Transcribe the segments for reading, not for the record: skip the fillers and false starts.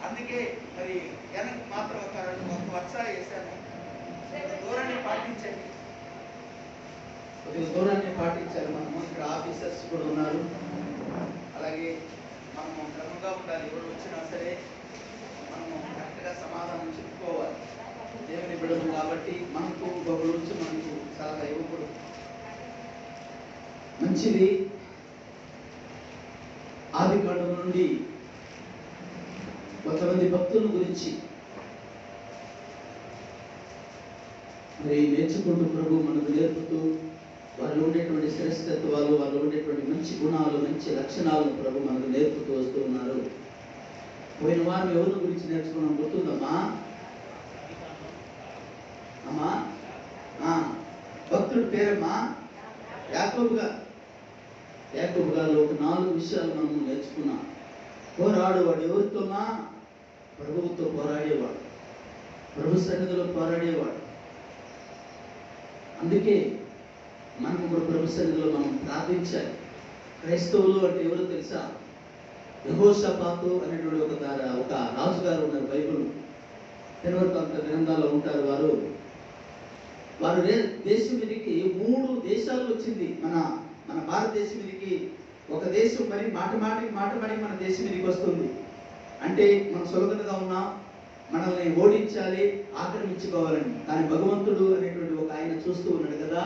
అందుకే మరి వెనక్కి మాత్రం ఒక వర్ష వేసాను. దూరాన్ని పాటించండి, కొద్దిగా దూరాన్ని పాటించాలి. మనము ఇక్కడ ఆఫీసర్స్ కూడా ఉన్నారు, అలాగే మనము క్రమంగా ఉండాలి. ఎవరు వచ్చినా సరే మనము కరెక్ట్గా సమాధానం చెప్పుకోవాలి. దేవుని బిడ్డలు కాబట్టి మనకు ఒకరి నుంచి మనకు సలహా ఇవ్వకూడదు. మంచిది. ఆదికాండం నుండి కొంతమంది భక్తుల గురించి మరి నేర్చుకుంటూ ప్రభు మనకు నేర్పుతూ వాళ్ళు ఉండేటువంటి శ్రేష్టత్వాలు, వాళ్ళు ఉండేటువంటి మంచి గుణాలు, మంచి లక్షణాలను ప్రభు మనకు నేర్పుతూ వస్తూ ఉన్నారు. పోయిన వారం ఎవరి గురించి నేర్చుకున్నాం గుర్తుందమ్మా? అమ్మా భక్తుడి పేరమ్మా యాకోబు గారు. యాకోబు గారు ఒక 4 విషయాలు మనం నేర్చుకున్నాం. పోరాడువాడు ఎవరితోనా? ప్రభువుతో పోరాడేవాడు, ప్రభు సన్నిధిలో పోరాడేవాడు. అందుకే మనం కూడా ప్రభు సన్నిధిలో మనం ప్రార్థించాలి. క్రైస్తవులు అంటే ఎవరో తెలుసా? యెహోషాపాతు అనేటువంటి ఒక రాజుగారు ఉన్నారు. బైబిల్ తెరవత గ్రంథాల్లో ఉంటారు. వారు దేశం మీదకి 3 దేశాలు వచ్చింది. మన భారతదేశం మీదకి ఒక దేశం మరి మాటమాటికి మన దేశం మీదకి వస్తుంది. అంటే మనం సులభంగా ఉన్నాం, మనల్ని ఓడించాలి, ఆక్రమించుకోవాలని. కానీ భగవంతుడు అనేటువంటి ఒక ఆయన చూస్తూ ఉన్నాడు కదా.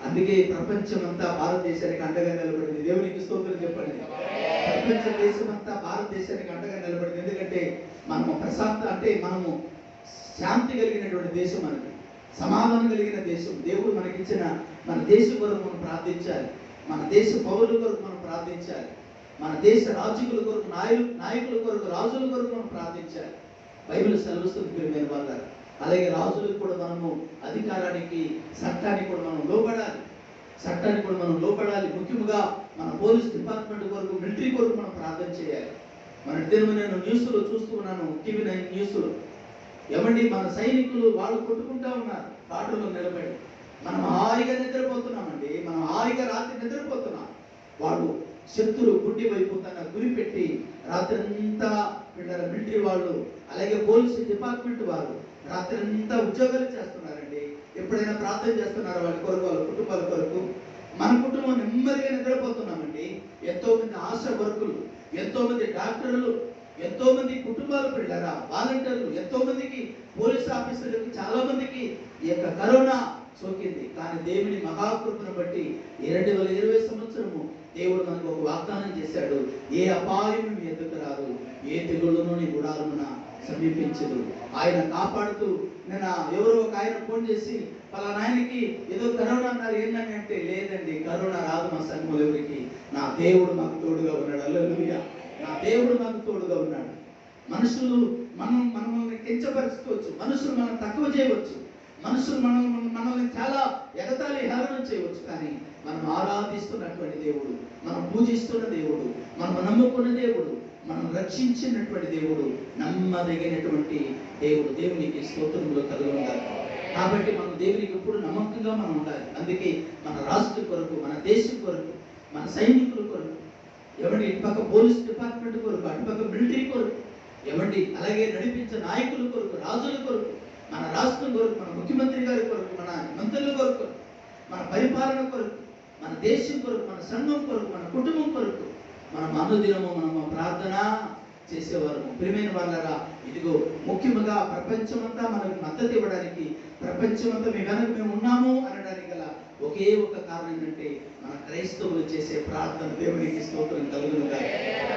అందుకే ప్రపంచం అంతా భారతదేశానికి అండగా నిలబడింది. దేవునికి స్తోత్రం చెప్పండి. ప్రపంచ దేశం అంతా భారతదేశానికి అండగా నిలబడింది. ఎందుకంటే మనము మనము శాంతి కలిగినటువంటి దేశం, మనకి సమాధానం కలిగిన దేశం. దేవుడు మనకిచ్చిన మన దేశ కొరకు మనం ప్రార్థించాలి. మన దేశ పౌరుల కొరకు మనం ప్రార్థించాలి. మన దేశ రాజుకుల కొరకు, నాయకుల కొరకు, రాజుల కొరకు మనం ప్రార్థించాలి. బైబిల్ సెలవుస్తుంది ప్రియమైన వాళ్ళారు. అలాగే రాజులకు కూడా మనము అధికారానికి, చట్టానికి కూడా మనం లోపడాలి. ముఖ్యంగా మన పోలీస్ డిపార్ట్మెంట్ కొరకు, మిలిటరీ కొరకు మనం ప్రార్థన చేయాలి. మన నేను న్యూస్లో చూస్తూ ఉన్నాను, టీవీ 9 న్యూస్లో. ఏమండి, మన సైనికులు వాళ్ళు కొట్టుకుంటా ఉన్నారు బాటలో నిలబడి. మనం హాయిగా నిద్రపోతున్నామండి, మనం హాయిగా రాత్రి నిద్రపోతున్నాం. వాళ్ళు శత్రువు గుడ్డి వైపు తన గురి పెట్టి రాత్రి అంతా మిలిటరీ వాళ్ళు, అలాగే పోలీసు డిపార్ట్మెంట్ వాళ్ళు రాత్రి అంతా ఉద్యోగాలు చేస్తున్నారండి. ఎప్పుడైనా ప్రార్థన చేస్తున్నారు వాళ్ళ కొరకు, వాళ్ళ కుటుంబాల కొరకు. మన కుటుంబం నెమ్మదిగా నిద్రపోతున్నామండి. ఎంతో మంది ఆశా వర్కులు, ఎంతో మంది డాక్టర్లు, ఎంతో మంది కుటుంబాలు పిల్లరా, వాలంటీర్లు, ఎంతో మందికి, పోలీస్ ఆఫీసర్లకు చాలా మందికి ఈ యొక్క కరోనా సోకింది. కానీ దేవుని మహాకృపను బట్టి 2020 సంవత్సరము దేవుడు మనకు ఒక వాగ్దానం చేశాడు. ఏ అపాయం మీ ఎదుకు రాదు, ఏ తెగుళ్ళను నీ గుడారమున సమీపించదు. ఆయన కాపాడుతూ ఎవరో ఒక ఆయన ఫోన్ చేసి పలానాయనకి ఏదో కరోనా అన్నారు. ఏంటని అంటే, లేదండి కరోనా రాదు మా సంఘం ఎవరికి, నా దేవుడు మాకు తోడుగా ఉన్నాడు. హల్లెలూయా. నా దేవుడు మాకు తోడుగా ఉన్నాడు. మనుషులు మనల్ని కించపరచుకోవచ్చు, మనుషులు మనం తక్కువ చేయవచ్చు, మనుషులు మనల్ని చాలా ఎగతాళి హేళన చేయవచ్చు. కానీ మనం ఆరాధిస్తున్నటువంటి దేవుడు, మనం పూజిస్తున్న దేవుడు, మనం నమ్ముకున్న దేవుడు, మనం రక్షించినటువంటి దేవుడు, నమ్మదగినటువంటి దేవుడు. దేవునికి స్తోత్రములు కలుగుతారు. కాబట్టి మనం దేవునికి ఎప్పుడు నమ్మకంగా మనం ఉండాలి. అందుకే మన రాష్ట్ర కొరకు, మన దేశం కొరకు, మన సైనికుల కొరకు, ఏమండి ఇటుపక్క పోలీస్ డిపార్ట్మెంట్ కొరకు, అటుపక్క మిలిటరీ కొరకు, ఏమండి అలాగే నడిపించే నాయకుల కొరకు, రాజుల కొరకు, మన రాష్ట్రం కొరకు, మన ముఖ్యమంత్రి గారి కొరకు, మన మంత్రుల కొరకు, మన పరిపాలన కొరకు, మన దేశం కొరకు, మన సంఘం కొరకు, మన కుటుంబం కొరకు మనం అనుదినము మనము ప్రార్థన చేసేవారు. ప్రియమైన వాళ్ళరా, ఇదిగో ముఖ్యంగా ప్రపంచమంతా మనకు మద్దతు ఇవ్వడానికి, ప్రపంచమంతా మీ వెనక మేము ఉన్నాము అనడానికి గల ఒకే ఒక కారణం ఏంటంటే మన క్రైస్తవులు చేసే ప్రార్థన. దేవునికి స్తోత్రం కలుగునుగా.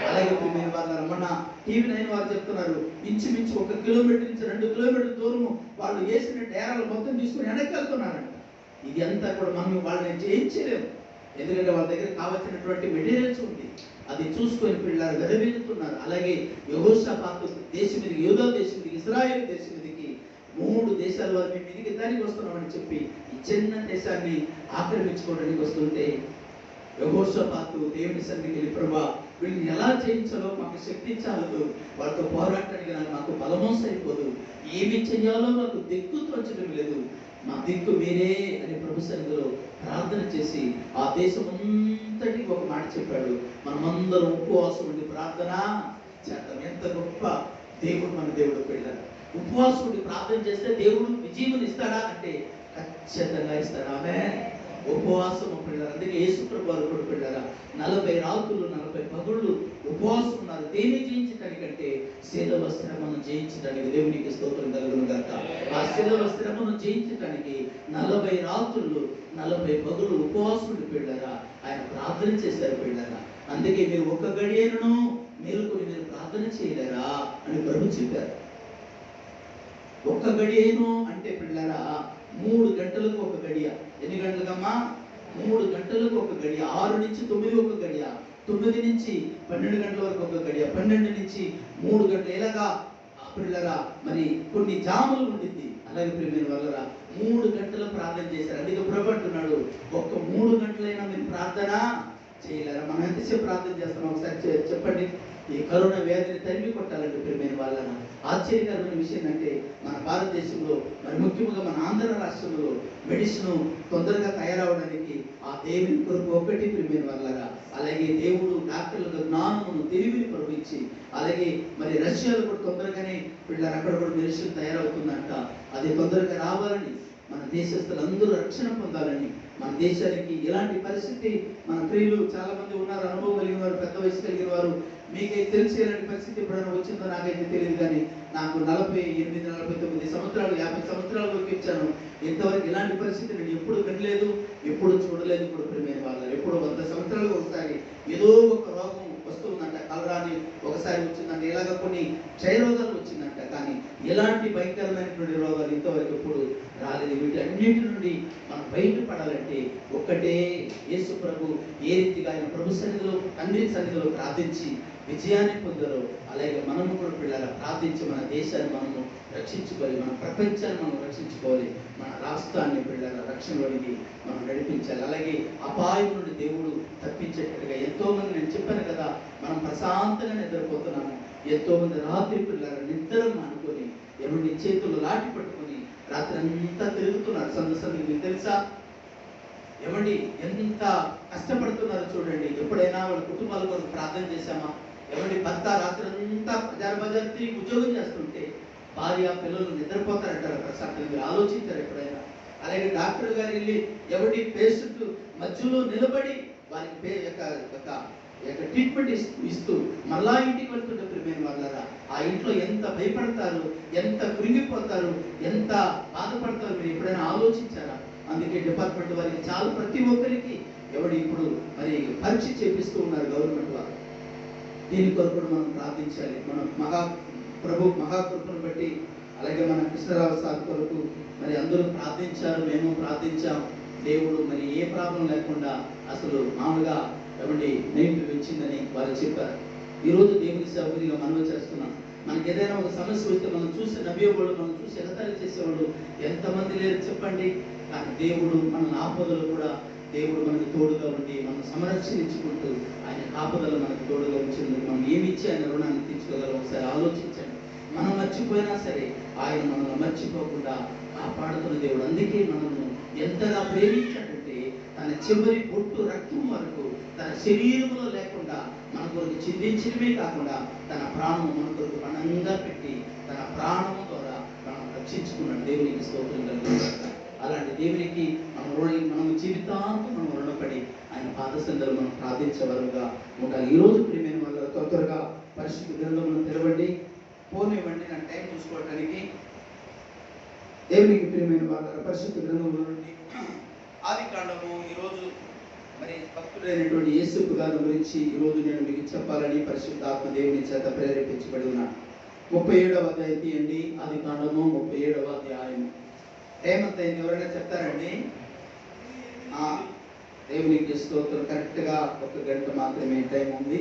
అలాగే ప్రియమైన వాళ్ళ మన టీవీ 9 వారు చెప్తున్నారు, ఇంచుమించు 1 కిలోమీటర్ నుంచి 2 కిలోమీటర్ల దూరము వాళ్ళు వేసిన డేరాలు మొత్తం తీసుకుని వెనక్కి వెళ్తున్నారంట. ఇది అంతా కూడా మనం వాళ్ళని జయించలేము. ఎందుకంటే వాళ్ళ దగ్గర కావాల్సినటువంటి మెటీరియల్స్ ఉంది. అది చూసుకొని పిల్లలు గర్విస్తున్నారు. అలాగే యెహోషాపాతు దేశం మీదకి, యూదా దేశం మీదకి, ఇశ్రాయేలు దేశం మీదకి 3 దేశాల వారు మేము మీదకి దానికి వస్తున్నామని చెప్పి ఈ చిన్న దేశాన్ని ఆక్రమించుకోవడానికి వస్తుంటే యెహోషాపాతు దేవుని సన్నిధికి వెళ్ళి, ప్రభువా వీళ్ళని ఎలా చేయించాలో మాకు శక్తి చాలదు, వాళ్ళతో పోరాటానికి మాకు బలమో సరిపోదు, ఏమి చెయ్యాలో నాకు దిక్కు తోచడం లేదు, మా దిక్కు మీరే అని ప్రభు సన్నిధిలో ప్రార్థన చేసి ఆ దేశం అంతటికి ఒక మాట చెప్పాడు. మనమందరం ఉపవాసం ఉండి ప్రార్థన చేద్దాం. ఎంత గొప్ప దేవుడు మన దేవుడు పిల్లలు. ఉపవాసుడి ప్రార్థన చేస్తే దేవుడు విజయం ఇస్తాడా అంటే ఖచ్చితంగా ఇస్తాడు. ఆమె ఉపవాసము పిల్లలు. అందుకే యేసుప్రభు వారు కూడా పిల్లరా 40 రాత్రులు 40 పగుళ్ళు ఉపవాసం ఉన్నారు. దేన్ని జయించడానికంటే శిలువ శ్రమను జయించడానికి. దేవునికి స్తోత్రం కలుగును గాక. ఆ శిలువ శ్రమను జయించడానికి 40 రాత్రులు 40 పగుళ్ళు ఉపవాసుడు పిల్లరా ఆయన ప్రార్థన చేశారు పిల్లరా. అందుకే మీరు ఒక గడియను మేలుకొని మీరు ప్రార్థన చేయలేరా అని ప్రభు చెప్పారు. ఒక్క గడియను అంటే పిల్లరా 3 గంటలకు ఒక గడియ. ఎన్ని గంటలకమ్మా? 3 గంటలకు ఒక గడియ. 6 నుంచి 9 ఒక గడియ, 9 నుంచి 12 గంటల వరకు ఒక గడియ, 12 నుంచి 3 గంటలు. ఇలాగా పిల్లరా మరి కొన్ని జాములు ఉండింది. అలాగే ప్రియమైన వాళ్ళరా 3 గంటలు ప్రార్థన చేశారు. అందుకే ప్రభు అంటున్నాడు, ఒక్క 3 గంటలైనా మీరు ప్రార్థన చేయలేరా? మనం ఎంతసేపు ప్రార్థన చేస్తున్నాం ఒకసారి చెప్పండి. ఈ కరోనా వ్యాధిని తరిమి కొట్టాలంటే ప్రియమైన వాళ్ళన ఆశ్చర్యకరమైన విషయం అంటే మన భారతదేశంలో మరి ముఖ్యంగా మన ఆంధ్ర రాష్ట్రంలో మెడిసిన్ తొందరగా తయారవడానికి ఆ దేవుని కొరకు ఒకటి ప్రియమైన వాళ్ళగా. అలాగే దేవుడు డాక్టర్లకు జ్ఞానమును తెలివిని ప్రవహించి, అలాగే మరి రష్యాలో కూడా తొందరగానే పిల్లలు అక్కడ కూడా మెడిసిన్ తయారవుతుందంట. అది తొందరగా రావాలని, మన దేశస్తులందరూ రక్షణ పొందాలని, మన దేశానికి ఇలాంటి పరిస్థితి మన ప్రియులు చాలా మంది ఉన్నారు, అనుభవం కలిగిన వారు, పెద్ద వయసు కలిగిన వారు. మీకైతే తెలిసి ఇలాంటి పరిస్థితి ఎప్పుడైనా వచ్చిందో నాకైతే తెలియదు, కానీ నాకు 48, 49 సంవత్సరాలు 50 సంవత్సరాల వరకు ఇచ్చాను. ఇంతవరకు ఇలాంటి పరిస్థితి నేను ఎప్పుడు వినలేదు, ఎప్పుడు చూడలేదు. ఇప్పుడు ప్రియమైన వాళ్ళు ఎప్పుడు 100 సంవత్సరాలకు ఒకసారి ఏదో ఒక రోగం వస్తుందంట. కలరాని ఒకసారి వచ్చిందంట. ఇలాగ కొన్ని క్షయరోగాలు వచ్చిందంట. కానీ ఎలాంటి భయంకరమైనటువంటి రోగాలు ఇంతవరకు ఎప్పుడు రాలేదు. వీటన్నిటి నుండి మనం బయటపడాలంటే ఒక్కటే యేసు ప్రభు ఏ రీతిగా ఆయన ప్రభు సన్నిధిలో, తండ్రి సన్నిధిలో ప్రార్థించి విజయాన్ని పొందారో అలాగే మనము కూడా పిల్లల ప్రార్థించి మన దేశాన్ని మనము రక్షించుకోవాలి, మన ప్రపంచాన్ని మనం రక్షించుకోవాలి, మన రాష్ట్రాన్ని పిల్లల రక్షణలోనికి మనం నడిపించాలి. అలాగే అపాయం నుండి దేవుడు తప్పించేటట్టుగా ఎంతో మంది, నేను చెప్పాను కదా, మనం ప్రశాంతంగా నిద్రపోతున్నాము. ఎంతో మంది రాత్రి పిల్లల నిద్ర అనుకొని ఎవరి చేతులు లాటి పట్టుకొని రాత్రి అంతా తిరుగుతున్నారు సందర్శనకి. మీకు తెలుసా ఏమండి ఎంత కష్టపడుతున్నారో చూడండి. ఎప్పుడైనా వాళ్ళ కుటుంబాల కొరకు ప్రార్థన చేశామా? ఏమండి భర్త రాత్రి అంతా బజార్ తిరిగి ఉద్యోగం చేస్తుంటే భార్య పిల్లలు నిద్రపోతారంటారు ప్రశాంతంగా. మీరు ఆలోచించారు ఎప్పుడైనా? అలాగే డాక్టర్ గారు వెళ్ళి ఎవరి పేషెంట్ మధ్యలో నిలబడి వారికి ట్రీట్మెంట్ ఇస్తూ మళ్ళా ఇంటికి వెళ్తుంటే ప్రియమైన వాళ్ళరా ఆ ఇంట్లో ఎంత భయపడతారు, ఎంత కృంగిపోతారు, ఎంత బాధపడతారు మీరు ఎప్పుడైనా ఆలోచించారా? అందుకే డిపార్ట్మెంట్ వారికి చాలా ప్రతి ఒక్కరికి ఎవడు ఇప్పుడు మరి పరీక్ష చేపిస్తూ ఉన్నారు గవర్నమెంట్ వారు. దీని కొరకు మనం ప్రార్థించాలి. మనం మహాకృపను బట్టి అలాగే మన కృష్ణరావు సార్ కొరకు మరి అందరూ ప్రార్థించారు, మేము ప్రార్థించాం. దేవుడు మరి ఏ ప్రాబ్లం లేకుండా అసలు మామూలుగా ఏమండి నెగిటివ్ వచ్చిందని వారు చెప్పారు. ఈరోజు దేవుని సేవకునిగా మనవి చేస్తున్నాం. మనకి ఏదైనా ఒక సమస్య వస్తే మనం చూసి నవ్వేవాళ్ళు, మనం చూసి ఎగతాళి చేసేవాళ్ళు ఎంతమంది లేరు చెప్పండి. కానీ దేవుడు మన ఆపదలు కూడా దేవుడు మనకు తోడుగా ఉండి మనం సంరక్షించుకుంటూ ఆయన ఆపదలు మనకు తోడుగా ఉంచింది. మనం ఏమి ఇచ్చి ఆయన రుణాన్ని తీర్చుకోగలం ఒకసారి ఆలోచించండి. మనం మర్చిపోయినా సరే ఆయన మనల్ని మర్చిపోకుండా కాపాడుతున్న దేవుడు. అందుకే మనల్ని ఎంతగా ప్రేమించాడంటే తన చివరి బొట్టు రక్తం వరకు తన శరీరంలో లేకుండా మన కొరకు చిందించడమే కాకుండా తన ప్రాణం మన కొరకు పణంగా పెట్టి తన ప్రాణము ద్వారా మనం రక్షించుకున్నాడు. దేవునికి స్తోత్రం కలుగుతుంది. అలాంటి దేవునికి మనం జీవితాంతం మనం రుణపడి ఆయన పాదసందరూ మనం ప్రార్థించేవారుగా ఉండాలి. ఈరోజు ప్రియమైన వాళ్ళ త్వరగా పరిశుద్ధ గ్రంథమును తెరవండి, పోనివ్వండి నా టైం చూసుకోవడానికి. దేవునికి ప్రియమైన వాళ్ళ పరిశుద్ధ గ్రంథంలో నుండి ఆదికాండము ఈరోజు మరి భక్తుడైనటువంటి యేసు గారి గురించి ఈరోజు నేను మీకు చెప్పాలని పరిశుద్ధాత్మ దేవుని చేత ప్రేరేపించబడి ఉన్నాను. 37వ అధ్యాయం తీయండి. ఆదికాండము 37వ అధ్యాయం. టైం అంత ఎవరైనా చెప్తారండి? దేవునికి స్తోత్రం. కరెక్ట్గా 1 గంట మాత్రమే టైం ఉంది.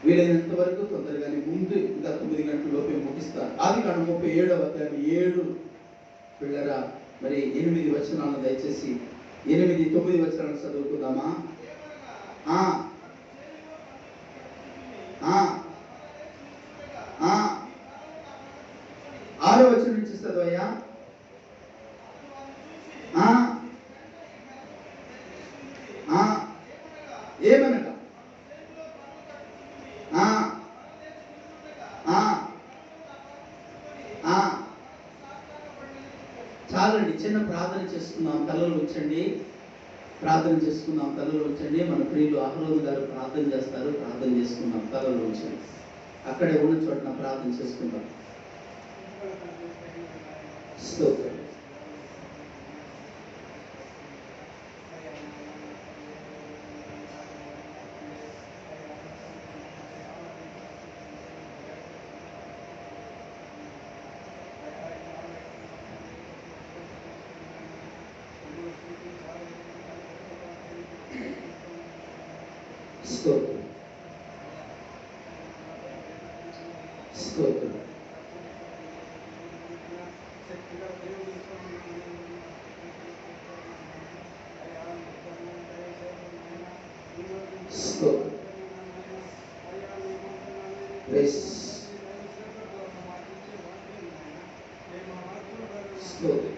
వీలైనంత వరకు తొందరగానే ముందు ఇంకా 9 గంటల లోపే ముగిస్తారు. ఆదికాండం 37వ అధ్యాయం 7 పిల్లరా మరి 8 వచనాలను దయచేసి 8, 9 వచనాలను చదువుకుందామా? 6వ వచనం నుంచి చదవయ్యా. ఏమనగా చాలండి, చిన్న ప్రార్థన చేసుకుందాం. తలలు వచ్చండి, ప్రార్థన చేసుకుందాం. తలలు వచ్చండి. మన ప్రియులు అహరోను గారు ప్రార్థన చేస్తారు. ప్రార్థన చేసుకుందాం. తలలు వచ్చండి. అక్కడే ఉన్న చోట ప్రార్థన చేసుకుందాం. స్తోత్రం. స్తోత్రం. స్తోత్రం. స్తోత్రం. ప్రైజ్. స్తోత్రం.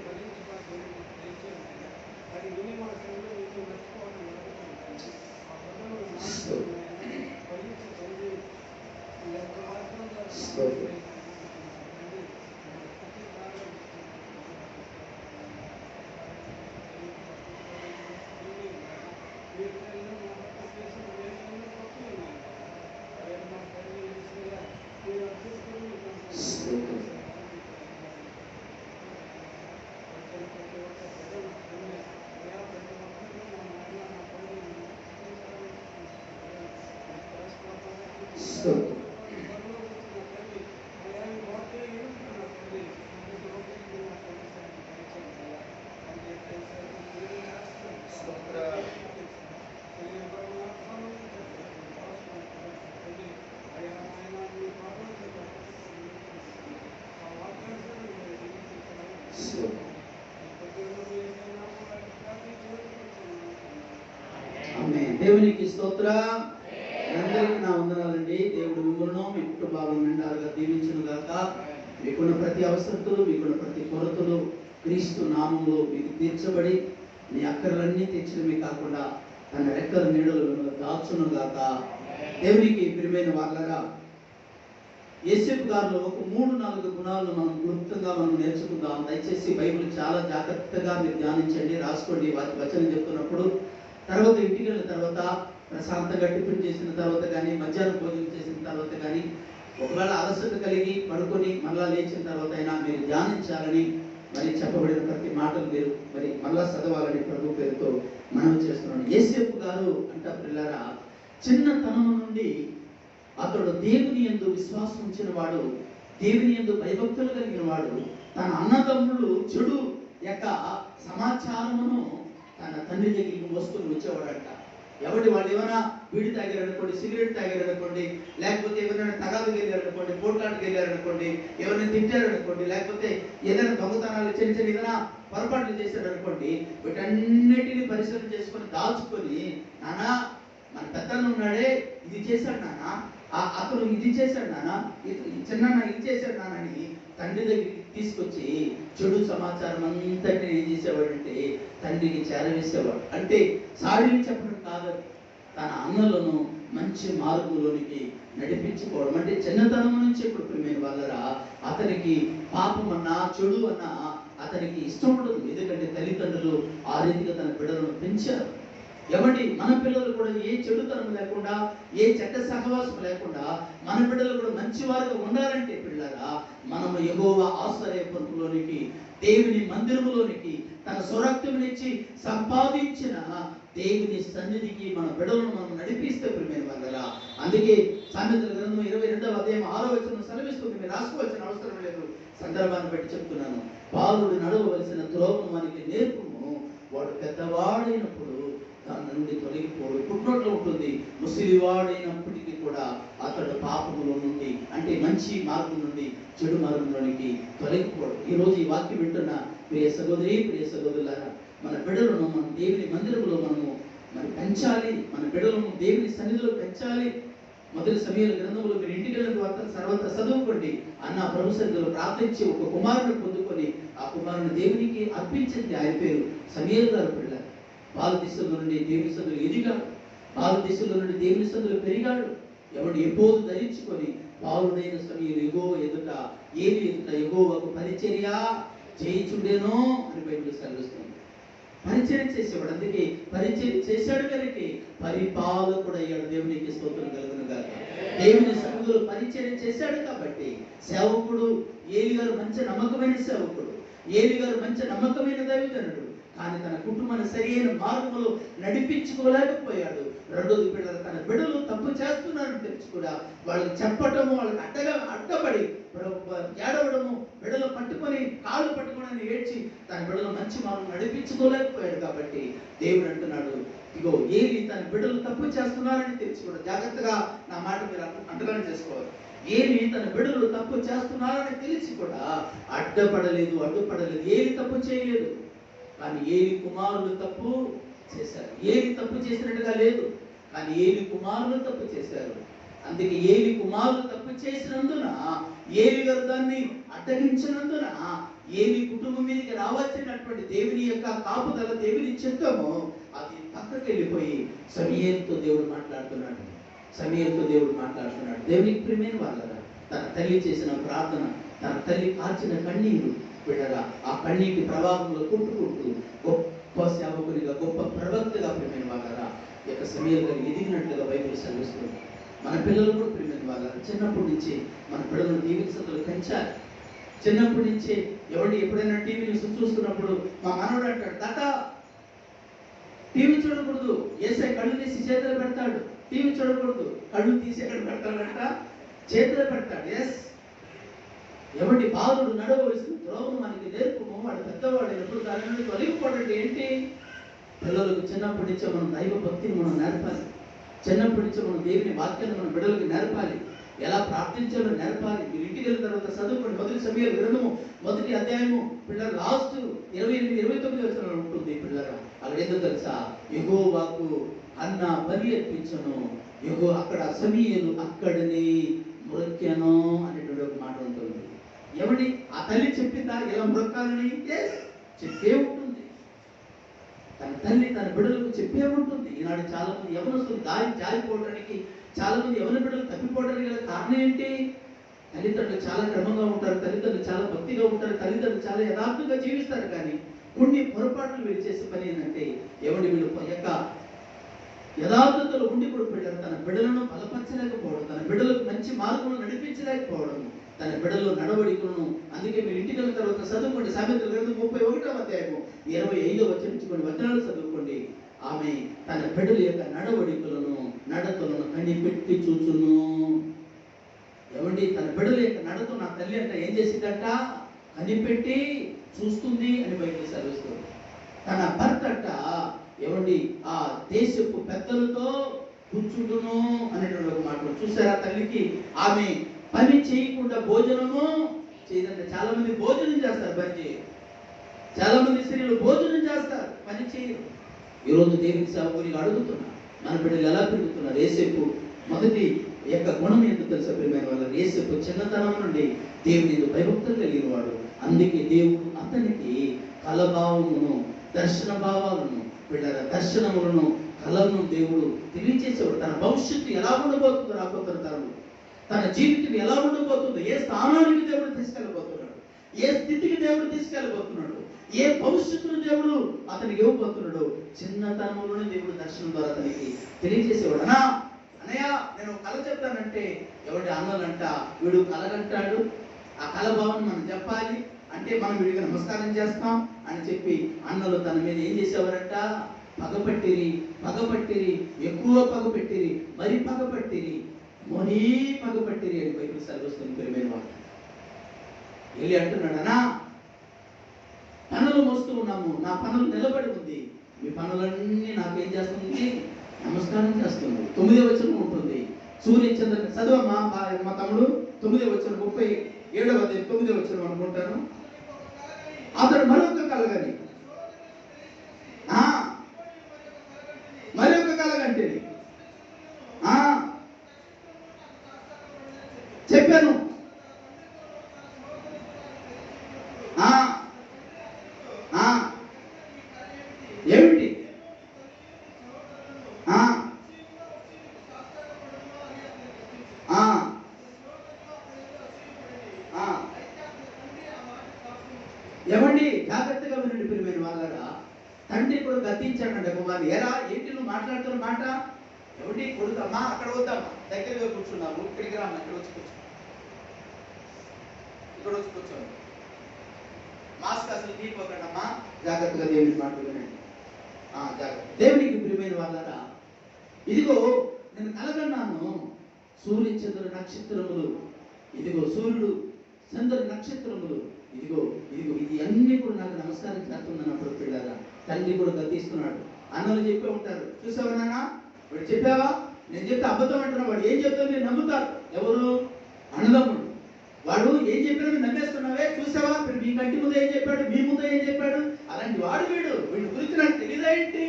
స్తోత్రం. స్తోత్రం. దేవునికి స్తోత్రం. అందరికీ నా వందనాలండి. దేవుడు మిమ్మల్ని మీ కుటుంబాలను నిండారుగా దీవించును గాక. మీకున్న ప్రతి అవసరతలు, మీకున్న ప్రతి కొరతలు క్రీస్తు నామంలో మీకు తీర్చబడి మీ అక్కర్లన్నీ తీర్చడమే కాకుండా తన రెక్కల నీడలు మిమ్మల్ని దాచును గాక. దేవునికి ప్రియమైన వాళ్ళగా యేసేపు గారిలో ఒక 3-4 గుణాలను మనం గుర్తుగా మనం నేర్చుకుందాం. దయచేసి బైబిల్ చాలా జాగ్రత్తగా మీరు ధ్యానించండి, రాసుకోండి. వాటి వచనం చెప్తున్నప్పుడు తర్వాత ఇంటికి వెళ్ళిన తర్వాత ప్రశాంతంగా టిఫిన్ చేసిన తర్వాత కానీ, మధ్యాహ్నం భోజనం చేసిన తర్వాత కానీ, ఒకవేళ అలసట కలిగి పడుకొని మళ్ళా లేచిన తర్వాత అయినా మీరు ధ్యానించాలని మరి చెప్పబడిన ప్రతి మాటలు మీరు మరి మళ్ళా చదవాలని ప్రభు పేరుతో మనం చేస్తున్నాను. యేసేపు గారు అంట పిల్లరా, చిన్నతనం నుండి అతడు దేవుని యందు విశ్వాసం ఉంచిన వాడు, దేవుని యందు భయభక్తులు కలిగిన వాడు. తన అన్నదమ్ములు చెడు యొక్క సమాచారమును తన తండ్రి దగ్గరికి మోసుకొని వచ్చేవాడంట. ఎవరి వాళ్ళు ఏమైనా బీడి తాగారనుకోండి, సిగరెట్ తాగారనుకోండి, లేకపోతే ఎవరైనా తగాదుకు వెళ్ళారనుకోండి, పోట్లాటకు వెళ్ళారనుకోండి, ఎవరైనా తింటారనుకోండి, లేకపోతే ఏదైనా దొంగతనాలు చిన్న చిన్న ఏదైనా పొరపాట్లు చేశారనుకోండి, వీటన్నిటిని పరిశీలన చేసుకొని దాచుకొని, నానా మన పెద్దన్న ఉన్నాడే ఇది చేశాడు నాన్న, అతను ఇది చేశాడు నాన్న, చిన్న ఇది చేశాడు నాన్న అని తండ్రి దగ్గరికి తీసుకొచ్చి చెడు సమాచారం అంతటిని ఏం చేసేవాడంటే తండ్రికి చేరవేసేవాడు. అంటే సాడిని చెప్పడం కాదు, తన అన్నలను మంచి మార్గంలోనికి నడిపించుకోవడం. అంటే చిన్నతనం నుంచి ఇప్పుడు ప్రియమైన వాళ్ళరా అతనికి పాపం అన్నా చెడు అన్నా అతనికి ఇష్టం ఉండదు. ఎందుకంటే తల్లిదండ్రులు ఆ రీతిగా తన బిడ్డలను పెంచారు. ఎవరి మన పిల్లలు కూడా ఏ చెడుతనం లేకుండా, ఏ చెడ్డ సహవాసం లేకుండా మన బిడ్డలు కూడా మంచివారుగా ఉండాలంటే పిల్లరా మనము యెహోవా ఆశ్రయపురంలోనికి, దేవుని మందిరములోనికి, తన స్వరక్తమునిచ్చి సంపాదించిన దేవుని సన్నిధికి మన బిడ్డలను మనం నడిపిస్తే ప్రియమైన వాళ్ళరా. అందుకే సామెతల గ్రంథం 22వ అధ్యాయం 6వ వచనం సెలవిస్తుంది. మీరు రాసుకోవాల్సిన అవసరం లేదు, సందర్భాన్ని బట్టి చెప్తున్నాను. బాలుడు నడవవలసిన త్రోవను వానికి నేర్పుము, వాడు పెద్దవాడైనప్పుడు దాని నుండి తొలగిపోడు. పుట్టినట్లు ఉంటుంది. ముసలివాడైనప్పటికీ కూడా అతడు పాపములో నుండి, అంటే మంచి మార్గం నుండి చెడు మార్గంలోనికి తొలగిపోడు. ఈరోజు ఈ వాక్యం వింటున్న ప్రియ సహోదరి, ప్రియ సహోదరులారా, మన బిడ్డలను మన దేవుని మందిరంలో మనము మరి పెంచాలి. మన బిడ్డలను దేవుని సన్నిధిలో పెంచాలి. మొదటి సమయాల గ్రంథంలో మీరు ఇంటికి వెళ్ళిన తర్వాత సర్వత్ర చదువుకోండి. అన్న ప్రభు సన్నిధిలో ప్రార్థించి ఒక కుమారుని పొందుకొని ఆ కుమారుని దేవునికి అర్పించింది. ఆయన పేరు సమయల్ గారు. పిల్ల బాలదేశంలో నుండి దేవుని సందులు ఎదిగాడు, బాలదేశంలో నుండి దేవుని సందులు పెరిగాడు. ఎవడు ఎప్పుడు ధరించుకొని బాలుడైన సమయంలో యెహోవా ఎదుట ఏలి ఎదుట యెహోవాకు పరిచర్య చేయుచుండెను అని బైబిల్ సెలవిస్తుంది. పరిచర్య చేసేవాడు, అందుకే పరిచర్య చేశాడు కనుక పరిపాలకుడు అయ్యాడు. దేవునికి స్తోత్రం కలుగును గాక. దేవుని సన్నిధిలో పరిచర్య చేశాడు కాబట్టి సేవకుడు. ఏలి గారు మంచి నమ్మకమైన సేవకుడు, ఏలి గారు మంచి నమ్మకమైన దైవజనుడు. కానీ తన కుటుంబాన్ని సరైన మార్గంలో నడిపించుకోలేకపోయాడు. రెండోది తన బిడ్డలు తప్పు చేస్తున్నారని తెలిసి కూడా వాళ్ళకి చెప్పటము, వాళ్ళకి అడ్డపడి ఏడవడము, బిడ్డలు పట్టుకొని కాళ్ళు పట్టుకొని ఏడ్చి తన బిడ్డలు మంచి మార్గం నడిపించుకోలేకపోయాడు. కాబట్టి దేవుడు అంటున్నాడు, ఇగో ఏలి తన బిడ్డలు తప్పు చేస్తున్నారని తెలిసి కూడా, జాగ్రత్తగా నా మాట మీరు అండర్లైన్ చేసుకోవాలి. ఏలి తన బిడ్డలు తప్పు చేస్తున్నారని తెలిసి కూడా అడ్డుపడలేదు. ఏలి తప్పు చేయలేదు, కానీ ఏలి కుమారులు తప్పు చేశారు. ఏలి తప్పు చేసినట్టుగా లేదు, కానీ ఏలి కుమారులు తప్పు చేశారు. అందుకే ఏలి కుమారులు తప్పు చేసినందున, ఏలి గారు దాన్ని అడ్డగించినందున, ఏలి కుటుంబం మీదకి రావాల్సినటువంటి దేవుని యొక్క కాపుదల, దేవుని చిత్తము అది పక్కకి వెళ్ళిపోయి సమూయేలుతో దేవుడు మాట్లాడుతున్నాడు. దేవునికి ప్రియమైన వాళ్ళరా, తన తల్లి చేసిన ప్రార్థన, తన తల్లి కార్చిన కన్నీరు బిడ్డగా ఆ కన్నీటి ప్రవాహంలో కొట్టుకుంటూ గొప్ప సేవకునిగా, గొప్ప ప్రవక్తగా ప్రియమైన వాళ్ళరా యొక్క సమూయేలు గారు ఎదిగినట్లుగా బైబిల్ సెలవిస్తుంది. మన పిల్లలు కూడా ప్రియమైన వాళ్ళరా, చిన్నప్పటి నుంచి మన పిల్లలను టీవీ సంతలు పెంచాలి. చిన్నప్పటి నుంచే ఎప్పుడైనా టీవీ న్యూస్ చూస్తున్నప్పుడు మా మనవడు అంటాడు, తాత టీవీ చూడకూడదు, ఏసై కళ్ళు తీసి చేతులు పెడతాడు. టీవీ చూడకూడదు, కళ్ళు తీసి ఎక్కడ పెడతాడంట, చేతులు పెడతాడు. ఎస్, బాలుడు నడవలసిన ద్రోహం మనకి నేర్పుము, వాడు పెద్దవాడు ఎప్పుడు దాని నుండి తొలగిపోవడం ఏంటి? పిల్లలకు చిన్నప్పటి నుంచే మనం దైవ భక్తిని మనం నేర్పాలి. చిన్నప్పటి నుంచే మనం దేవుని వాక్యాన్ని మన బిడ్డలకు నేర్పాలి. ఎలా ప్రార్థించాలో నేర్పాలి. మీరు ఇంటికి వెళ్ళిన తర్వాత చదువుకోండి. మొదటి సమూయేలు గ్రంథము 1వ అధ్యాయము పిల్లలు లాస్ట్ 28-29 వచనాలు ఉంటుంది. పిల్లలు అక్కడ ఎందుకు తెలుసా? యెహోవాకు అన్న బలి అర్పించను, అక్కడ సమూయేలు అక్కడనే మ్రొక్కెను అనేటువంటి ఒక మాట ఉంటుంది. ఆ తల్లి చెప్పిందా ఇలా మ్రొక్కాలని? చెప్పే ఉంటుంది. తన తల్లి తన బిడ్డలకు చెప్పే ఉంటుంది. ఈనాడు చాలా మంది యవనస్తులు జారిపోవడానికి, చాలా మంది యవన బిడ్డలు తప్పిపోవడానికి గల కారణం ఏంటి? తల్లిదండ్రులు చాలా క్రమంగా ఉంటారు, తల్లిదండ్రులు చాలా భక్తిగా ఉంటారు, తల్లిదండ్రులు చాలా యథార్థంగా జీవిస్తారు. కానీ కొన్ని పొరపాట్లు వీళ్ళు చేసే పని ఏంటంటే, వీళ్ళు యొక్క యథార్థతలో ఉండి కూడా తన బిడ్డలను బలపరచలేకపోవడం, తన బిడ్డలకు మంచి మార్గంలో నడిపించలేకపోవడం, తన బిడ్డలో నడవడికలను. అందుకే మీరు ఇంటికి వెళ్ళిన తర్వాత చదువుకోండి. సామెతల గ్రంథం 31వ అధ్యాయము 25వ వచనం వచనాలు చదువుకోండి. ఆమె తన బిడ్డల యొక్క నడతలను కనిపెట్టి చూచును. తన బిడ్డల యొక్క నడత నా తల్లి అంట ఏం చేసిందంట? కనిపెట్టి చూస్తుంది అని బైబిల్ సెలవిస్తుంది. తన భర్త అంట ఆ దేశపు పెద్దలతో కూర్చుండును అనేటువంటి ఒక మాట చూసారా? తల్లికి ఆమె పని చేయకుండా భోజనము చేయదంటే. చాలా మంది భోజనం చేస్తారు, పని చేయరు. చాలా మంది స్త్రీలు భోజనం చేస్తారు, పని చేయరు. ఈరోజు దేవుని సేవకుని అడుగుతున్నా, మన బిడ్డలు ఎలా పెరుగుతున్నారు? యేసేపు మొదటి యొక్క గుణం ఏంటో తెలుసా ప్రియమైన వాళ్ళ? యేసేపు చిన్నతనం నుండి దేవుని భయభక్తులు కలిగిన వాడు. అందుకే దేవుడు అతనికి కలభావమును, దర్శన భావాలను, బిడ్డల దర్శనములను, కళలను దేవుడు తెలియజేసేవాడు. తన భవిష్యత్తు ఎలా ఉండబోతుందో రాబోతున్న తరంలో, తన జీవితం ఎలా ఉండబోతుందో, ఏ స్థానానికి దేవుడు తీసుకెళ్ళబోతున్నాడు, ఏ స్థితికి దేవుడు తీసుకెళ్ళబోతున్నాడు, ఏ భవిష్యత్తును దేవుడు అతనికి ఇవ్వబోతున్నాడు, చిన్నతనంలోనే దేవుడు దర్శనం ద్వారా అతనికి తెలియజేసేవాడు. అన్నయ్య నేను కళ చెప్తానంటే అన్నలంట వీడు కలగంటాడు, ఆ కళ భావన మనం చెప్పాలి అంటే మనం వీడికి నమస్కారం చేస్తాం అని చెప్పి అన్నలు తన మీద ఏం చేసేవారంట? పగపట్టిరి, ఎక్కువ పగపెట్టిరి, మరీ పగపట్టిరి అని బైబిల్ సెలవిస్తుంది. ప్రియమైన వాళ్ళు, వెళ్ళి అంటున్నాడనా, పనులు మోస్తూ ఉన్నాము, నా పనులు నిలబడి ఉంది, మీ పనులన్నీ నాకేం చేస్తుంది? నమస్కారం చేస్తుంది. 9వ వచనం ఉంటుంది. సూర్యచంద్ర చదవమ్మా మా తమ్ముడు. 9వ వచనం 37వ అధ్యాయం 9వ వచనం అనుకుంటాను. అతడు మరొక కలగని చెప్పాను. ఏమిటి? ఏమండి జాగ్రత్తగా వినండి ప్రియమైన వాళ్ళరా. తండ్రి ఇప్పుడు గద్దించాడంట కుమారుని. ఎరా ఏంటి నువ్వు మాట్లాడుతున్న మాట? ఏమిటి కొడుకమ్మా అక్కడ వద్దమ్మా, దగ్గరగా కూర్చున్నావు, ఇక్కడికి రామ్మా, ఇక్కడ వచ్చి కూర్చో, ఇక్కడ వచ్చి కూర్చోండి, మాస్క్ అసలు తీసుకోకండమ్మా, జాగ్రత్తగా దేవుని మాట వినండి. జాగ్రత్త. దేవునికి ప్రియమైన వాళ్ళరా, ఇదిగో నేను కలగన్నాను సూర్య చంద్ర నక్షత్రములు, ఇదిగో సూర్యుడు చంద్ర నక్షత్రములు, ఇదిగో ఇదిగో ఇది అన్ని కూడా నాకు నమస్కారం చేస్తుందన్నప్పుడు పిల్లరా తండ్రి కూడా గద్దిస్తున్నాడు. అన్నలు చెప్పే ఉంటారు, చూసావా నాన్న వాడు చెప్పావా, నేను చెప్తే అబద్ధం అంటున్నా, వాడు ఏం చెప్తాను నేను నమ్ముతారు. ఎవరు? అన్నదమ్ముడు. వాడు ఏం చెప్పినా మీరు నమ్మేస్తున్నావే, చూసావా మీ కంటి ముందు ఏం చెప్పాడు, మీ ముందు ఏం చెప్పాడు, అలాంటి వాడు వీడి గురించి నాకు తెలియదా ఏంటి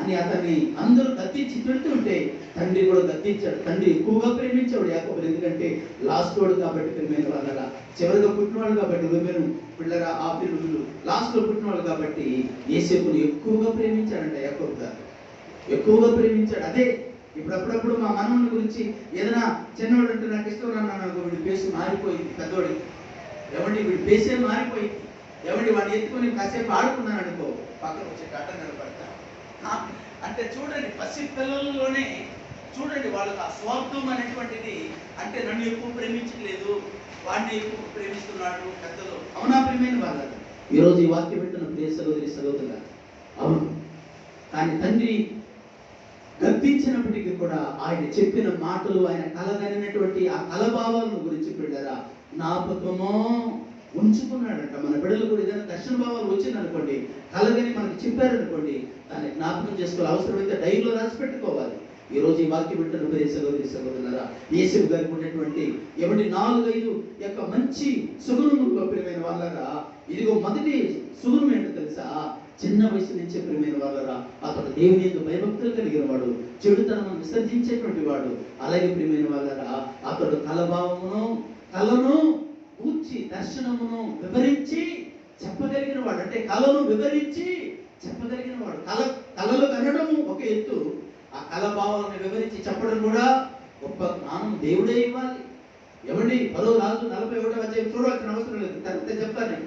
అని అతన్ని అందరూ గద్దించి తిడుతుంటే తండ్రి కూడా గద్దించాడు. తండ్రి ఎక్కువగా ప్రేమించాడు యాకోబుని, ఎందుకంటే లాస్ట్ వాడు కాబట్టి ప్రేమైన వాళ్ళగా, చివరిగా పుట్టినవాడు కాబట్టి విమెను పిల్లరా ఆ పిల్లలు లాస్ట్ లో పుట్టినవాడు కాబట్టి యోసేపుని ఎక్కువగా ప్రేమించాడంట యాకోబు గారు, ఎక్కువగా ప్రేమించాడు. అదే ఇప్పుడు అప్పుడప్పుడు మా మనవని గురించి ఏదైనా చిన్నవాడు అంటే నాకు ఇష్టం అన్నాను, వీడి పేసు మారిపోయింది పెద్దోడి, ఏమండి వీడి పేసే మారిపోయింది, ఏమండి వాడిని ఎత్తుకొని కాసేపు ఆడుకున్నాను అనుకో పక్కన వచ్చి అడ్డం నిలబడతా. అంటే చూడండి పసి పిల్లల్లోనే చూడండి వాళ్ళకి ఆ స్వార్థం అనేటువంటిది, అంటే నన్ను ఎక్కువ ప్రేమించలేదు వాడిని ఎక్కువ ప్రేమిస్తున్నాడు పెద్దలు. అవునా ప్రేమైన వాళ్ళ ఈరోజు ఈ వాక్యం పెట్టిన ప్రియ సహోదరి సహోదరుల అవును. కానీ తండ్రి గద్దించినప్పటికీ కూడా ఆయన చెప్పిన మాటలు, ఆయన కలగనినటువంటి ఆ కలభావాలను గురించి పిల్లరా జ్ఞాపకమో ఉంచుకున్నాడంట. మన బిడ్డలు కూడా ఏదైనా దర్శన భావాలు వచ్చిందనుకోండి, కలగని మనకు చెప్పారనుకోండి, దాన్ని జ్ఞాపకం చేసుకోవాలి, అవసరమైతే డైరీలో రాసి పెట్టుకోవాలి. ఈ రోజు ఈ వాక్యం వింటున్న ప్రియ సహోదరి సహోదరులారా, యేసు గారికి ఉన్నటువంటి ఏమంటే 4-5 యొక్క మంచి సుగుణముల్లో ప్రియమైన వాళ్ళరా, ఇదిగో మొదటి సుగుణం ఏంటో తెలుసా? చిన్న వయసు నుంచే ప్రియమైన వాళ్ళరా అతడు దేవుని యొక్క భయభక్తులు కలిగిన వాడు, చెడుతనం విసర్జించేటువంటి వాడు. అలాగే ప్రియమైన వాళ్ళరా అతడు కళను కూర్చి దర్శనమును వివరించి చెప్పగలిగిన వాడు, అంటే కళను వివరించి చెప్పగలిగిన వాడు. కళలు కనడము ఒక ఎత్తు, ఆ కళ భావాలను వివరించి చెప్పడం కూడా గొప్ప జ్ఞానం దేవుడే ఇవ్వాలి. ఏమండి 10వ రాజు 41వ అధ్యాయం చూడవలసిన అవసరం లేదు, తర్వాత చెప్తాను.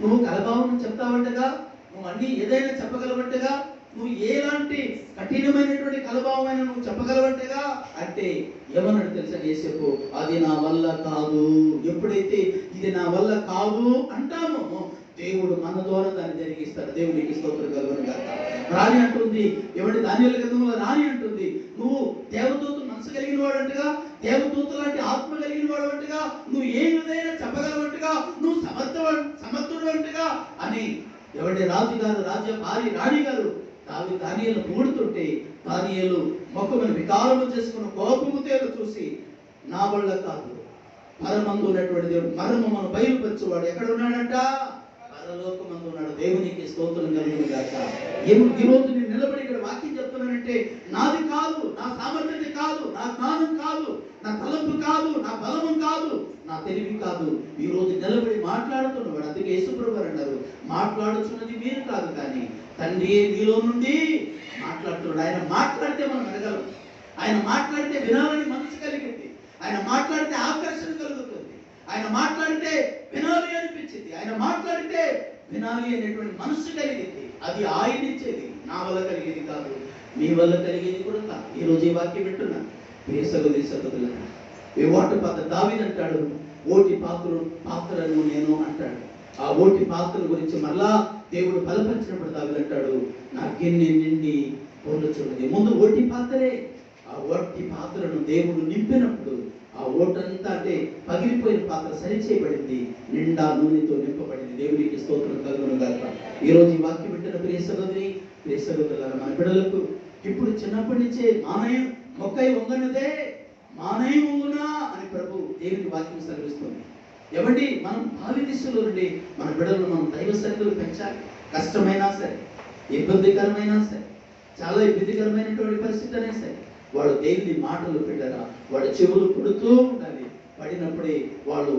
నువ్వు కళభావం చెప్తావంటగా, నువ్వు అన్ని ఏదైనా చెప్పగలవంటగా, నువ్వు ఎలాంటి కఠినమైనటువంటి కలభావమైన నువ్వు చెప్పగలవంటగా అంటే ఏమన్నాడు తెలుసా యేసేపు? అది నా వల్ల కాదు. ఎప్పుడైతే ఇది నా వల్ల కాదు అంటామో దేవుడు మన ద్వారా దాన్ని జరిగిస్తాడు. దేవునికి స్తోత్రం కలుగును గాక. రాణి అంటుంది, ఎవరి దానియేలు గ్రంథంలో రాణి అంటుంది, నువ్వు దేవదూత మనసు కలిగిన వాడు అంటగా, దేవదూత లాంటి ఆత్మ కలిగిన వాడు అంటగా, నువ్వు ఏ విధంగా చెప్పగలవంటగా, నువ్వు సమర్థుడు అంటగా అని ఎవరి రాజుగారు రాణి గారు దానియేలు పొగుడుతుంటే దానియేలు మొక్కమని వికారము చేసుకున్న కోపముతో చూసి నా వల్ల కాదు, పరమందు ఉన్నటువంటి దేవుడు మర్మమును బయలుపరచువాడు ఎక్కడ ఉన్నాడంట? పరలోకమందు ఉన్నాడు. దేవునికి స్తోత్రం కలుగును గాక. ఈ రోజు నేను నిలబడి ఇక్కడ వాక్యం చెప్తున్నానంటే నాది కాదు, నా సామర్థ్యత కాదు, నా జ్ఞానం కాదు, నా తలంపు కాదు, నా బలము కాదు, నా తెలివి కాదు. ఈ రోజు నిలబడి మాట్లాడుతున్నవాడు. అందుకే యేసుప్రభు వారు అన్నారు, మాట్లాడుతున్నది మీరు కాదు కానీ తండ్రి మీలో నుండి మాట్లాడుతున్నాడు. ఆయన మాట్లాడితే మనం వినగలం, ఆయన మాట్లాడితే వినాలని మనసు కలిగింది, ఆయన మాట్లాడితే ఆకర్షణ కలుగుతుంది, ఆయన మాట్లాడితే వినాలి అనిపించింది, ఆయన మాట్లాడితే వినాలి అనేటువంటి మనసు కలిగింది. అది ఆయన ఇచ్చేది, నా వల్ల కలిగేది కాదు, మీ వల్ల కలిగేది కూడా కాదు. ఈ రోజు ఈ వాక్యం వింటున్నా ప్రియ సహోదరి సహోదరులారా, ఏ వాటి పాత్ర దావీదు అంటాడు, ఓటి పాత్రను నేను అంటాడు. ఆ ఓటి పాత్ర గురించి మళ్ళా దేవుడు బలపరిచినప్పుడు దావీదు అంటాడు, నా గిన్నె నిండి పొర్లుచున్నది. ముందు ఓటి పాత్రే, ఆ ఓటి పాత్రను దేవుడు నింపినప్పుడు ఆ ఓటంతా అంటే పగిలిపోయిన పాత్ర సరిచేయబడింది, నిండా నూనెతో నింపబడింది. దేవునికి స్తోత్రం కలుగును గాక. ఈ రోజు ఈ వాక్యం వింటున్న ప్రియ సహోదరులారా, మన బిడ్డలకు ఇప్పుడు చిన్నప్పటి నుంచే మానయం మొక్కై వంగనదే మానయం వంగునా అని ప్రభు దేవుని వాక్యం సెలవిస్తుంది. ఏమండి మనం భావి దిశలో నుండి మన బిడ్డలను మనం దైవ సన్నిధిలో పెంచాలి. కష్టమైనా సరే, ఇబ్బందికరమైనా సరే, చాలా ఇబ్బందికరమైనటువంటి పరిస్థితి అయినా సరే, వాడు దేవుని మాటలు పెట్టారా, వాడు చెవులు పుడుతూ ఉండాలి. పడినప్పుడే వాళ్ళు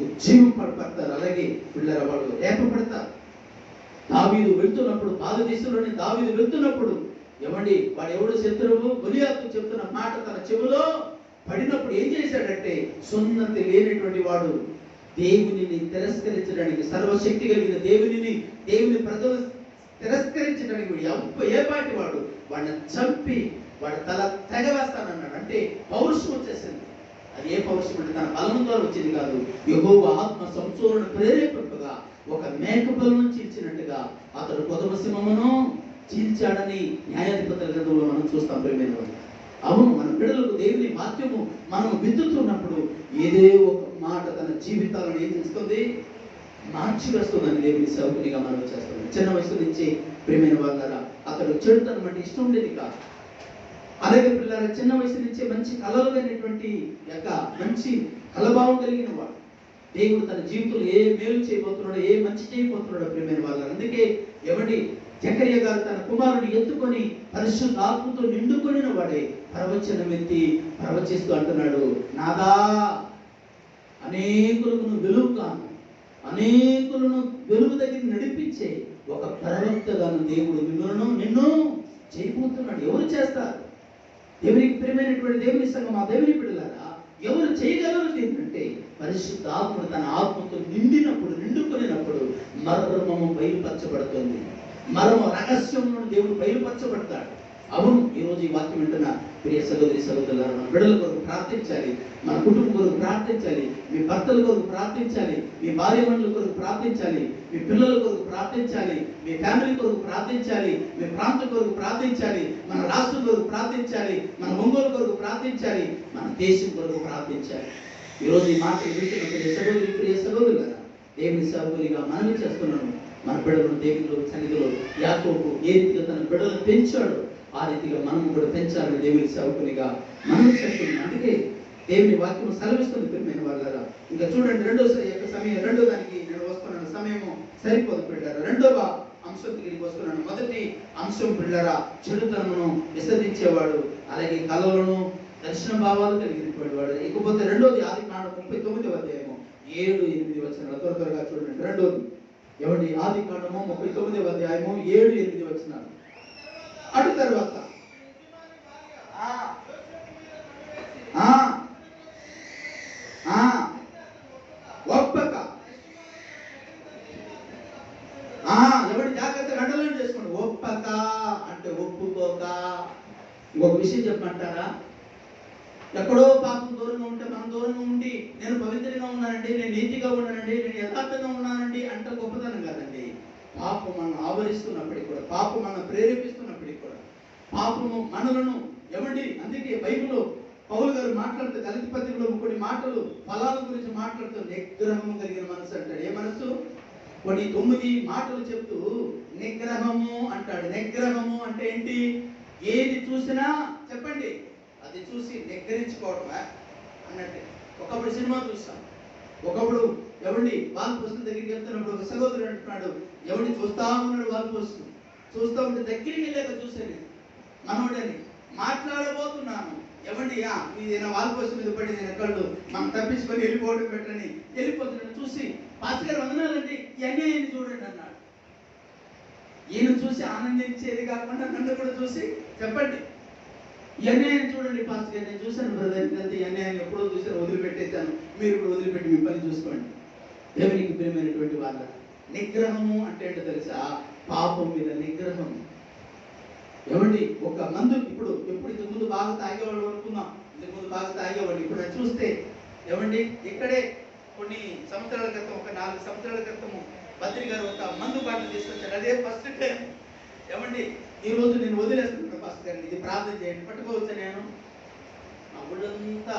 ఉజ్జీవం పడతారు. అలాగే పిల్లరా వాళ్ళు రేపపడతారు. దావీదు వెళ్తున్నప్పుడు, భారతదేశంలోని దావీదు వెళ్తున్నప్పుడు ఏమండి వాడు ఎవడు శత్రువు గొలియాతు చెప్తున్న మాట తన చెవులో పడినప్పుడు ఏం చేశాడంటే, సున్నతి లేనటువంటి వాడు దేవునిని తిరస్కరించడానికి, సర్వశక్తి కలిగిన దేవుని ప్రజలు తిరస్కరించడానికి ఏ పాటి వాడిని చంపి వాడి తల తెగవేస్తానన్నాడు. అంటే పౌరుషం వచ్చేసింది. అది ఏ పౌరుషం అంటే తన బలం ద్వారా వచ్చింది కాదు. యెహోవా ఆత్మ సంసోనును ప్రేరేపింపగా ఒక మేకపిల్లను చీల్చినట్టుగా అతడు కొదమ సింహమును చీల్చాడని న్యాయాధిపతుల గ్రంథంలో మనం చూస్తాం. ప్రియమైన వాళ్ళు, అవును, మన బిడ్డలకు దేవుని వాక్యము మనం విత్తుతున్నప్పుడు ఏదే ఒక మాట తన జీవితాలను ఏం చేస్తుంది, మార్చి వేస్తుందని దేవుని సేవకునిగా మనం చేస్తున్నాం. చిన్న వయసు నుంచి ప్రియమైన వాళ్ళారా అతడు చెడుతనం అంటే ఇష్టం ఉండేది కాదు. అలాగే పిల్లల చిన్న వయసు నుంచే మంచి కళలు కలిగినటువంటి యొక్క మంచి కలభావం కలిగిన వాడు. దేవుడు తన జీవితంలో ఏ మేలు చేయబోతున్నాడో, ఏ మంచి చేయబోతున్నాడో ప్రియమైన వాళ్ళ. అందుకే ఎవడి జకర్యా గారు తన కుమారుని ఎత్తుకొని పరిశుద్ధాత్మతో నిండుకొనిన వాడే ప్రవచనం ఎత్తి ప్రవచిస్తూ అంటున్నాడు, నాదా అనేకులను వెలుగుగాను, అనేకులను వెలుగు దగ్గర నడిపించే ఒక ప్రవక్తగాను దేవుడు నిన్ను చేయబోతున్నాడు. ఎవరు చేస్తారు? దేవునికి ప్రియమైనటువంటి దేవుని సంఘం, ఆ దేవుని బిడ్డలారా, ఎవరు చేయగలరు ఏంటంటే పరిశుద్ధాత్ముడు తన ఆత్మతో నిండుకొనినప్పుడు మర్మము బయలుపరచబడుతుంది. మరమ రహస్యం దేవుడు బయలుపరచబడతాడు. అవును, ఈరోజు ఈ వాక్యం వింటున్న ప్రియ సహోదరి సహోదరులారా, మన బిడ్డల కొరకు ప్రార్థించాలి, మన కుటుంబం కొరకు ప్రార్థించాలి, మీ భర్తల కొరకు ప్రార్థించాలి, మీ భార్యమణుల కొరకు ప్రార్థించాలి, మీ పిల్లల కొరకు ప్రార్థించాలి, మీ ఫ్యామిలీ కొరకు ప్రార్థించాలి, మీ ప్రాంతం కొరకు ప్రార్థించాలి, మన రాష్ట్రం కొరకు ప్రార్థించాలి, మన ఒంగోలు కొరకు ప్రార్థించాలి, మన దేశం కొరకు ప్రార్థించాలి. ఈరోజు ఈ మాటలు వింటున్న ప్రియ సహోదరులారా, దేవుని సహోదరిగా మనవి చేస్తున్నాను. మన బిడ్డలను దేవునిలో సన్నిధిలో యాకోబు ఏ రీతిగా తన బిడ్డలను పెంచాడో ఆ రీతిగా మనం కూడా పెంచాలని దేవుని సేవకునిగా మనం చేస్తున్నాం. అందుకే దేవుని వాక్యం సెలవిస్తుంది ప్రియమైన వాళ్ళారా. ఇంకా చూడండి, రెండో దానికి నేను వస్తున్నాను, సమయము సరిపోదు పిల్లరా. రెండవ అంశం తిరిగి వస్తున్నాను. మొదటి అంశం పిల్లరా, చెడుతనమును విసర్జించేవాడు, అలాగే కళలను దర్శన భావాలు కలిగినటువంటి వాడు. ఇకపోతే రెండోది ఆదికాండం 39వ అధ్యాయము 7-8 వచనాలు త్వరగా చూడండి. రెండోది ఏమండి, ఆదికాండము 39వ అధ్యాయము 7-8 వచనాలు. అటు తర్వాత ఒప్పక ఎవరి జాగ్రత్త అండర్లైన్ చేసుకోండి. ఒప్పక అంటే ఒప్పుకోక. ఇంకొక విషయం చెప్పమంటారా, ఎక్కడో పాపం దూరంగా ఉంటే మనం దూరంగా ఉండి నేను పవిత్రంగా ఉన్నానండి, నేను నీతిగా ఉన్నానండి, నేను యథార్థంగా ఉన్నానండి అంటే గొప్పతనం కాదండి. పాపం మనం ఆవరిస్తున్నప్పటికీ కూడా, పాపం మనం ప్రేరేపిస్తున్నప్పటికీ కూడా, పాపము మనలను ఏమండి. అందుకే బైబిల్లో పౌలు గారు మాట్లాడుతూ గలతీ పత్రికలో కొన్ని మాటలు ఫలాల గురించి మాట్లాడుతూ నిగ్రహము కలిగిన మనసు అంటాడు. ఏ మనసు? కొన్ని 9 మాటలు చెప్తూ నిగ్రహము అంటాడు. నిగ్రహము అంటే ఏంటి? ఏది చూసినా చెప్పండి అది చూసి నిగ్రహించుకోవడమా అన్నట్టు. ఒకప్పుడు సినిమా చూస్తాం, ఒకప్పుడు ఎవరిని వాల్ పోస్ట్ దగ్గరికి వెళ్తున్నప్పుడు ఒక సహోదరుడు అంటున్నాడు, ఎవరిని చూస్తా ఉన్నాడు, వాల్ పోస్ట్ చూస్తా ఉంటే దగ్గరికి వెళ్ళాక చూసేది మనోడని మాట్లాడబోతున్నాను, ఎవరిని ఇది నా వాల్ పోస్ట్ మీద పడి నేను కళ్ళు మనం తప్పించుకొని వెళ్ళిపోవడం పెట్టని వెళ్ళిపోతున్నాడు. చూసి పాస్టర్ గారు వందనాలండి, ఈ అన్యాయాన్ని చూడండి అన్నాడు. ఈయన చూసి ఆనందించేది కాకుండా నన్ను కూడా చూసి చెప్పండి ఈ అన్యాయాన్ని చూడండి పాస్టర్ గారు, నేను చూశాను బ్రదర్, ఈ అన్యాయాన్ని ఎప్పుడో చూసాను, వదిలిపెట్టేశాను, మీరు కూడా వదిలిపెట్టి మీ పని చూసుకోండి. దేవునికి ప్రియమైనటువంటి వాళ్ళ నిగ్రహము అంటే ఏంటో తెలుసా? పాపం మీద నిగ్రహం. ఏమండి, ఒక మందు ఇప్పుడు ఇంతకు ముందు బాగా తాగేవాళ్ళు అనుకుందాం, ఇంతకు ముందు బాగా తాగేవాళ్ళు ఇప్పుడు చూస్తే ఏమండి, ఇక్కడే కొన్ని సంవత్సరాల క్రితం, ఒక 4 సంవత్సరాల క్రితము భద్రి గారు ఒక మందు బాటలు తీసుకొచ్చాడు. అదే ఫస్ట్ టైం. ఏమండి, ఈ రోజు నేను వదిలేస్తున్నాను పాస్టర్ గారిని, ఇది ప్రార్థన చేయండి, పట్టుకోవచ్చా? నేను నా ఊళ్ళంతా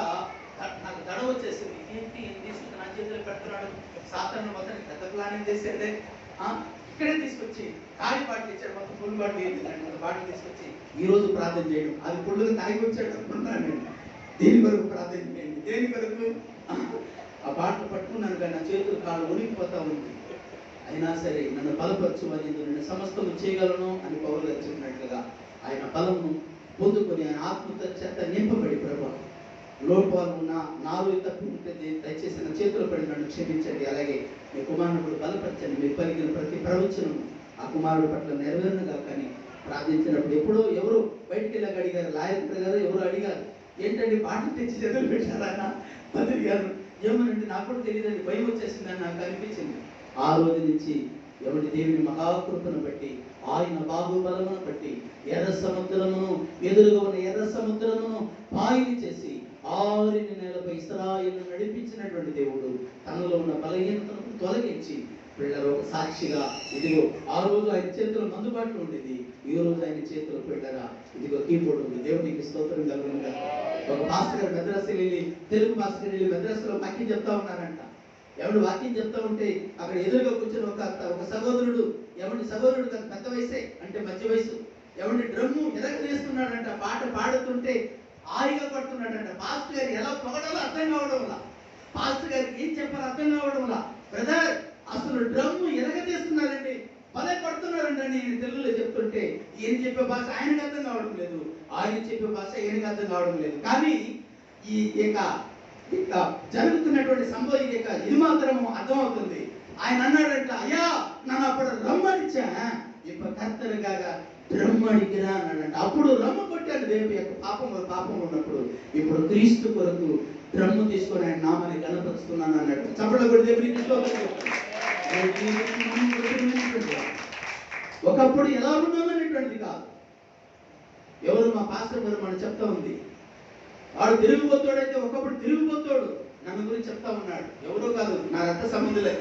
నాకు దడ వచ్చేసింది. ఏంటి తీసుకుని నా చేతిలో పెడుతున్నాడు, సాధారణ మొత్తం పెద్ద ప్లానింగ్ చేసేదే. ఇక్కడే తీసుకొచ్చి ఖాళీ బాటిల్ ఇచ్చాడు, మొత్తం ఫుల్ బాటిల్ ఏంటి బాటిల్ తీసుకొచ్చి ఈ రోజు ప్రార్థన చేయడం, అది ఫుల్గా తాగి వచ్చాడు అనుకున్నాను నేను. దేని కొరకు ప్రార్థన చేయండి, దేని కొరకు? ఆ బాటిల్ పట్టుకున్నాను కానీ నా చేతులు కాళ్ళు ఉనికిపోతా ఉంది. అయినా సరే నన్ను బలపరచు అని, నేను సమస్తము చేయగలను అని పౌలు గారు చెప్పినట్లుగా ఆయన బలము పొందుకొని ఆయన ఆత్మతో చేత నింపబడి, ప్రభు లోపాలు ఉన్న నాలో తప్పు ఉంటే దయచేసి నా చేతులు పడి నన్ను క్షమించండి, అలాగే మీ కుమారుడు కూడా బలపరచండి, మీరు పలికిన ప్రతి ప్రవచనం ఆ కుమారుడు పట్ల నెరవేరునుగా కానీ ప్రార్థించినప్పుడు ఎప్పుడో ఎవరు బయటికి వెళ్ళాక అడిగారు, లాయర్ గారు ఎవరు అడిగారు, ఏంటంటే బాటిల్ తెచ్చి చేతులు పెట్టారు ఆయన భద్రి గారు, ఏమనంటే నాకు కూడా తెలియదండి, భయం వచ్చేసిందని నాకు అనిపించింది. ఆ రోజు నుంచి ఎవరి దేవుని మహాకృపను బట్టి, ఆయన బాహుబలమును బట్టి ఎర్ర సముద్రమును, ఎదురుగా ఉన్న ఎర్ర సముద్రమును పాయలు చేసి ఆరిన నేలపై ఇశ్రాయేలును నడిపించినటువంటి దేవుడు తనలో ఉన్న బలహీనతను తొలగించి పిల్లలు ఒక సాక్షిగా, ఇదిగో ఆ రోజు ఆయన చేతిలో మందుబాటులో ఉండేది, ఈ రోజు ఆయన చేతిలో పిల్లరా ఇదిగో కీబోర్డ్ ఉంది. దేవునికి స్తోత్రం కలుగునుగా. ఒక పాస్టర్ గారు మద్రాసుకి వెళ్ళి, తెలుగు పాస్టర్ వెళ్ళి మద్రాసులో వాక్యం చెప్తా ఉన్నారంట. ఎవడు వాక్యం చెప్తా ఉంటే అక్కడ ఎదురుగా కూర్చొని ఒక సహోదరుడు, సహోదరుడు కాదు, పెద్ద వయసే, అంటే మధ్య వయసు, డ్రమ్ము ఎరగదీస్తున్నాడంట. పాట పాడుతుంటే హాయిగా పడుతున్నాడంట. పాస్టర్ గారు ఎలా పొగడాలో అర్థం కావడం వల్ల, పాస్టర్ గారికి ఏం చెప్పాలో అర్థం కావడం వల్ల, బ్రదర్ అసలు డ్రమ్ము ఎరగదీస్తున్నారండి, భలే పడుతున్నారండి అని తెలుగులో చెప్తుంటే ఈయన చెప్పే భాష ఆయనకు అర్థం కావడం లేదు, ఆయన చెప్పే భాష ఈయనకు అర్థం కావడం లేదు. కానీ ఈ జరుగుతున్నటువంటి సంభవం ఇది మాత్రము అర్థమవుతుంది. ఆయన అన్నాడంట, అయ్యా నన్ను అప్పుడు రమ్మనిచ్చా, ఇప్పుడు కర్తరుగా డ్రమ్మడికిరా అన్నాడంట. అప్పుడు రమ్మ కొట్టాడు దేవుడి యొక్క పాపం ఉన్నప్పుడు. ఇప్పుడు క్రీస్తు కొరకు డ్రమ్ము తీసుకొని ఆయన నామాన్ని కనపరుస్తున్నాను అన్నాడు. చప్పట్ల కూడా దేవుడికి ఒకప్పుడు ఎలా ఉన్నామనేటువంటిది కాదు. ఎవరు మా పాస్టర్ గారు మనం చెప్తా ఉంది, వాడు తిరిగిపోతాడైతే ఒకప్పుడు తిరిగిపోతాడు నన్ను గురించి చెప్తా ఉన్నాడు. ఎవరో కాదు, నా రక్త సంబంధులే.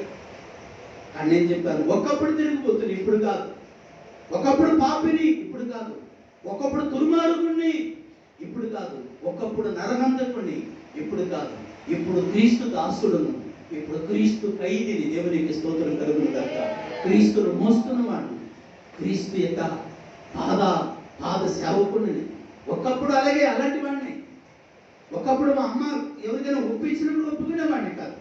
కానీ నేను చెప్పాను, ఒకప్పుడు తిరిగిపోతుంది, ఇప్పుడు కాదు. ఒకప్పుడు పాపిని, ఇప్పుడు కాదు. ఒకప్పుడు దుర్మార్గుణ్ణి, ఇప్పుడు కాదు. ఒకప్పుడు నరహంతకుణ్ణి, ఇప్పుడు కాదు. ఇప్పుడు క్రీస్తు దాసుడును, ఇప్పుడు క్రీస్తు ఖైదీని. దేవునికి స్తోత్రం కలుగును గాక. క్రీస్తును మోస్తున్నవాడు, క్రీస్తు యొక్క పాద సేవకుడిని. ఒకప్పుడు అలాంటి వాడిని. ఒకప్పుడు మా అమ్మ ఎవరికైనా ఒప్పించినప్పుడు ఒప్పుకునేవాడిని కాదు.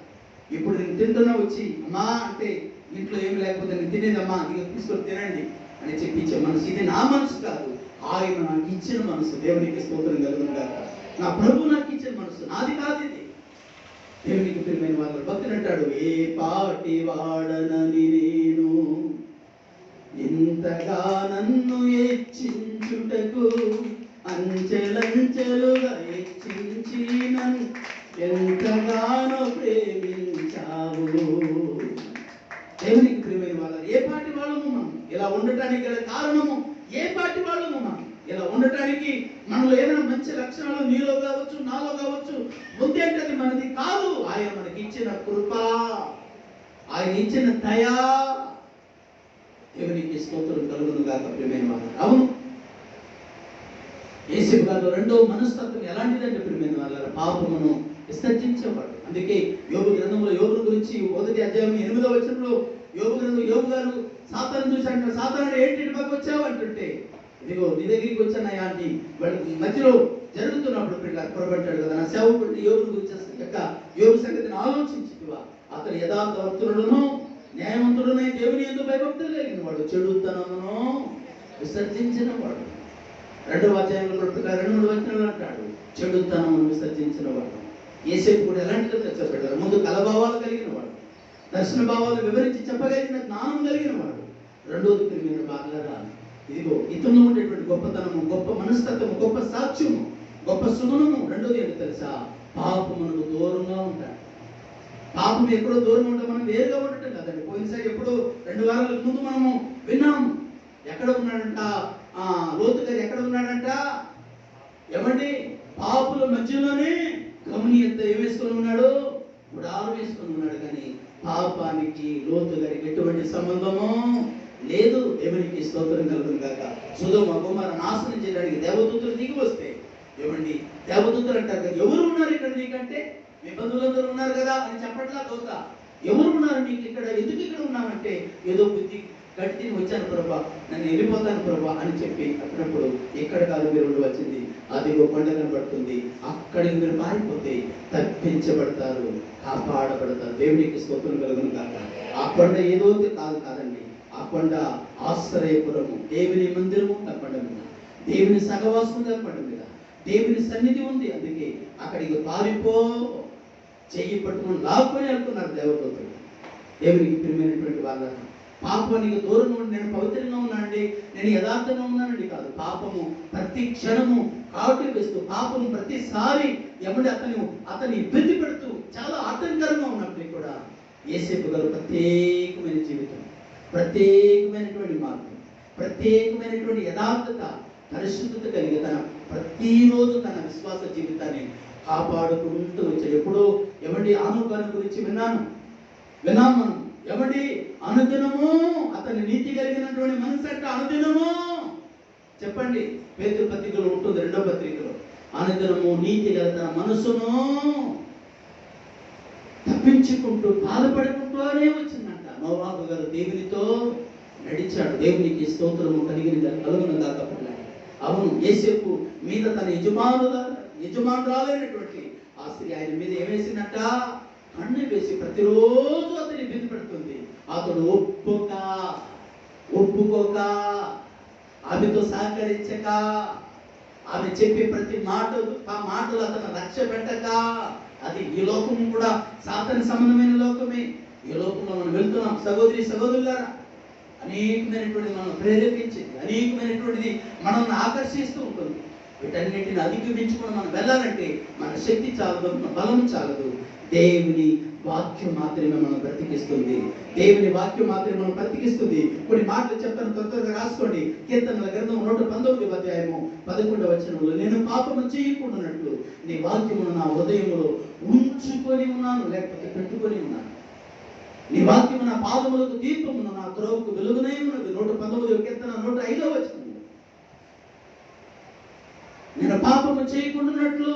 ఇప్పుడు నేను తింటున్నా వచ్చి, అమ్మా అంటే ఇంట్లో ఏమి లేకపోతే నేను తినేదమ్మా, ఇక తీసుకొని తినండి అని చెప్పించే మనసు. ఇది నా మనసు కాదు, ఆయన నాకు ఇచ్చిన మనసు. దేవునికి స్తోత్రం కలుగును గాక. నా ప్రభు నాకు ఇచ్చిన మనసు, నాది కాదు ఇది. దేవునికి ప్రియమైన వాళ్ళు భక్తులు అంటాడు, ఏ పాటి వాడనని నేను ఇంతగా నన్ను హెచ్చించుటకు అంచెలంచెలుగా హెచ్చించి నన్ను ఎంతగానో ప్రేమించావు. దేవునికి ప్రియమైన వాళ్ళ ఏ పాటి వాళ్ళము మనం ఇలా ఉండటానికి గల కారణము, ఏ పాటి వాళ్ళము మనం ఇలా ఉండటానికి మనలో ఏదైనా మంచి లక్షణాలు నీలో కావచ్చు, నాలో కావచ్చు, ముందేంటది మనది కాదు. ఆయన మనకి ఇచ్చిన కృప, ఆయన ఇచ్చిన దయా. దేవునికి స్తోత్రం కలుగును గాక ప్రియమైన వాళ్ళు. అవును, యేసేపు గారు రెండో మనస్తత్వం ఎలాంటిదంటే ప్రియమైన వాళ్ళ పాపమును విసర్జించేవాడు. అందుకే యోబు గ్రంథంలో యోబు గురించి 1వ అధ్యాయం 8వ వచనంలో యోబు గారు సాతాను చూసి అంటారు, సాతాను ఏంటి మాకు వచ్చావు అంటుంటే, ఇదిగో నీ దగ్గరికి వచ్చానయ్యా అని వాళ్ళకి మధ్యలో జరుగుతున్నప్పుడు పిల్లలు పొరబట్టాడు కదా. నా సేవకుడు యోబు గురించి యొక్క యోబు సంగతిని ఆలోచించితివా, అతను యథార్థవంతుడును న్యాయవంతుడునై దేవుని యందు భయభక్తులు కలిగిన వాడు, చెడుతనమును విసర్జించిన వాడు. 2వ అధ్యాయంలో 2-3 వచనాలు అంటాడు, చెడుతనమును విసర్జించిన వాడు. యేసేపు కూడా ఎలాంటిదో తెచ్చబడ్డారు. ముందు కలభావాలు కలిగిన వాడు, దర్శన భావాలు వివరించి చెప్పగలిగిన జ్ఞానం కలిగిన వాడు. రెండోది ప్రియమైన బాగా ఇదిగో ఇతను ఉండేటువంటి గొప్పతనము, గొప్ప మనస్తత్వము, గొప్ప సాక్ష్యము, గొప్ప సుగుణము. రెండోది ఏంటో తెలుసా, పాపమునకు దూరంగా ఉంటాడు. పాపం ఎక్కడో దూరంగా ఉంటే మనం వేరుగా ఉండటం కదండి. పోయినసారి ఎప్పుడో 2 వారాల ముందు మనము విన్నాము, ఎక్కడ ఉన్నాడంట లోతు గారు, ఎక్కడ ఉన్నాడంట ఏమండి, పాపుల మధ్యలోనే గమని ఎంత ఏమేసుకొని ఉన్నాడు, గుడారం వేసుకొని ఉన్నాడు. కానీ పాపానికి లోతు గారికి ఎటువంటి సంబంధము లేదు. దేవునికి స్తోత్రం కలుగును గాక. సొదొమ గొమొర్రా నాశనం చేయడానికి దేవదూతలు దిగి వస్తే, ఏమండి దేవదూతలు అంటారు, ఎవరు ఉన్నారు ఇక్కడ నీకంటే, మీ బంధువులందరూ ఉన్నారు కదా అని చెప్పట్లా దోత. ఎవరు ఉన్నారు నీకు ఇక్కడ, ఎందుకు ఇక్కడ ఉన్నామంటే, ఏదో బుద్ధి గట్టి వచ్చాను ప్రభా, నన్ను వెళ్ళిపోతాను ప్రభా అని చెప్పి అప్పుడప్పుడు ఎక్కడ కాదు మీరు ఉండవచ్చింది, అదిగో కొండ కనబడుతుంది, అక్కడికి మీరు పారిపోతే తప్పించబడతారు, కాపాడబడతారు. దేవునికి స్తోత్రం కలుగును కాక. ఆ కొండ ఏదో కాదండి, ఆ కొండ ఆశ్రయపురము, దేవుని మందిరము ఆ కొండ మీద, దేవుని సహవాసం ఆ కొండ మీద, దేవుని సన్నిధి ఉంది. అందుకే అక్కడికి పారిపో, చెయ్యి పట్టుకుని లాక్కొని వెళ్తున్నారు దేవదూతలు. దేవునికి ప్రియమైనటువంటి వాళ్ళ పాపానికి దూరంగా ఉండి నేను పవిత్రంగా ఉన్నానండి, నేను యథార్థంగా ఉన్నానండి కాదు. పాపము ప్రతి క్షణము కాటు వేస్తూ, పాపము ప్రతిసారి ఏమంటే అతని ఇబ్బంది పెడుతూ చాలా ఆటంకరంగా ఉన్నప్పటికీ కూడా యోసేపు గారు ప్రత్యేకమైన జీవితం, ప్రత్యేకమైనటువంటి మార్గం, ప్రత్యేకమైనటువంటి యథార్థత, పరిశుద్ధత కలిగి ప్రతిరోజు తన విశ్వాస జీవితాన్ని కాపాడుకుంటూ వచ్చాడు. ఎప్పుడో ఏమండి ఆనోకాను గురించి విన్నాం మనం. ఏమండి అనుదినము అతని నీతి కలిగినటువంటి మనసు అంటే అనుదినము చెప్పండి. పేతురు పత్రికలో ఉంటుంది, 2వ పత్రికలో, అనుదినము నీతి గల తన మనసును తప్పించుకుంటూ బాధపడుకుంటూనే వచ్చిందంట. నోవాహు గారు దేవునితో నడిచాడు. దేవునికి స్తోత్రము కలుగును కాకపోతే. అవును, యోసేపు మీద తన యజమానురాలైనటువంటి ఆ స్త్రీ ఆయన మీద ఏమేసిందంట? కన్ను వేసి ప్రతిరోజు అతని ఇబ్బంది పెడుతుంది. అతడు ఒప్పుకోక ఆమెతో సహకరించక, ఆమె చెప్పే ప్రతి మాటలు అతను లక్ష్య పెట్టక, అది ఈ లోకం కూడా సాతాను సంబంధమైన లోకమే. ఈ లోకంలో మనం వెళ్తున్నాం సహోదరులారా. అనేకమైనటువంటి మనం ప్రేరేపించింది, అనేకమైనటువంటిది మనల్ని ఆకర్షిస్తూ ఉంటుంది. వీటన్నిటిని అధిగమించుకొని మనం వెళ్ళాలంటే మన శక్తి చాలదు, మన బలం చాలదు. దేవుని వాక్యం మాత్రమే మనం బ్రతికిస్తుంది. దేవుని వాక్యం మాత్రమే మనం బ్రతికిస్తుంది. కొన్ని మాటలు చెప్తాను, త్వరగా రాసుకోండి. కీర్తనల గ్రంథం 119వ అధ్యాయము 11వ వచనంలో, నేను పాపము చేయకుండానట్లు నీ వాక్యమును నా హృదయములో ఉంచుకొని ఉన్నాను, లేకపోతే పెట్టుకొని ఉన్నాను. నీ వాక్యము నా పాదములకు దీపమును, నా త్రోవకు వెలుగునై ఉన్నది. 119వ కీర్తన 105వ వచనం. నేను పాపము చేయకుండానట్లు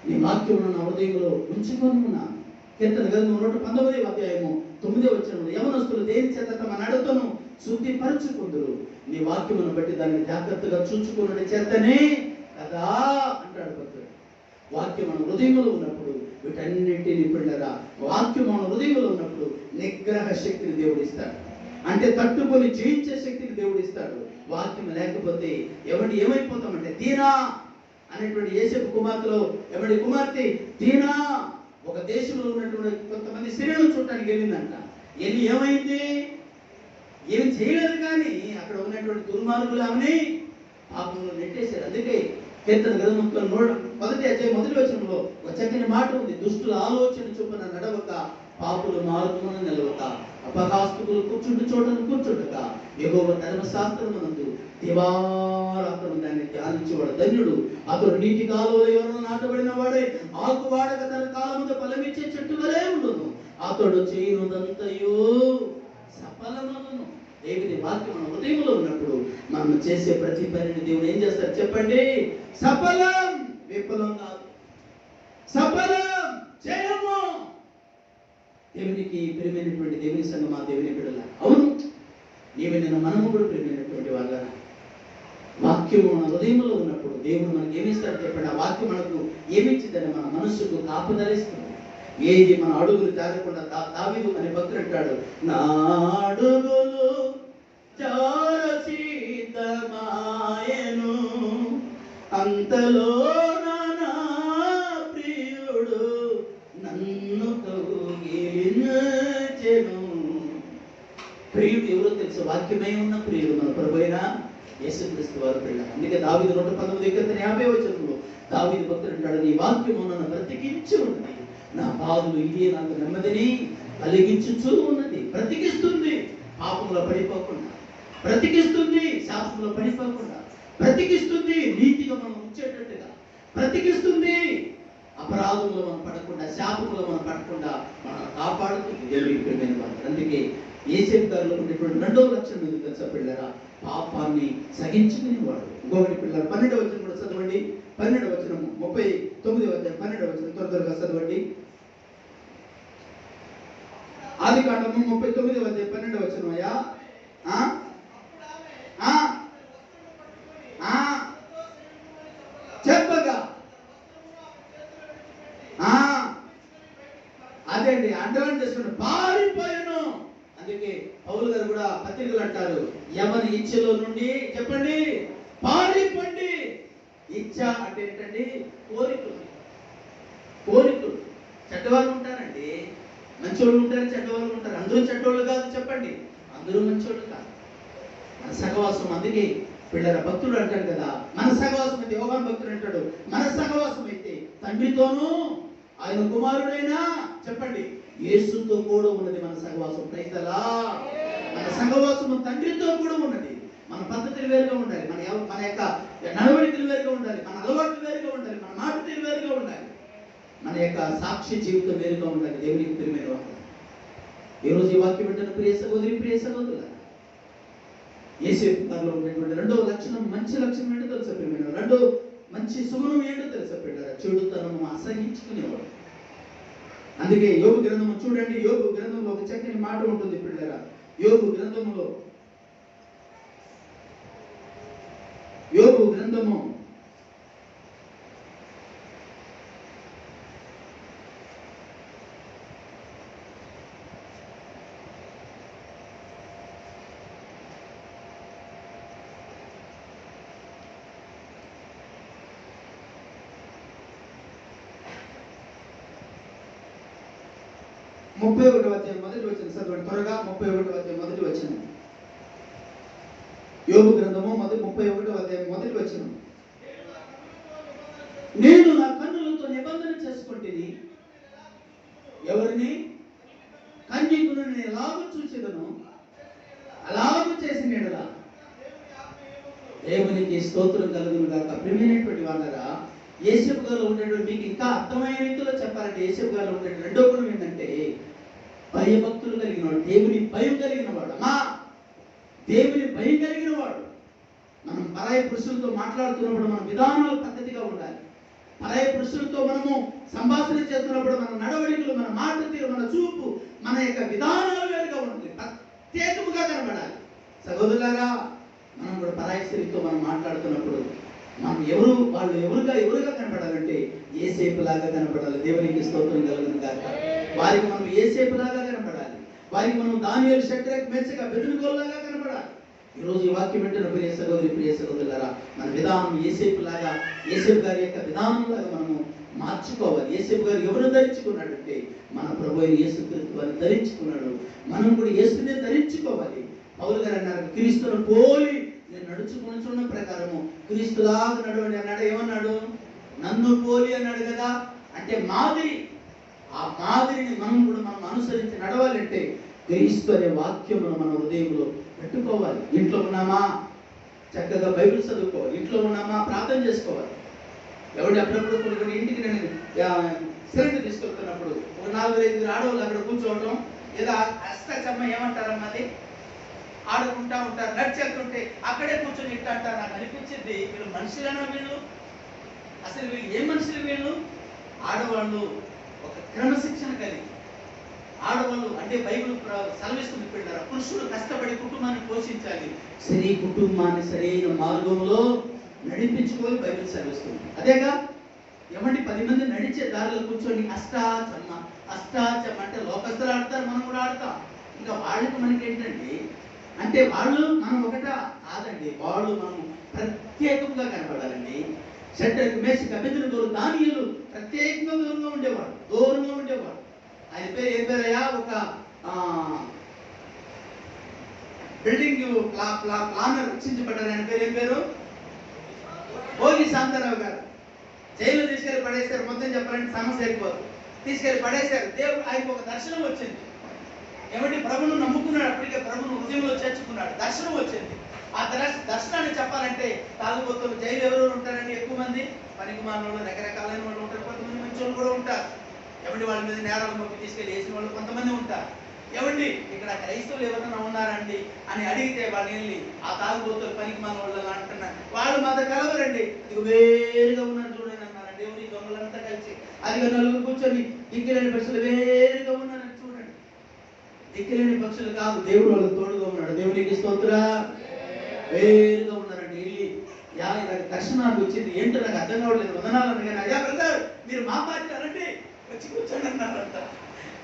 నీ వాక్యమును నా హృదయంలో ఉంచుకొని ఉన్నాను. కీర్తన గ్రంథం 119వ అధ్యాయము 9వ వచనంలో, యవనస్తులు దేని చేత తమ నడతను శుద్ధిపరచుకుందురు, నీ వాక్యమును బట్టి దాన్ని జాగ్రత్తగా చూచుకున్న చేతనే కదా అంటాడు భక్తుడు. వాక్యం మన హృదయంలో ఉన్నప్పుడు వీటన్నింటినీ పిల్లరా, వాక్యం మన హృదయంలో ఉన్నప్పుడు నిగ్రహ శక్తిని దేవుడు ఇస్తాడు. అంటే తట్టుకొని జయించే శక్తిని దేవుడు ఇస్తాడు. వాక్యం లేకపోతే ఏమైపోతామంటే దీనా అనేటువంటి యోసేపు కుమార్తెలో కుమార్తె దీనా ఒక దేశంలో ఉన్నటువంటి కొంతమంది స్త్రీలను చూడటానికి వెళ్ళిందంట. వెళ్ళి ఏమైంది? ఏమి చేయలేదు, కానీ అక్కడ ఉన్నటువంటి దుర్మార్గులు ఆమెని పాపంలో నెట్టేశారు. అందుకే కీర్తన గ్రంథం 1వ అధ్యాయం 1వ వచనంలో ఒక చక్కని మాట ఉంది. దుష్టుల ఆలోచన చొప్పున నడవక, పాపుల మార్గమున నిలవక, అపహాస్తుకులు కూర్చుంటు చోటను కూర్చుంటక, యెహోవా ధర్మశాస్త్రమునందు దివారాత్రము దాన్ని ధ్యానించేవాడు ధన్యుడు. అతడు నీటి కాలువలో ఎవరో నాటబడిన వాడే, ఆకు వాడక తన కాలముతో ఫలమిచ్చే చెట్టు వలె ఉండును. అతడు చేయునదంతయు సఫలమగును. దేవుని వాక్యం మన హృదయంలో ఉన్నప్పుడు మనం చేసే ప్రతి పనిని దేవుడు ఏం చేస్తారు చెప్పండి? సఫలం, విఫలం కాదు. సఫలం, జయము. దేవునికి ప్రియమైనటువంటి దేవుని సంగమా, దేవుని బిడ్డల, అవును నీవే నిన్న మనము కూడా ప్రియమైనటువంటి వాళ్ళ వాక్యము మన హృదయంలో ఉన్నప్పుడు దేవుడు మనకి ఏమిస్తాడు చెప్పండి? ఆ వాక్యం మనకు ఏమిచ్చిందని మన మనస్సుకు కాపుదలిస్తుంది. ఏది మన అడుగులు జారకుండా దావీదు అనే భక్తుడు అంటాడు, నా అడుగులు జారసిద్ధమాయెను, అంతలో నా ప్రియుడు నన్ను కౌగిలించెను. ప్రియుడు ఎవరో తెలుసు? వాక్యమై ఉన్న ప్రియుడు మన ప్రభువైన యేసుక్రీస్తు వారి ప్రియుడు. అందుకే దావీదు 119:50 వచనంలో దావీదు భక్తుడు అంటాడు, నీ వాక్యము నన్ను బ్రతికించి ఉన్నది, నా బాధలు ఇదే నాకు నెమ్మదిని కలిగించుచూ ఉన్నది. బ్రతికిస్తుంది, పాపంలో పడిపోకుండా బ్రతికిస్తుంది, శాపంలో పడిపోకుండా బ్రతికిస్తుంది, నీతిగా మనం ఉంచేటట్టుగా బ్రతికిస్తుంది, అపరాధంలో మనం పడకుండా, శాపంలో మనం పడకుండా మనం కాపాడుతుంది. దేవునికి ప్రియమైన వారు. అందుకే యోసేపు గారిలో ఉండేటువంటి 2వ లక్షణం ఎందుకు తెలుసా పిల్లరా? పాపాన్ని సహించుకునేవాడు. ఇంకొకటి పిల్లలు 12వ వచనం కూడా చదవండి. 12వ వచనం 39వ అధ్యాయం 12వ వచనం త్వరగా చదవండి. ఆదికాండము 39వ అధ్యాయం 12వ వచనం. అయ్యా చెప్పగా అదే అండి అండర్లైన్ చేసుకుంటే పారిపోయాను. అందుకే పౌలు గారు కూడా పత్రికలు అంటారు, ఎవరి ఇచ్చలో నుండి చెప్పండి పారిపోండి. ఇచ్చ అంటే ఏంటండి? కోరికలు. చెడ్డవాళ్ళు ఉంటారండి, మంచోళ్ళు ఉంటారు, చెడ్డవాళ్ళు ఉంటారు. అందరూ చెడ్డవాళ్ళు కాదు చెప్పండి, అందరూ మంచోళ్ళు కాదు. సహవాసం. అందుకే పిల్లల భక్తుడు అంటాడు కదా, మన సహవాసం అయితే, యోహాను భక్తుడు అంటాడు, మన సహవాసం అయితే తండ్రితోనూ ఆయన కుమారుడైనా చెప్పండి యేసుతో కూడా ఉన్నది మన సహవాసం. Praise the Lord. మన సహవాసం తండ్రితో కూడా ఉన్నది. మన పద్ధతులు వేరుగా ఉండాలి, మన యొక్క నడవడికలు వేరుగా ఉండాలి, మన అలవాట్లు వేరుగా ఉండాలి, మన మాట తీరు వేరుగా ఉండాలి, మన యొక్క సాక్షి జీవితం వేరుగా ఉండాలి. దేవునికి ప్రియమైన వారు, ఈరోజు ఈ వాక్యం వింటున్న ప్రియ సహోదరి, ప్రియ సహోదరులారా, యేసేపు గారిలో ఉన్నటువంటి రెండవ లక్షణం, మంచి లక్షణం ఏంటో తెలుసా ప్రియమైన, రెండో మంచి సుగుణం ఏంటో తెలుసా ప్రియులారా, చెడుతనము అసహించుకునేవాడు. అందుకే యోబు గ్రంథము చూడండి, యోబు గ్రంథంలో ఒక చక్కని మాట ఉంటుంది ప్రియులారా. యోబు గ్రంథము 31వ అధ్యాయం మొదటి వచనం చదవండి త్వరగా. 31వ అధ్యాయం మొదటి వచనం, యోబు గ్రంథము 31వ అధ్యాయం మొదటి వచనం. నేను నా కన్నులతో నిబంధన చేసుకుంటేని, ఎవరిని? కన్యకును నేను ఎలాగూ చూసేదను అలాగూ చేసిన ఎడల దేవునికి స్తోత్రం కలుగును గాక. ప్రియమైనటువంటి వాళ్ళరా, యేసేపు గారిలో ఉండేటువంటి, మీకు ఇంకా అర్థమైన రీతిలో చెప్పాలంటే యేసేపు గారిలో ఉండే రెండో గుణం ఏంటంటే భయభక్తులు కలిగిన వాడు, దేవుని భయం కలిగిన వాడు. అమ్మా, దేవుని భయం కలిగిన వాడు. మనం పరాయి పురుషులతో మాట్లాడుతున్నప్పుడు మన విధానాలు పద్ధతిగా ఉండాలి. పరాయి పురుషులతో మనము సంభాషణ చేస్తున్నప్పుడు మన నడవడికలు, మన మాట తీరు, మన చూపు, మన యొక్క విధానాలు వేరుగా ఉంటుంది, ప్రత్యేకముగా కనబడాలి. సహోదరులారా, మనం కూడా పరాయి స్త్రీతో మనం మాట్లాడుతున్నప్పుడు మనం వాళ్ళు ఎవరుగా కనపడాలంటే యేసేపు లాగా కనపడాలి. దేవునికి స్తోత్రం కలుగును గాక. వారికి మనం యేసేపు లాగా కనపడాలి. వారికి మనం దానియేలు, షడ్రక్, మేషక్, అబేద్నెగోలాగా కనపడాలి. ఈరోజు ఈ వాక్యం వింటున్న ప్రియ సహోదరి, ప్రియ సహోదరులారా, మన విధానం యేసేపు లాగా, యేసేపు గారి యొక్క విధానం లాగా మనము మార్చుకోవాలి. యేసేపు గారు ఎవరు ధరించుకున్నాడంటే మన ప్రభు అయిన యేసుక్రీస్తు వారిని ధరించుకున్నాడు. మనం కూడా యేసునే ధరించుకోవాలి. పౌలు గారు అన్నారు, క్రీస్తును పోలి నేను నడుచుకున్న ప్రకారము క్రీస్తులాగా నడవండి అన్నాడు. ఏమన్నాడు? నన్ను పోలి అన్నాడు కదా. అంటే మాదిరి, ఆ మాదిరిని మనం అనుసరించి నడవాలంటే క్రీస్తు అనే వాక్యమును మన హృదయంలో పెట్టుకోవాలి. ఇంట్లో ఉన్నామా చక్కగా బైబిల్ చదువుకోవాలి, ఇంట్లో ఉన్నామా ప్రార్థన చేసుకోవాలి. ఎవరి అప్పుడప్పుడు కొన్ని ఇంటికి నేను సిలిండర్ తీసుకెళ్తున్నప్పుడు ఒక 4-5 ఆడవాళ్ళు అక్కడ కూర్చోవటం, ఏదో అష్టచమ్మ ఏమంటారమ్మా అది ఆడుకుంటా ఉంటారు, నడిచెళ్తుంటే అక్కడే కూర్చొని ఇట్లా అంటారు. నాకు అనిపించింది, వీళ్ళు మనుషులనా వీళ్ళు? అసలు వీళ్ళు ఏ మనుషులు వీళ్ళు? ఆడవాళ్ళు ఒక క్రమశిక్షణ కలిగి, ఆడవాళ్ళు అంటే బైబిల్ సెలవిస్తుంది పిల్లరా, పురుషుడు కష్టపడి కుటుంబాన్ని పోషించాలి, స్త్రీ కుటుంబాన్ని సరైన మార్గంలో నడిపించుకొని బైబిల్ సెలవిస్తుంది. అదేగా ఏమండి, 10 మంది నడిచే దారిలో కూర్చొని అష్టాచమ్మ అంటే లోకస్తులు ఆడతారు, మనం కూడా ఆడతాం. ఇంకా వాళ్ళకి మనకి ఏంటండి అంటే వాళ్ళు మనం ఒకట కాదండి, వాళ్ళు మనం ప్రత్యేకంగా కనపడాలండి. షడ్రక్, మేషక్, అబేద్నెగోలు, దానియేలు ప్రత్యేకంగా దూరంగా ఉండేవాడు. ఆయన పేరు ఏం పేరయ్యా? ఒక బిల్డింగ్ ప్లానర్ రక్షించబడ్డారు. ఆయన పేరు ఏం పేరు? భోగి శాంతారావు గారు. జైలు తీసుకెళ్లి పడేశారు. మొత్తం చెప్పాలంటే సమస్య అయిపోదు. తీసుకెళ్లి పడేశారు. దేవుడు ఆయనకు ఒక దర్శనం వచ్చింది. ఏమంటే ప్రభును నమ్ముకున్నాడు, అప్పటికే ప్రభును హృదయంలో చేర్చుకున్నాడు. దర్శనం వచ్చింది. ఆ దర్శనాన్ని చెప్పాలంటే తాగుబోతులు జైలు ఎవరెవరు ఉంటారండి? ఎక్కువ మంది పనికిమాలిన రకరకాలైన వాళ్ళు ఉంటారు. కొంతమంది మంచి వాళ్ళు కూడా ఉంటారు. ఏమంటే వాళ్ళ మీద నేరాలు మొప్పి తీసుకెళ్ళి వేసిన వాళ్ళు కొంతమంది ఉంటారు. ఏమండి ఇక్కడ క్రైస్తవులు ఎవరైనా ఉన్నారండి అని అడిగితే వాళ్ళు వెళ్ళి ఆ తాగుబోతులు పనికిమాలిన వాళ్ళు అంటున్నారు. వాళ్ళు మాతో కలవరండి, ఇది వేరుగా ఉన్నారు చూడండి అన్నారండి. దేవుడి దొంగలంతా కలిసి అదిగా నలుగురు కూర్చొని దిక్కులేని పక్షులు వేరుగా ఉన్నారని చూడండి. దిక్కులేని పక్షులు కాదు, దేవుడు వాళ్ళకి తోడుగా ఉన్నాడు. దేవునికి స్తోత్రం. వేరుగా ఉన్నారండి. వెళ్ళి నాకు దర్శనానికి వచ్చింది, ఏంటో నాకు అర్థం కావట్లేదు, వందనాలను కానీ అయ్యా బ్రదర్ మీరు మా పార్టీ అనండి, వచ్చి కూర్చోండి అన్నారంట.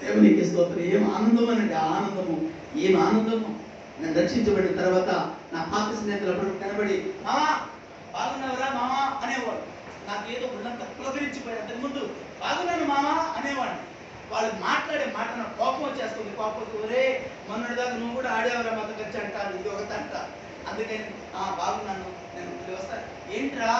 దేవునికి స్తోత్రం. ఏం ఆనందం అనండి, ఆనందము, ఏం ఆనందము. నేను రక్షించబడిన తర్వాత నా పాత స్నేహితులు అప్పుడు కనబడి మామా బాగున్నావురా మామా అనేవాడు. నాకు ఏదో ఉన్నంత పులకరించిపోయి అంతకుముందు బాగున్నాను మామా అనేవాడిని. వాళ్ళు మాట్లాడే మాట నాకు కోపం వచ్చేస్తుంది. కోపం, ఒరే మొన్నటిదాకా నువ్వు కూడా ఆడేవరా మాతో వచ్చి అంటారు, ఇది ఒకటి అంట. అందుకని బాగున్నాను, నేను వస్తాను. ఏంట్రా?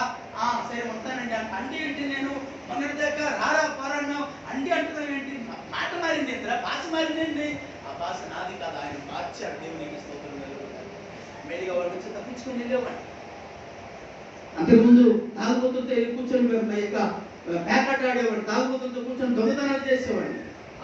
సరే వస్తానండి. అంటే ఏంటి, నేను మొన్నటి దాకా రారా పోరాడినావు అంటే అంటున్నావు ఏంటి? మాట మారింది ఏంటిరా, భాష మారిందండి. ఆ భాష నాది కాదు, ఆయన మార్చాడు. దేవునికి స్తోత్రం కలుగుతాడు. మేడిగా వాడు వచ్చి తప్పించుకొని వెళ్ళేవాడు. అంతకుముందు తాగుబోతులతో కూర్చొని ప్యాకెట్ ఆడేవాడు, తాగుబోతులతో కూర్చొని దొంగతనాలు చేసేవాడు.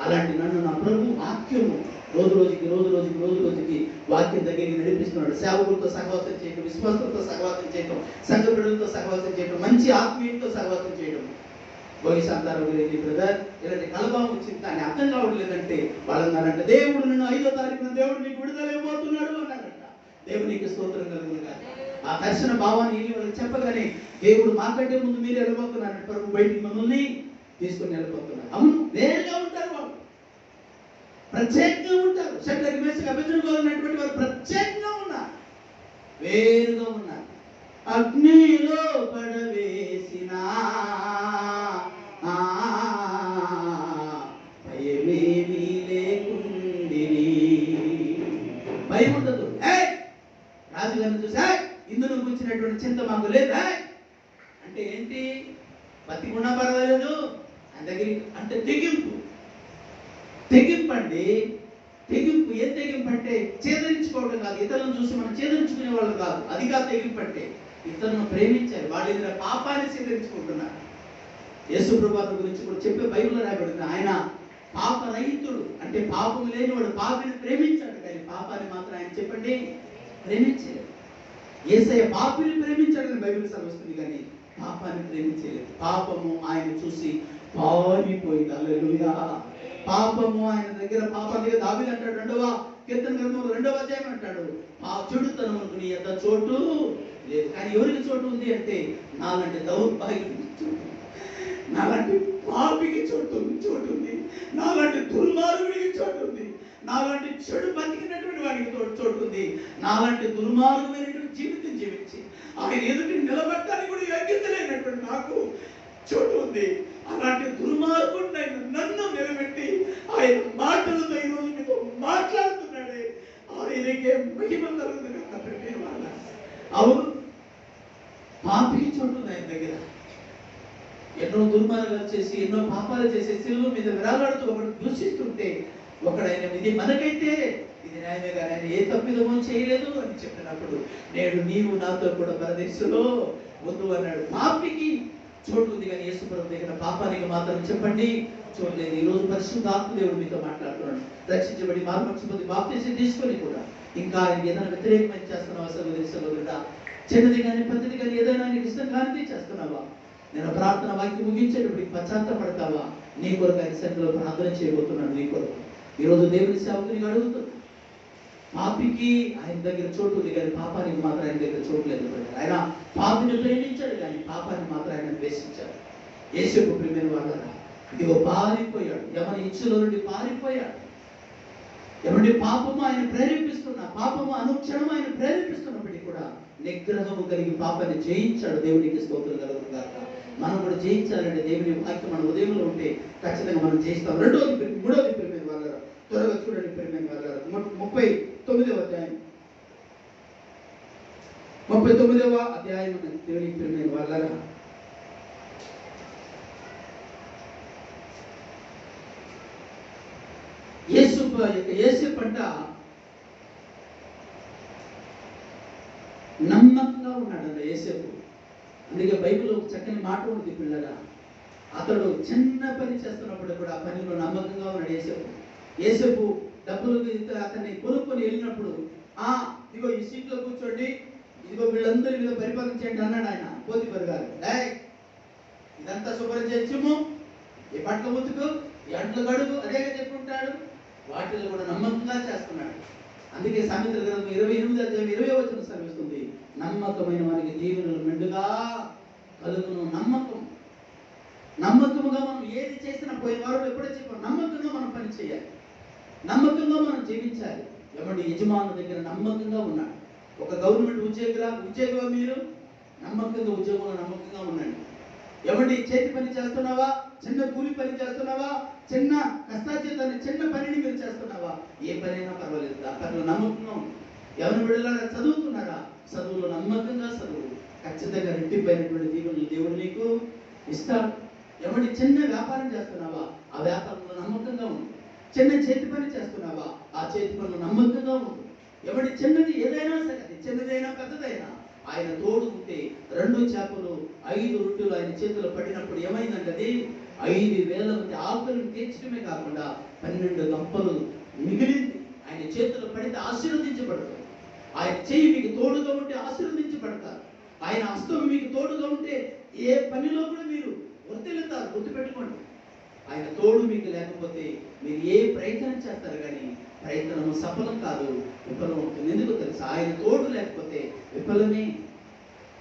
అలాంటి నన్ను నా ప్రభు వాక్యము రోజు రోజుకి వాక్యం దగ్గరికి నడిపిస్తున్నాడు. సేవకులతో సహవాసం చేయడం, విశ్వాసులతో సహవాసం చేయడం, సంఘ బిడ్డలతో సహవాసం చేయడం, మంచి ఆత్మీయులతో సహవాసం చేయడం. భవిష్యంతారావు గారి బ్రదర్ ఇలాంటి కలభావం వచ్చింది, కానీ అర్థం కావట్లేదంటే వాళ్ళు అన్నారంట, దేవుడు నన్ను 5వ తారీఖున దేవుడు నీకు విడుదల ఇవ్వబోతున్నాడు అన్నారంట. దేవునికి స్తోత్రం కలుగును గాక. ఆ దర్శన భావాన్ని వాళ్ళకి చెప్పగానే దేవుడు మాకంటే ముందు మీరు వెళ్ళిపోతున్నారంట, ప్రభు బయటికి మనల్ని తీసుకొని వెళ్ళిపోతున్నారు. అవును, వేరుగా ఉంటారు వాళ్ళు, ప్రత్యేకంగా ఉంటారు. శడ్రక్ మేషక్ అబేద్నెగో అనేటువంటి వారు ప్రత్యేకంగా ఉన్నారు, వేరుగా ఉన్నారు. అగ్నిలో పడవేసిన భయమేమీ లేకుండిరి. భయం ఉండదు. రాజుగారిని చూసా ఇందులో కూర్చున్నటువంటి చింత మాకు లేదా అంటే ఏంటి? బతికున్నా పర్వాలేదు ఆయన దగ్గర అంటే తెగింపు అండి. తెగింపు ఏం తెగింపు అంటే ఛేదరించుకోవడం కాదు, ఇతరులను చూసి మనం ఛేదరించుకునే వాళ్ళు కాదు. అది కాదు తెగింపు అంటే. ఇతరులను ప్రేమించాలి, వాళ్ళ ఎదుర పాపాన్ని ఛేదరించుకుంటున్నారు. యేసు ప్రభువు గురించి కూడా చెప్పే బైబిల్లో రాయబడింది, ఆయన పాపరహితుడు అంటే పాపం లేనివాడు. పాపిని ప్రేమించాడు, కానీ పాపాన్ని మాత్రం ఆయన చెప్పండి ప్రేమించలేదు. యేసయ్య పాపిని ప్రేమించాడని బైబిల్ సెలవిస్తుంది, కానీ పాపాన్ని ప్రేమించలేదు. పాపము ఆయన చూసి పారిపోయింది. హల్లెలూయా. పాపము ఆయన దగ్గర, పాపం దగ్గర దావీదు అంటాడు 2వ కీర్తన గ్రంథంలో 2వ అధ్యాయం అంటాడు, ఆ చెడుతనమునకు నీ యొద్ద చోటు లేదు. కానీ ఎవరికి చోటు ఉంది అంటే నాలాంటి దౌర్భాగ్యుడికి చోటు, నాలాంటి పాపికి చోటు ఉంది, నాలాంటి దుర్మార్గుడికి చోటు ఉంది, నాలాంటి చెడు బతికినటువంటి వాడికి చోటు ఉంది, నాలాంటి దుర్మార్గమైనటువంటి జీవితం జీవించి ఆయన ఎదుటి నిలబడటానికి కూడా యోగ్యత లేనటువంటి నాకు చోటు ఉంది. అలాంటి దుర్మార్గుడిని నన్ను నిలబెట్టి ఆయన మాటలతో ఈరోజు మీతో మాట్లాడుతున్నాడే, ఆయనకే మహిమ కలుగుతుంది వాళ్ళ. అవును, పాపికి చోటు ఉంది ఆయన దగ్గర. ఎన్నో దుర్మార్గాలు చేసి, ఎన్నో పాపాలు చేసి శిలువ మీద విరాలాడుతూ ఒకడు దూషిస్తుంటే ఒకడు ఆయన ఇది మనకైతే ఇది న్యాయమే, కానీ ఆయన ఏ తప్పిదమో చేయలేదు అని చెప్పినప్పుడు నేడు నీవు నాతో కూడా పరదేశంలో వద్దు అన్నాడు. పాపికి చోటు ఉంది, కానీ యేసు ప్రభు దగ్గర పాపానికి మాత్రం చెప్పండి చోటు లేదు. ఈ రోజు పరిశుద్ధాత్మ దేవుడు మీతో మాట్లాడుతున్నాడు. రక్షించబడి మార్మక్షపతి బాప్తిసం తీసుకొని కూడా ఇంకా ఆయన ఏదైనా వ్యతిరేకమైన చేస్తున్నావా సహోదరుడా? చిన్నది కానీ పెద్దది కానీ ఏదైనా నీకు ఇష్టం కానిది చేస్తున్నావా? నేను ప్రార్థన వాక్యం ముగించేటప్పుడు పశ్చాత్తపడతావా? నీ కొరకు ఆయన సన్నిధిలో ప్రార్థన చేయబోతున్నాడు. నీ కొరకు ఈరోజు దేవుని సేవకుని అడుగుతున్నాడు. పాపికి ఆయన దగ్గర చోటు ఉంది, కానీ పాపానికి మాత్రం ఆయన దగ్గర చోటు లేదు. ఆయన పాపిని ప్రేమించాడు, కానీ పాపాన్ని మాత్రం ఆయన ద్వేషించాడు. యేసయ్య ప్రియమైన వాళ్ళరా, ఇదిగో పారిపోయాడు, ఎవరి ఇచ్చులో నుండి పారిపోయాడు. ఎవరి పాపము ఆయన ప్రేరేపిస్తున్నా, పాపము అనుక్షణం ఆయన ప్రేరేపిస్తున్నప్పటికీ కూడా నిగ్రహము కలిగి పాపాన్ని జయించాడు. దేవునికి స్తోత్రం కలుగును గాక. మనం కూడా జయించాలంటే దేవుని వాక్యం మన ఉదయంలో ఉంటే ఖచ్చితంగా మనం జయిస్తాం. 3వ ప్రియమైన వాళ్ళరా, త్వరగా చూడండి ప్రియమైన వాళ్ళరా, 39వ అధ్యాయం 39వ అధ్యాయం దేవునికి ప్రియమైన వాళ్ళరా, యేసు పంట నమ్మకంగా ఉన్నాడంట యేసేపు. అందుకే బైబిల్లో ఒక చక్కని మాట ఉంది పిల్లగా, అతడు చిన్న పని చేస్తున్నప్పుడు కూడా ఆ పనిలో నమ్మకంగా ఉన్నాడు యేసేపు. యేసేపు డబ్బులు అతన్ని కొనుక్కొని వెళ్ళినప్పుడు ఇదిగో ఈ సీట్లో కూర్చోండి, ఇదిగో వీళ్ళందరి మీద పరిపాలించండి అన్నాడు ఆయన. పోతీఫరు గారు ఇదంతా శుభ్రం చేయము, ఈ బట్టలు ఉతుకు, ఈ అంట్లు గడుగు, అదేగా చెప్పుకుంటాడు. వాటిలో కూడా నమ్మకంగా చేస్తున్నాడు. అందుకే సామెతల గ్రంథం 28వ అధ్యాయం 20వ వచనం సెలవిస్తుంది, నమ్మకమైన వారికి దీవెనలు మెండుగా కలుగును. నమ్మకముగా మనం ఏది చేసినా, పోయిన వారు ఎప్పుడో చెప్పాం, నమ్మకంగా మనం పని చేయాలి, నమ్మకంగా మనం జీవించాలి. ఎవరి యజమాను దగ్గర నమ్మకంగా ఉన్నాడు. ఒక గవర్నమెంట్ ఉద్యోగిగా మీరు ఉద్యోగంలో నమ్మకంగా ఉండండి. ఎవరి చేతి పని చేస్తున్నావా, చిన్న కూలి పని చేస్తున్నావా, చిన్న కష్టాచేతాన్ని చిన్న పనిని మీరు చేస్తున్నావా, ఏ పనైనా పర్వాలేదు, ఆ పనిలో నమ్మకంగా ఉంది. ఎవరిని బిడ్డలారా చదువుతున్నారు, ఉన్నారా? చదువులో నమ్మకంగా చదువు, ఖచ్చితంగా రెట్టిపోయినటువంటి దీవులు దేవుడు నీకు ఇస్తాడు. ఎవరి చిన్న వ్యాపారం చేస్తున్నావా, ఆ వ్యాపారంలో నమ్మకంగా ఉండు. చిన్న చేతి పని చేస్తున్నావా, ఆ చేతి పనిలో నమ్మకంగా ఉండు. ఎవరి చిన్నది ఏదైనా సరే, అది చిన్నదైనా పెద్దదైనా, ఆయన తోడు ఉంటే 2 చేపలు 5 రొట్టెలు ఆయన చేతిలో పడినప్పుడు ఏమైందంటే అది 5,000 మంది ఆకలిని తీర్చడమే కాకుండా 12 గంపలు మిగిలింది. ఆయన చేతిలో పడితే ఆశీర్వదించబడతారు. ఆయన చెయ్యి మీకు తోడుగా ఉంటే ఆశీర్వదించబడతారు. ఆయన హస్తం మీకు తోడుగా ఉంటే ఏ పనిలో కూడా మీరు వర్తిల్లుతారు. గుర్తుపెట్టుకోండి, ఆయన తోడు మీకు లేకపోతే మీరు ఏ ప్రయత్నం చేస్తారు కానీ ప్రయత్నము సఫలం కాదు, విఫలం అవుతుంది. ఎందుకు తెలుసా? ఆయన తోడు లేకపోతే విఫలమే.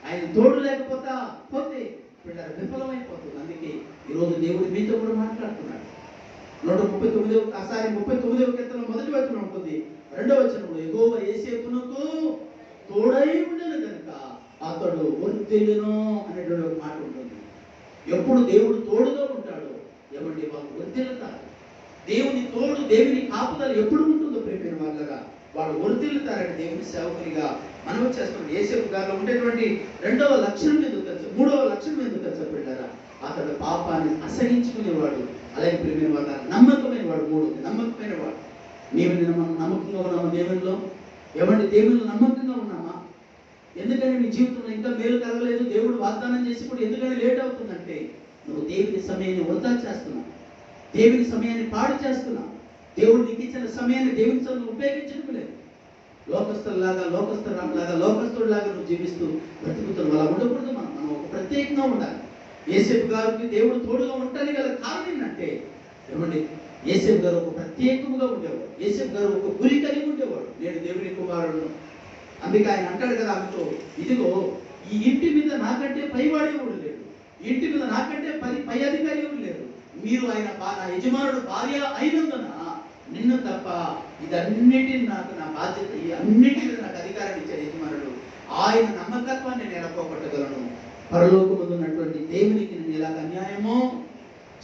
ఆయన తోడు లేకపోతే పిల్లలు విఫలమైపోతుంది. అందుకే ఈరోజు దేవుడు మీతో కూడా మాట్లాడుతున్నాడు. 39వ కీర్తన 1వ వచనం ఉంటుంది. 2వ వచనంలో యెహోవా యోసేపునకు తోడై ఉండెను కనుక అతడు వర్ధిల్లును అనేటువంటి ఒక మాట ఉంటుంది. ఎప్పుడు దేవుడు తోడుగా ఉంటాడో ఎవరి వాళ్ళు వర్ధిల్లుతారు. దేవుని తోడు, దేవుని కాపుదల ఎప్పుడు ఉంటుందో ప్రేమైన వాళ్ళగా వాడు వర్ధిల్లుతారని దేవుని సేవకునిగా మనం చేస్తున్నాం. యోసేపు గారిలో ఉండేటువంటి 2వ లక్షణం ఎందుకు తెలుసు, 3వ లక్షణం ఎందుకు తెలుసు పెట్టారా? అతడు పాపాన్ని అసహించుకునేవాడు. అలాగే ప్రేమైన వాళ్ళ నమ్మకమైన వాడు. 3వది నమ్మకమైన వాడు. మనం నమ్మకంగా ఉన్నామా దేవునిలో? ఎవరి దేవునిలో నమ్మకంగా ఉన్నామా? ఎందుకని నీ జీవితంలో ఇంకా మేలు కలగలేదు, దేవుడు వాగ్దానం చేసి కూడా ఎందుకని లేట్ అవుతుందంటే నువ్వు దేవుని సమయాన్ని వృధా చేస్తున్నావు, దేవుని సమయాన్ని పాడు చేస్తున్నావు. దేవుడు నీకు ఇచ్చిన సమయాన్ని దేవుని సమయంలో ఉపయోగించడం లేదు. లోకస్తుడిలాగా నువ్వు జీవిస్తూ బ్రతుకుతున్నావు. అలా ఉండకూడదు. మనం ఒక ప్రత్యేకంగా ఉండాలి. యోసేపు గారికి దేవుడు తోడుగా ఉండడానికి గల కారణం ఏంటంటే ఏమండి, యోసేపు గారు ఒక ప్రత్యేకముగా ఉండేవాడు. యోసేపు గారు ఒక గురి కలిగి ఉండేవాడు. నేను దేవుని కుమారుడును. అందుకే ఆయన అంటాడు కదా ఆమెతో, ఇదిగో ఈ ఇంటి మీద నాకంటే పైవాడే ఎవడు లేడు, ఇంటి మీద నాకంటే పై అధికారి ఎవరు లేరు. మీరు ఆయన నా యజమానుడు భార్య అయినందున నిన్ను తప్ప ఇదన్నిటిని నాకు నా బాధ్యత, అన్నిటి మీద నాకు అధికారాన్ని ఇచ్చాడు యజమానుడు. ఆయన నమ్మకత్వాన్ని నేను ఎలా పోగొట్టగలను? పరలోకముందు ఉన్నటువంటి దేవునికి నేను ఎలాగ అన్యాయమో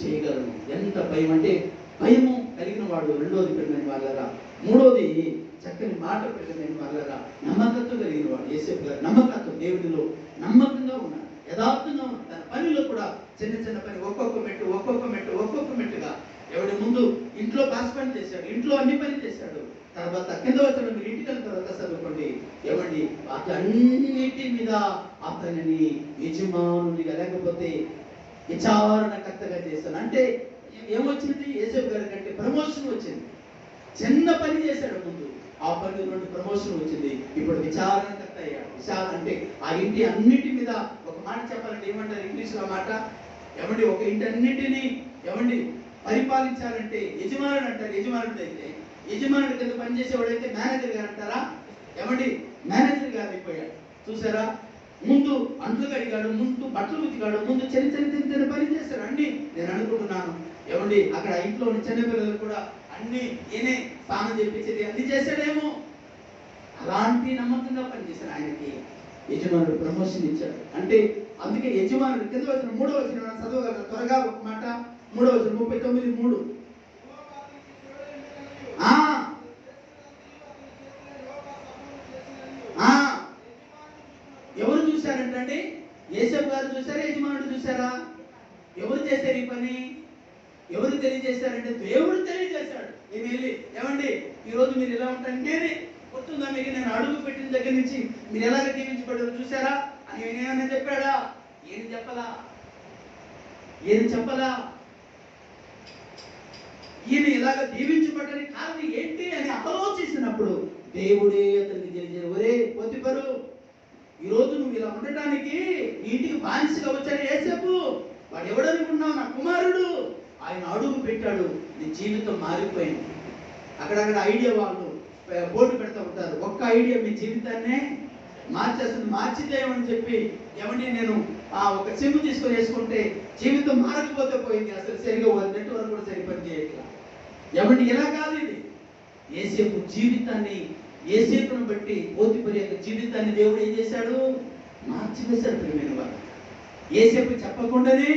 చేయగలను? ఎంత భయం అంటే భయము కలిగిన వాడు. 2వది పెట్టిన వాళ్ళరా. 3వది చక్కని మాట పెట్టిన వాళ్ళరా, నమ్మకత్వం కలిగిన వాడు. యోసేపు గారు నమ్మకత్వం, దేవుడిలో నమ్మకంగా ఉన్నాడు, యథార్థంగా ఉన్నాడు. తన పనిలో కూడా చిన్న పని ఒక్కొక్క మెట్టుగా ఎవడి ముందు ఇంట్లో పాస్ పని చేశాడు, ఇంట్లో అన్ని పని చేశాడు. తర్వాత కింద వచ్చిన మీరు ఇంటికి వెళ్ళిన తర్వాత చదువుకోండి. ఏమండి, అన్నిటి మీద అతనిని యజమానునిగా లేకపోతే విచారణకర్తగా చేశాను. అంటే ఏమొచ్చింది? యోసేపు గారి కంటే ప్రమోషన్ వచ్చింది. చిన్న పని చేశాడు ముందు, ఆ పని నుండి ప్రమోషన్ వచ్చింది. ఇప్పుడు విచారణకర్త అయ్యాడు. అంటే ఆ ఇంటి అన్నిటి మీద ఒక మాట చెప్పాలంటే ఏమంటారు ఇంగ్లీష్లో మాట? ఏమండి, ఒక ఇంటి అన్నిటినీ ఏమండి పరిపాలించాలంటే యజమానుడు అంటారు. యజమానుడు అయితే యజమానుడి కింద పనిచేసేవాడైతే మేనేజర్ గారు అంటారా? ఏమండి, మేనేజర్ గారు అయిపోయాడు. చూసారా? ముందు అంట్లు కడిగాడు, ముందు బట్టలు ఉతికాడు, ముందు చిన్న పని చేశాడు. అన్ని నేను అనుకుంటున్నాను ఏమండి, అక్కడ ఇంట్లో ఉన్న చిన్నపిల్లలు కూడా అన్ని ఈయనే స్నానం చేపించేది అన్ని చేశాడేమో. అలాంటి నమ్మకంగా పనిచేశాడు. ఆయనకి యజమానుడు ప్రమోషన్ ఇచ్చాడు. అంటే అందుకే యజమానుడు కింద వచ్చిన 3వ వచనం చదవగలరు త్వరగా ఒక మాట. 3వ వచనం 39:3. ఎవరు చూశారంటే యోసేపు గారు చూసారా, యజమానుడు చూసారా? ఎవరు చేశారు ఈ పని? ఎవరు తెలియజేశారంటే దేవుడు తెలియజేశాడు. నేను వెళ్ళి ఏమండి ఈరోజు మీరు ఎలా ఉంటారంటే గుర్తుందా మీకు, నేను అడుగు పెట్టిన దగ్గర నుంచి మీరు ఎలాగ దీవించబడ్డారు చూసారా అని ఏమైనా చెప్పాడా? ఏం చెప్పలా? ఈయన ఇలాగ దీవించబడ్డానికి కారణం ఏంటి అని ఆలోచించినప్పుడు దేవుడే అతనికి తెలియజేశాడు. ఒరే పోతీఫరు, ఈరోజు నువ్వు ఇలా ఉండటానికి ఇంటికి బానిసగా వచ్చాడు యోసేపు. వాడు ఎవడనుకున్నావు? నా కుమారుడు. ఆయన అడుగు పెట్టాడు, నీ జీవితం మారిపోయింది. అక్కడక్కడ ఐడియా వాళ్ళు పోటీ పెడతా ఉంటారు. ఒక్క ఐడియా మీ జీవితాన్నే మార్చేస్తుంది. మార్చితేమని చెప్పి ఏమండి నేను ఒక సిమ్ తీసుకొని వేసుకుంటే జీవితం మారకపోతే పోయింది. అసలు సరిగా నెట్వర్క్ కూడా సరిపని చేయట్లా. ఏమండి ఇలా కాదు ఇది. యోసేపు జీవితాన్ని, యోసేపును బట్టి పోతీఫరు యొక్క జీవితాన్ని దేవుడు ఏం చేశాడు? మార్చివేశాడు. ప్రియమైన వారు, యోసేపు చెప్పకుండానే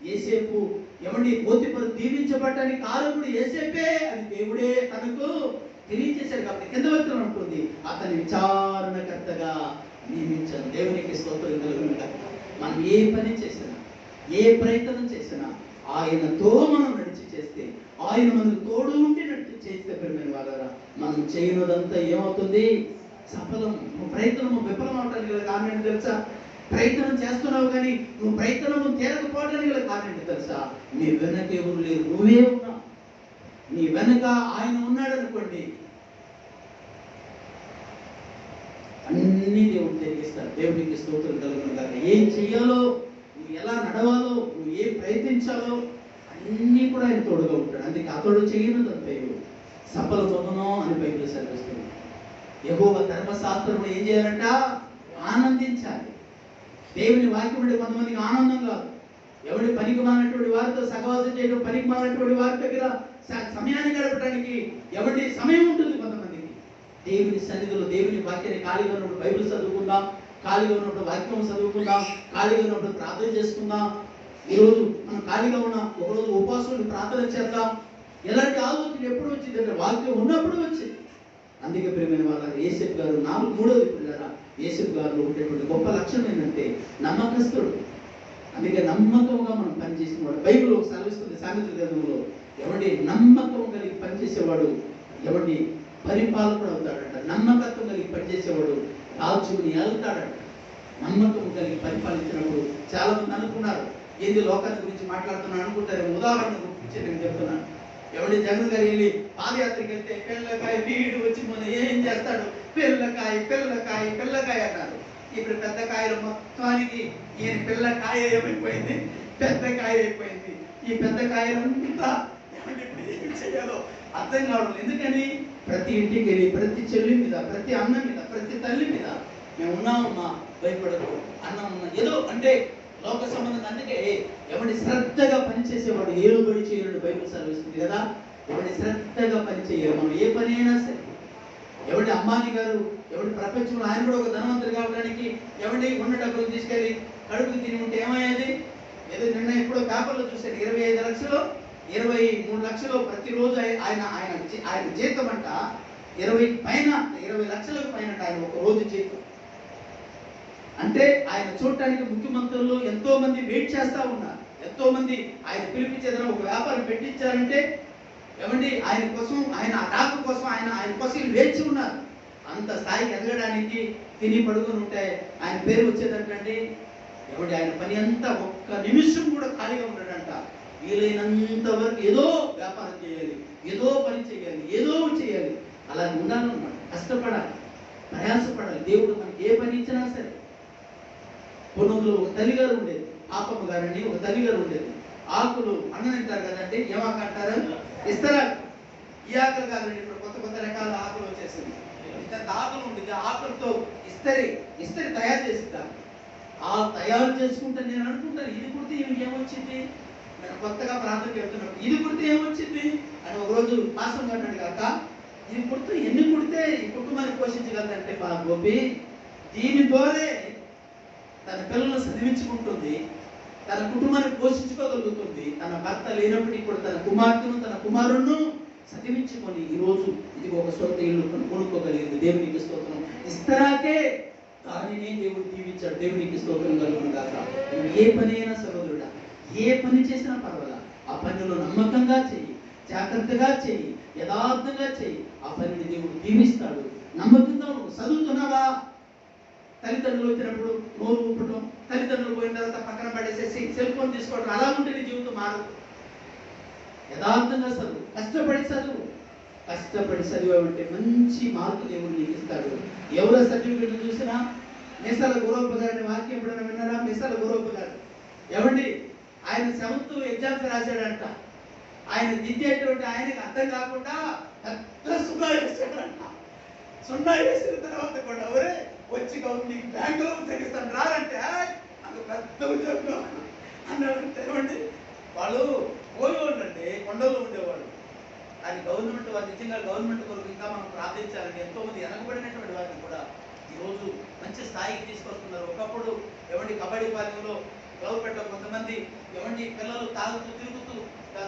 యోసేపు ఏమండి పోతీఫరు దీవించబడటానికి కారణుడు యోసేపే అని దేవుడే తనకు తెలియజేశాడు. కాబట్టి కింద వచనం ఉంటుంది, అతని విచారణకర్తగా నియమించాను. దేవునికి స్తోత్రం కలుగును గాక. మనం ఏ పని చేసినా, ఏ ప్రయత్నం చేసినా ఆయనతో మనం నడిచి చేస్తే, ఆయన మనకు తోడు ఉండి నడిచి చేస్తే ప్రియమైన వాళ్ళారా, మనం చేయనదంతా ఏమవుతుంది? సఫలం. నువ్వు ప్రయత్నము విఫలం అవడానికి గల కారణం ఏంటి తెలుసా? ప్రయత్నం చేస్తున్నావు కానీ నువ్వు ప్రయత్నము తీరకపోవడానికి గల కారణం ఏంటి తెలుసా? నీ వెనక ఎవరు లేరు, నువ్వే ఉన్నావు. నీ వెనక ఆయన ఉన్నాడు అనుకోండి, అన్ని దేవుడు జరిగిస్తాడు. దేవుడికి స్తోత్రం కలుగును గాక. ఏం చెయ్యాలో, నువ్వు ఎలా నడవాలో, నువ్వు ఏం ప్రయత్నించాలో అన్నీ కూడా ఆయన తోడుగా ఉంటాడు. అందుకే అతడు చేయనదంతయు సఫలమగును అని బైబిల్ సెలవిస్తుంది. యెహోవా ధర్మశాస్త్రం ఏం చేయాలంట? ఆనందించాలి. దేవుని వాక్యం అంటే కొంతమందికి ఆనందం కాదు. ఎవరి పనికి మానటువంటి వారితో సహవాసం చేయడం, పనికి మానటువంటి వారి దగ్గర సమయాన్ని గడపడానికి ఎవరి సమయం ఉంటుంది కొంతమందికి. దేవుని సన్నిధిలో దేవుని వాక్యాన్ని ఖాళీగా ఉన్నప్పుడు బైబిల్ చదువుకుందాం, ఖాళీగా ఉన్నప్పుడు వాక్యం చదువుకుందాం, ఖాళీగా ఉన్నప్పుడు ప్రార్థన చేసుకుందాం. ఈరోజు మనం ఖాళీగా ఉన్నాం, ఒకరోజు ఉపవాసం ప్రార్థన చేద్దాం. ఎలాంటి ఆలోచన ఎప్పుడు వచ్చింది అంటే వాక్యం ఉన్నప్పుడు వచ్చింది. అందుకే ప్రియమైన వాళ్ళ యేసేపు గారు మూడోది పిల్లరా, యేసేపు గారిలో ఉండేటువంటి గొప్ప లక్షణం ఏంటంటే నమ్మకస్తుడు. అందుకే నమ్మకంగా మనం పనిచేసిన వాడు. బైబిల్ సెలవిస్తుంది సామెతల గ్రంథంలో, ఎవరి నమ్మకం కలిగి పనిచేసేవాడు ఎవరి పరిపాలకుడు అవుతాడట. నమ్మకత్వం కలిగి పనిచేసేవాడు రాజుని వెళ్తాడట. నమ్మకం కలిగి పరిపాలించినప్పుడు చాలా మంది అనుకున్నారు, ఏంది లోకాన్ని గురించి మాట్లాడుతున్నాను అనుకుంటారు. ఉదాహరణ గురించి నేను చెప్తున్నాను. ఎవరి జగన్ గారు వెళ్ళి పాదయాత్రకి వెళ్తే పిల్లకాయ వీడు వచ్చి మన ఏం చేస్తాడు, పిల్లకాయ పిల్లకాయ పిల్లకాయ అన్నారు. ఇప్పుడు పెద్ద కాయలు మొత్తానికి ఈయన పిల్లకాయ ఏమైపోయింది, పెద్ద కాయ అయిపోయింది. ఈ పెద్ద కాయలంతా ఏం చేయాలో అర్థం కావడం. ఎందుకని ప్రతి ఇంటికి వెళ్ళి ప్రతి చెల్లి మీద, ప్రతి అన్న మీద, ప్రతి తల్లి మీద మేము ఉన్నామమ్మా భయపడదు, అన్నం ఉన్నా ఏదో అంటే లోక సంబంధం. అందుకే ఎవరి శ్రద్ధగా పనిచేసేవాడు ఏలుబడి చేయడు బైబిల్ సెలవిస్తుంది కదా. ఎవరి శ్రద్ధగా పని చేయాలి. మనం ఏ పని అయినా సరే, ఎవరి అంబానీ గారు ఎవరి ప్రపంచంలో ఆయన కూడా ఒక ధనవంతులు కావడానికి ఎవరి ఉన్న డబ్బులు తీసుకెళ్ళి కడుపుకు తిని ఉంటే ఏమయ్యేది? ఏదో నిన్న ఎప్పుడో పేపర్లో చూశాడు, 25 లక్షలు 23 లక్షలు ప్రతిరోజు ఆయన ఆయన ఆయన జీతం అంట 20 లక్షలకు పైన ఆయన ఒక రోజు జీతం. అంటే ఆయన చూడటానికి ముఖ్యమంత్రులు ఎంతో మంది వెయిట్ చేస్తా ఉన్నారు. ఎంతో మంది ఆయన పిలిపించేదని ఒక వ్యాపారం పెట్టించారంటే ఏమండి ఆయన కోసం, ఆయన డాకు కోసం ఆయన కోసం వేచి ఉన్నారు. అంత స్థాయికి ఎదగడానికి తిని పడుకొని ఉంటే ఆయన పేరు వచ్చేటంటే ఏమండి ఆయన పని అంతా ఒక్క నిమిషం కూడా ఖాళీగా ఉండడంట. వీలైనంత వరకు ఏదో వ్యాపారం చేయాలి, ఏదో పని చేయాలి, ఏదో చేయాలి. అలా ఉండాలన్నమాట. కష్టపడాలి, ప్రయాసపడాలి. దేవుడు మనకి ఏ పని ఇచ్చినా సరే. పొన్నులో ఒక తల్లిగారు ఉండేది, పాపమ్మ గారని ఒక తల్లిగారు ఉండేది. ఆకులు అన్నం తింటారు కదండి, ఏమాకు అంటారు? ఇస్తారా? ఈ ఆకులు కాదండి, ఇప్పుడు కొత్త కొత్త రకాల ఆకులు వచ్చేసింది. ఇంత ఆకులు ఉండేది. ఆకులతో ఇస్తరి తయారు చేస్తారు. ఆ తయారు చేసుకుంటే నేను అనుకుంటాను, ఇది కుడితే ఈమెకి ఏమొచ్చింది, నేను కొత్తగా ప్రార్థన చెప్తున్నప్పుడు ఇది కుడితే ఏమొచ్చింది అని ఒకరోజు పాసం కట్టాడు కాక, ఇది కుడితే ఎన్ని కుడితే ఈ కుటుంబాన్ని పోషించగలదంటే గోపి దీని ద్వారే తన పిల్లలను చదివించుకుంటుంది, తన కుటుంబాన్ని పోషించుకోగలుగుతుంది. తన భర్త లేనప్పటికీ కూడా తన కుమార్తెను తన కుమారుణ్ణి చదివించుకొని ఈరోజు ఇది ఒక సొంత ఇల్లు కొనుక్కోగలిగింది. దేవునికి స్తోత్రం. ఇస్తరాకే దానినే దేవుడు దీవించాడు. దేవునికి స్తోత్రం కలుగును గాక. ఏ పని అయినా సహోదరుడా, ఏ పని చేసినా పర్వాలా, ఆ పనిలో నమ్మకంగా చెయ్యి, జాగ్రత్తగా చెయ్యి, యథార్థంగా చెయ్యి. ఆ పనిని దేవుడు దీవిస్తాడు. నమ్మకంగా నువ్వు చదువుతున్నావా? తల్లిదండ్రులు వచ్చినప్పుడు నోరు ఊపటం, తల్లిదండ్రులు పోయిన తర్వాత పక్కన పడేసేసి సెల్ ఫోన్ తీసుకోవడం, అలా ఉంటే నీ జీవితం మారదు. యథార్థంగా చదువు, కష్టపడి చదువు. కష్టపడి చదివామంటే మంచి మార్పు దేవుడు నీకు ఇస్తాడు. ఎవరో సర్టిఫికెట్లు చూసినా మెసాల గౌరవ గారిని వాక్యం ఎప్పుడైనా విన్నారా? మెసాల గౌరవ గారు ఏమండి ఆయన 7th ఎగ్జామ్స్ రాశాడంట. ఆయన దిద్దేటువంటి ఆయనకి అర్థం కాకుండా పెద్ద సున్నా వేసాడంట. సున్నా వేసిన తర్వాత కూడా ఎవరే వచ్చి నీకు బ్యాంకులో తెగిస్తాను రారంటే నాకు పెద్ద ఉద్యోగం అన్నాడు. ఏమండి వాళ్ళు పోయేవాళ్ళు అంటే కొండల్లో ఉండేవాళ్ళు. అది గవర్నమెంట్ వారు నిజంగా గవర్నమెంట్ కొరకు ఇంకా మనం ప్రార్థించాలని ఎంతో మంది వెనకబడినటువంటి వారిని కూడా ఈరోజు మంచి స్థాయికి తీసుకొస్తున్నారు. ఒకప్పుడు ఏమండి కబడ్డీ పాలెంలో గవర్నమెంట్ కొంతమంది ఏమండి పిల్లలు తాగుతూ తిరుగుతూ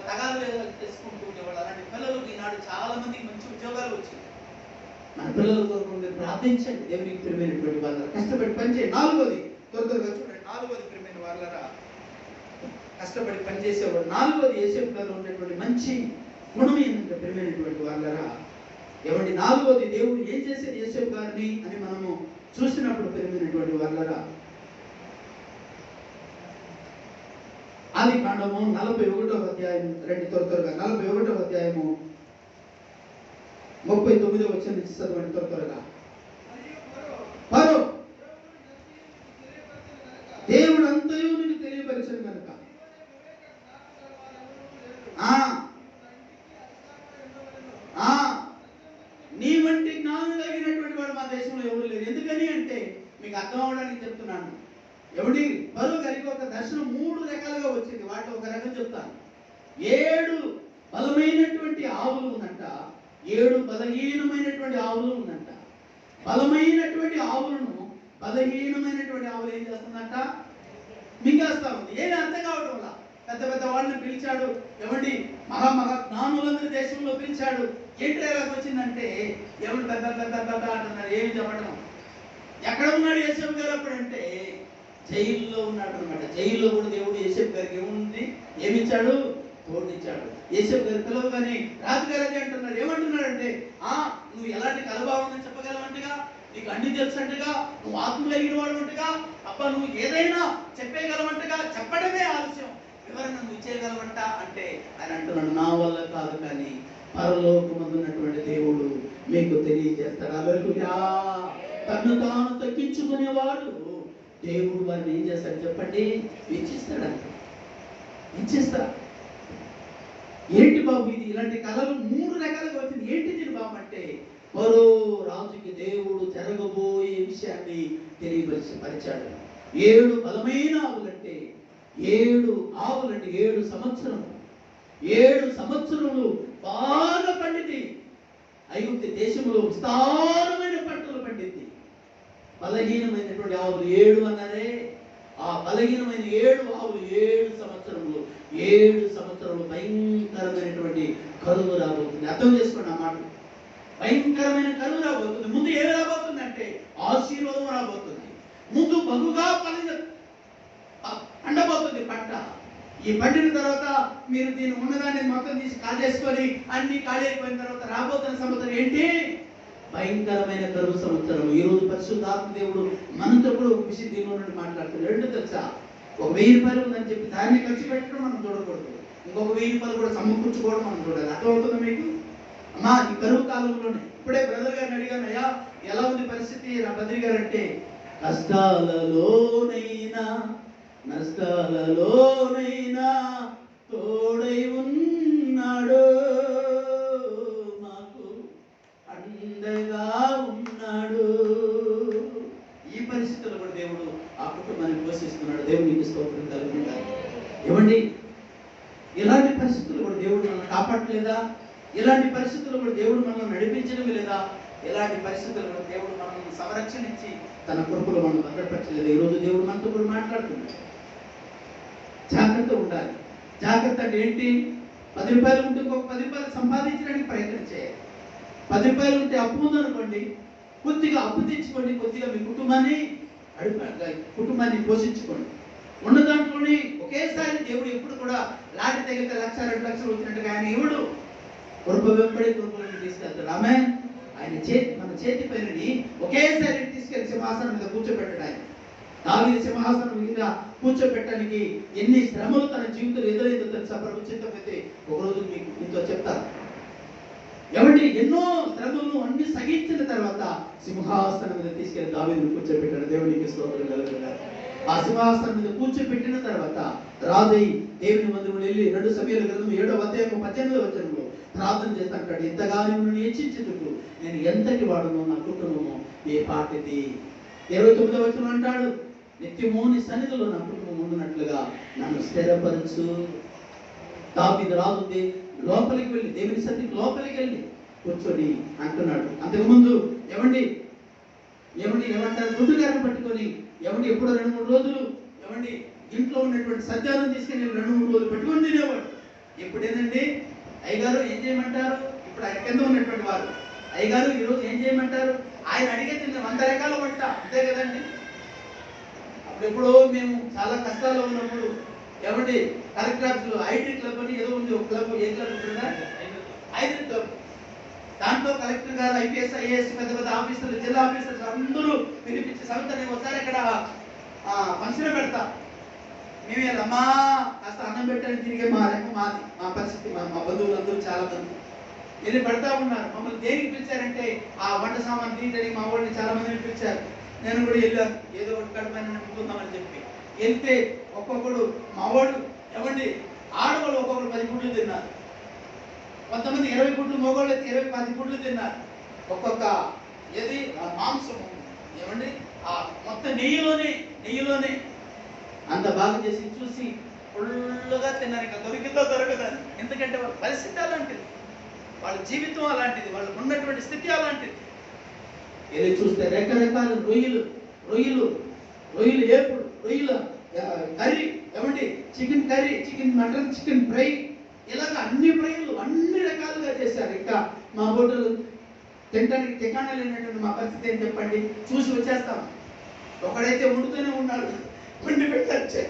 తగాలు చేసుకుంటూ ఉండేవాళ్ళు. అలాంటి పిల్లలకు ఈనాడు చాలా మందికి మంచి ఉద్యోగాలు వచ్చింది. మన పిల్లల కొరకు మీరు ప్రార్థించండి. దేవునికి ప్రియమైనటువంటి వాళ్ళ కష్టపడి పనిచేయండి. నాలుగోది త్వరగా చూడండి, నాలుగోది ప్రియమైన వాళ్ళరా కష్టపడి పనిచేసేవాడు. నాలుగోది యోసేపు గారిలో ఉండేటువంటి మంచి గుణం ఏంటంటే ప్రియమైనటువంటి వాళ్ళరా, ఏమండి నాలుగోది దేవుడు ఏం చేసేది యోసేపు గారిని అని మనము చూసినప్పుడు ప్రియమైనటువంటి వాళ్ళరా, ఆది కాండము 41వ అధ్యాయం రెండు త్వరగా 41వ అధ్యాయము 39వ వచనం నుంచి చదవండి త్వరగా. ఫరో దేవుడు అంతయు నీకు తెలియపరిచను కనుక నీ వంటి జ్ఞానం కలిగినటువంటి వాడు మా దేశంలో ఎవరు లేరు. ఎందుకని అంటే మీకు అర్థం అవడానికి చెప్తున్నాను. ఎవడి ఫరో గారికి ఒక దర్శనం 3 రకాలుగా వచ్చింది. వాటిలో ఒక రకం చెప్తాను. 7 బలమైనటువంటి ఆవులు ఉందంట, 7 బలహీనమైనటువంటి ఆవులు ఉందంట. బలమైనటువంటి ఆవులను బలహీనమైనటువంటి ఆవులు ఏం చేస్తుందంట? మింగేస్తా ఉంది. ఏమి అర్థం కావటం వల్ల పెద్ద పెద్ద వాళ్ళని పిలిచాడు. ఏమండి మహా జ్ఞానులందరి దేశంలో పిలిచాడు. ఏంటి రేలకు వచ్చిందంటే ఎవరు పెద్ద పెద్ద పెద్ద అంటున్నారు. ఏమి చెప్పడం? ఎక్కడ ఉన్నాడు యోసేపు గారు అప్పుడంటే? జైల్లో ఉన్నాడు అనమాట. జైల్లో కూడా దేవుడు యోసేపు గారికి ఏముంది, ఏమిచ్చాడు? తోడిచ్చాడు. యోసేపు గారు పిలవగానే రాజుగారు అది అంటున్నారు. ఏమంటున్నాడంటే, నువ్వు ఎలాంటి కలభావం చెప్పగలవంటగా, నీకు అన్ని తెలుసంటగా, నువ్వు ఆత్మ కలిగిన వాడు అంటగా, అబ్బా నువ్వు ఏదైనా చెప్పగలవంటగా, చెప్పడమే ఆలస్యం, వివరణ నువ్వు ఇచ్చేయగలవంట అంటే ఆయన అంటున్నాడు, నా వల్ల కాదు కానీ పరలోకమందున్నటువంటి దేవుడు మీకు తెలియజేస్తాడు. హల్లెలూయా. తను తాను తగ్గించుకునేవాడు దేవుడు వారిని ఏం చేస్తాడు చెప్పండి? ఇచ్చిస్తాడంట. ఇచ్చిస్తా. ఏంటి బాబు ఇది? ఇలాంటి కళలు 3 రకాలుగా వచ్చింది. ఏంటి దీని బాబు అంటే, ఫరో రాజుకి దేవుడు జరగబోయే విషయాన్ని తెలియపరిచాడు. 7 బలమైన ఆవులంటే 7 ఆవులంటే 7 సంవత్సరములు, 7 సంవత్సరములు బాగా పండింది. ఐగుప్తు దేశంలో విస్తారమైన పంటలు పండింది. బలహీనమైనటువంటి ఆవులు 7 అన్నారే, ఆ బలహీనమైన 7 ఆవులు 7 సంవత్సరములు, 7 సంవత్సరములు భయంకరమైనటువంటి కరువు రాబోతుంది. అర్థం చేసుకోండి ఆ మాట. భయంకరమైన కరువు రాబోతుంది. ముందు ఏమి రాబోతుంది అంటే ఆశీర్వాదం రాబోతుంది. ముందు బహుగా పండబోతుంది పంట. ఈ పండిన తర్వాత మీరు దీన్ని ఉన్నదాన్ని మొత్తం తీసి కాజేసుకొని అన్ని కాజైపోయిన తర్వాత రాబోతున్న సంవత్సరం ఏంటి? భయంకరమైన కరువు సంవత్సరం. ఈ రోజు పరిశుద్ధాత్మ దేవుడు మనతో కూడా ఒక విషయం దీనిలో నుండి మాట్లాడుతుంది. 2 తెలుసా? ఒక 1000 రూపాయలు ఉందని చెప్పి దాన్ని ఖర్చు పెట్టడం మనం చూడకూడదు. ఇంకొక 1000 రూపాయలు కూడా సమకూర్చుకోవడం మనం చూడాలి. అర్థమవుతుందా మీకు? అమ్మా ఈ కరువు కాలంలోనే ఇప్పుడే బ్రదర్ గారిని అడిగాను, అయ్యా ఎలా ఉంది పరిస్థితి నా బద్రి గారు అంటే, కష్టాలలోనైనా నష్టాలలోనైనా తోడై ఉన్నాడు, మాకు అండగా ఉన్నాడు. ఈ పరిస్థితుల్లో కూడా దేవుడు ఆ కుటుంబాన్ని పోషిస్తున్నాడు. దేవునికి స్తోత్రం కలుగుతారు. ఏమండి ఇలాంటి పరిస్థితులు కూడా దేవుడు మనల్ని కాపాడలేదా? ఇలాంటి పరిస్థితుల్లో కూడా దేవుడు మనల్ని నడిపించడం లేదా? ఇలాంటి పరిస్థితుల్లో దేవుడు మనల్ని సంరక్షణించి తన కృపలో మనం భద్రపరచలేదు. ఈరోజు దేవుడు మనతో కూడా మాట్లాడుతున్నాడు. జాగ్రత్త ఉండాలి. జాగ్రత్త అంటే ఏంటి? 10 రూపాయలు ఉంటే ఇంకొక 10 రూపాయలు సంపాదించడానికి ప్రయత్నం చేయాలి. 10 రూపాయలు ఉంటే అప్పు ఉందనుకోండి, కొద్దిగా అప్పు తెచ్చుకోండి, కొద్దిగా మీ కుటుంబాన్ని పోషించుకోండి. ఉన్న దాంట్లోనే ఒకేసారి దేవుడు ఎప్పుడు కూడా లాంటి తగిలితే 1,00,000 2 లక్షలు వచ్చినట్టుగా ఆయన ఇవ్వడు. కృప వెంబడి కృపలను తీసుకెళ్తాడు. ఆమె ఆయన మన చేతి పైనని ఒకేసారి తీసుకెళ్లి సింహాసనం మీద కూర్చోబెట్టాడు. ఆయన దావీదు సింహాసనం మీద కూర్చోబెట్టడానికి ఎన్ని శ్రమలు తన జీవితంలో ఎదురైందో తెలుసా? ప్రభు చిత్తమైతే ఒకరోజు మీకు మీతో చెప్తాను. ఎవరి ఎన్నో శ్రమలను అన్ని సహించిన తర్వాత సింహాసనం మీద తీసుకెళ్లి దావీదును కూర్చోబెట్టాడు. దేవునికి స్తోత్రం కలుగుతుంది. ఆ సింహాసనం మీద కూర్చోబెట్టిన తర్వాత రాజై దేవుని మందిరంలో వెళ్ళి 2 సమూయేలు గ్రంథం 7వ అధ్యాయం 18వ వచనంలో ప్రార్థన చేస్తాంటాడు. ఇంతగా నిన్ను హెచ్చించుటకు నేను ఎంతటి వాడునో నా కుటుంబము ఏ పాటిది. 29వ వచనం అంటాడు, నిత్యము నీ సన్నిధిలో నా కుటుంబం ఉండునట్లుగా నన్ను స్థిరపరచు. దావీదు రాజు లోపలికి వెళ్ళి దేవుని సన్నిధికి లోపలికి వెళ్ళి కూర్చొని అంటున్నాడు. అంతకుముందు ఏమంటారు? గుడ్డుగారిని పట్టుకొని ఎప్పుడు 2-3 రోజులు ఇంట్లో ఉన్నటువంటి సజ్జాలను తీసుకుని 2-3 రోజులు పెట్టుకొని తినేవాడు. ఇప్పుడు ఏంటండి అయ్యగారు ఏం చేయమంటారు? ఇప్పుడు ఆయన కింద ఉన్నటువంటి వారు అయ్యగారు ఈరోజు ఏం చేయమంటారు? ఆయన అడిగేది 100 రకాల వంట, అంతే కదండి. అప్పుడెప్పుడో మేము చాలా కష్టాల్లో ఉన్నప్పుడు ఏమండి కలెక్టర్ ఆఫీసులో ఐటీ క్లబ్ అని ఏదో ఉంది, ఒక క్లబ్. ఏ క్లబ్ ఉంటుందా? IT club. దాంట్లో కలెక్టర్ గారు, ఐపీఎస్ ఐఏఎస్ పెద్ద పెద్ద ఆఫీసర్లు, జిల్లా ఆఫీసర్లు అందరూ పిలిపించి సవితని ఒకసారి ఇక్కడ ఫంక్షన్ పెడతా. మేము అమ్మా కాస్త అన్నం పెట్టని తిరిగే మా పరిస్థితి. మా బంధువులందరూ చాలా మంది వెళ్ళి పెడతా ఉన్నారు. మమ్మల్ని దేనికి పిలిచారంటే ఆ వంట సామాన్ తీయడానికి మా వాళ్ళని చాలా మందిని పిలిచారు. నేను కూడా వెళ్ళాను, ఏదో ఒకటి కడపైన నింపుకుందామని చెప్పి. వెళ్తే ఒక్కొక్కడు మా వాళ్ళు ఏమండి ఆడవాళ్ళు ఒక్కొక్కరు 10 గుడ్లు తిన్నారు, కొంతమంది 20 గుడ్లు, మగవాళ్ళు 20-10 గుడ్లు తిన్నారు. ఒక్కొక్క ఏది మాంసం ఏమండి ఆ మొత్తం నెయ్యిలోనే అంత బాగా చేసి చూసి ఫుల్లుగా తిన్నారు. ఇంకా దొరికిందో దొరకదని. ఎందుకంటే వాళ్ళ పరిస్థితి అలాంటిది, వాళ్ళ జీవితం అలాంటిది, వాళ్ళకు ఉన్నటువంటి స్థితి అలాంటిది. వెళ్ళి చూస్తే రకరకాల రొయ్యలు ఏపుడు, రొయ్యల కర్రీ, ఏమండి chicken curry, chicken mutton, chicken fry, ఇలాగ అన్ని ఫ్రైలు అన్ని రకాలుగా చేశారు. ఇంకా మా హోటల్ తినడానికి టికాణా లేనటువంటి మా పరిస్థితి ఏం చెప్పండి? చూసి వచ్చేస్తాం. ఒకడైతే వండుతూనే ఉన్నాడు, వండి పెట్టచ్చే.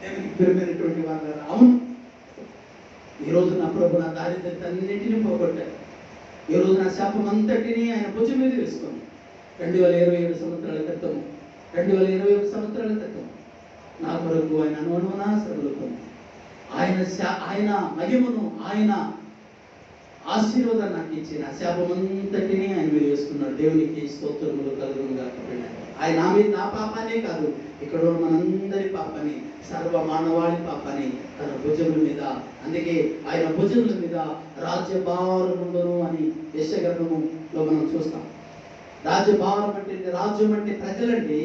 దేవునికి ప్రియమైనటువంటి వాళ్ళు, అవును ఈరోజు నా ప్రభు నా దారిద్ర్యన్నింటినీ పోగొట్టారు. ఈరోజు నా శాపం అంతటినీ ఆయన భుజం మీద వేసుకొని 2027 సంవత్సరాల క్రితం 2021 సంవత్సరాల క్రితం నా కొరకు ఆయన అనువనున శ్రమలు ఆయన మహిమను, ఆయన ఆశీర్వాదాన్ని నాకు ఇచ్చి నా శాపం అంతటినీ ఆయన మీద వేసుకున్నాడు. దేవునికి స్తోత్రములు కలుగునుగా. ఆయన నా మీద నా పాపానే కాదు, ఇక్కడ మనందరి పాపని, సర్వ మానవాళి పాపని తన భుజముల మీద, అందుకే ఆయన భుజముల మీద రాజ్యభారముండును అని యెషయా గ్రంథములో మనం చూస్తాం. రాజ్యభారం అంటే రాజ్యం అంటే ప్రజలండి,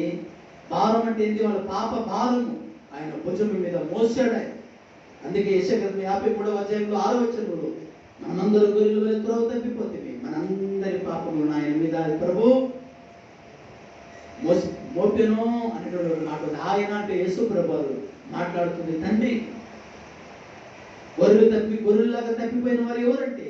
భారం అంటే ఏంటి? వాళ్ళ పాప భారము ఆయన భుజము మీద మోసాడు ఆయన. అందుకే యెషయా గ్రంథం 53వ అధ్యాయంలో 6వ వచనంలో మనందరూ గొర్రెల వలె త్రోవ తప్పిపోతుంది, మనందరి పాపములను ఆయన మీద ప్రభు మోపెను అనేటువంటి మాట. ఆయన అంటే యేసు ప్రభువు మాట్లాడుతుంది. తండ్రి గొర్రెలాగా తప్పిపోయిన వారు ఎవరంటే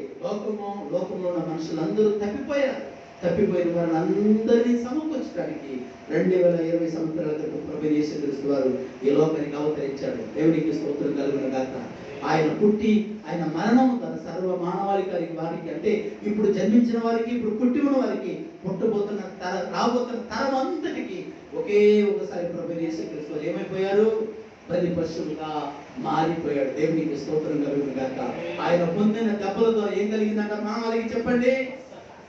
లోకంలో ఉన్న మనుషులందరూ తప్పిపోయిన వారిని అందరినీ సమకూర్చడానికి 2020 సంవత్సరాల క్రితం ప్రభు యేసుక్రీస్తు వారు ఈ లోకానికి అవతరించాడు. దేవునికి స్తోత్రం కలుగును గాక. ఆయన పుట్టి ఆయన మరణం తన సర్వ మానవాళికి వారికి, అంటే ఇప్పుడు జన్మించిన వారికి, ఇప్పుడు పుట్టి ఉన్న వారికి, పుట్టబోతున్న రాబోతున్న తరం అంతటికి ఒకే ఒకసారి ప్రభు యేసుక్రీస్తు వారు ఏమైపోయారు? బలి పశువుగా మారిపోయాడు. దేవునికి స్తోత్రం కలుగును గాక. ఆయన పొందిన దెబ్బలతో ఏం కలిగిందంట మానవాళికి? చెప్పండి.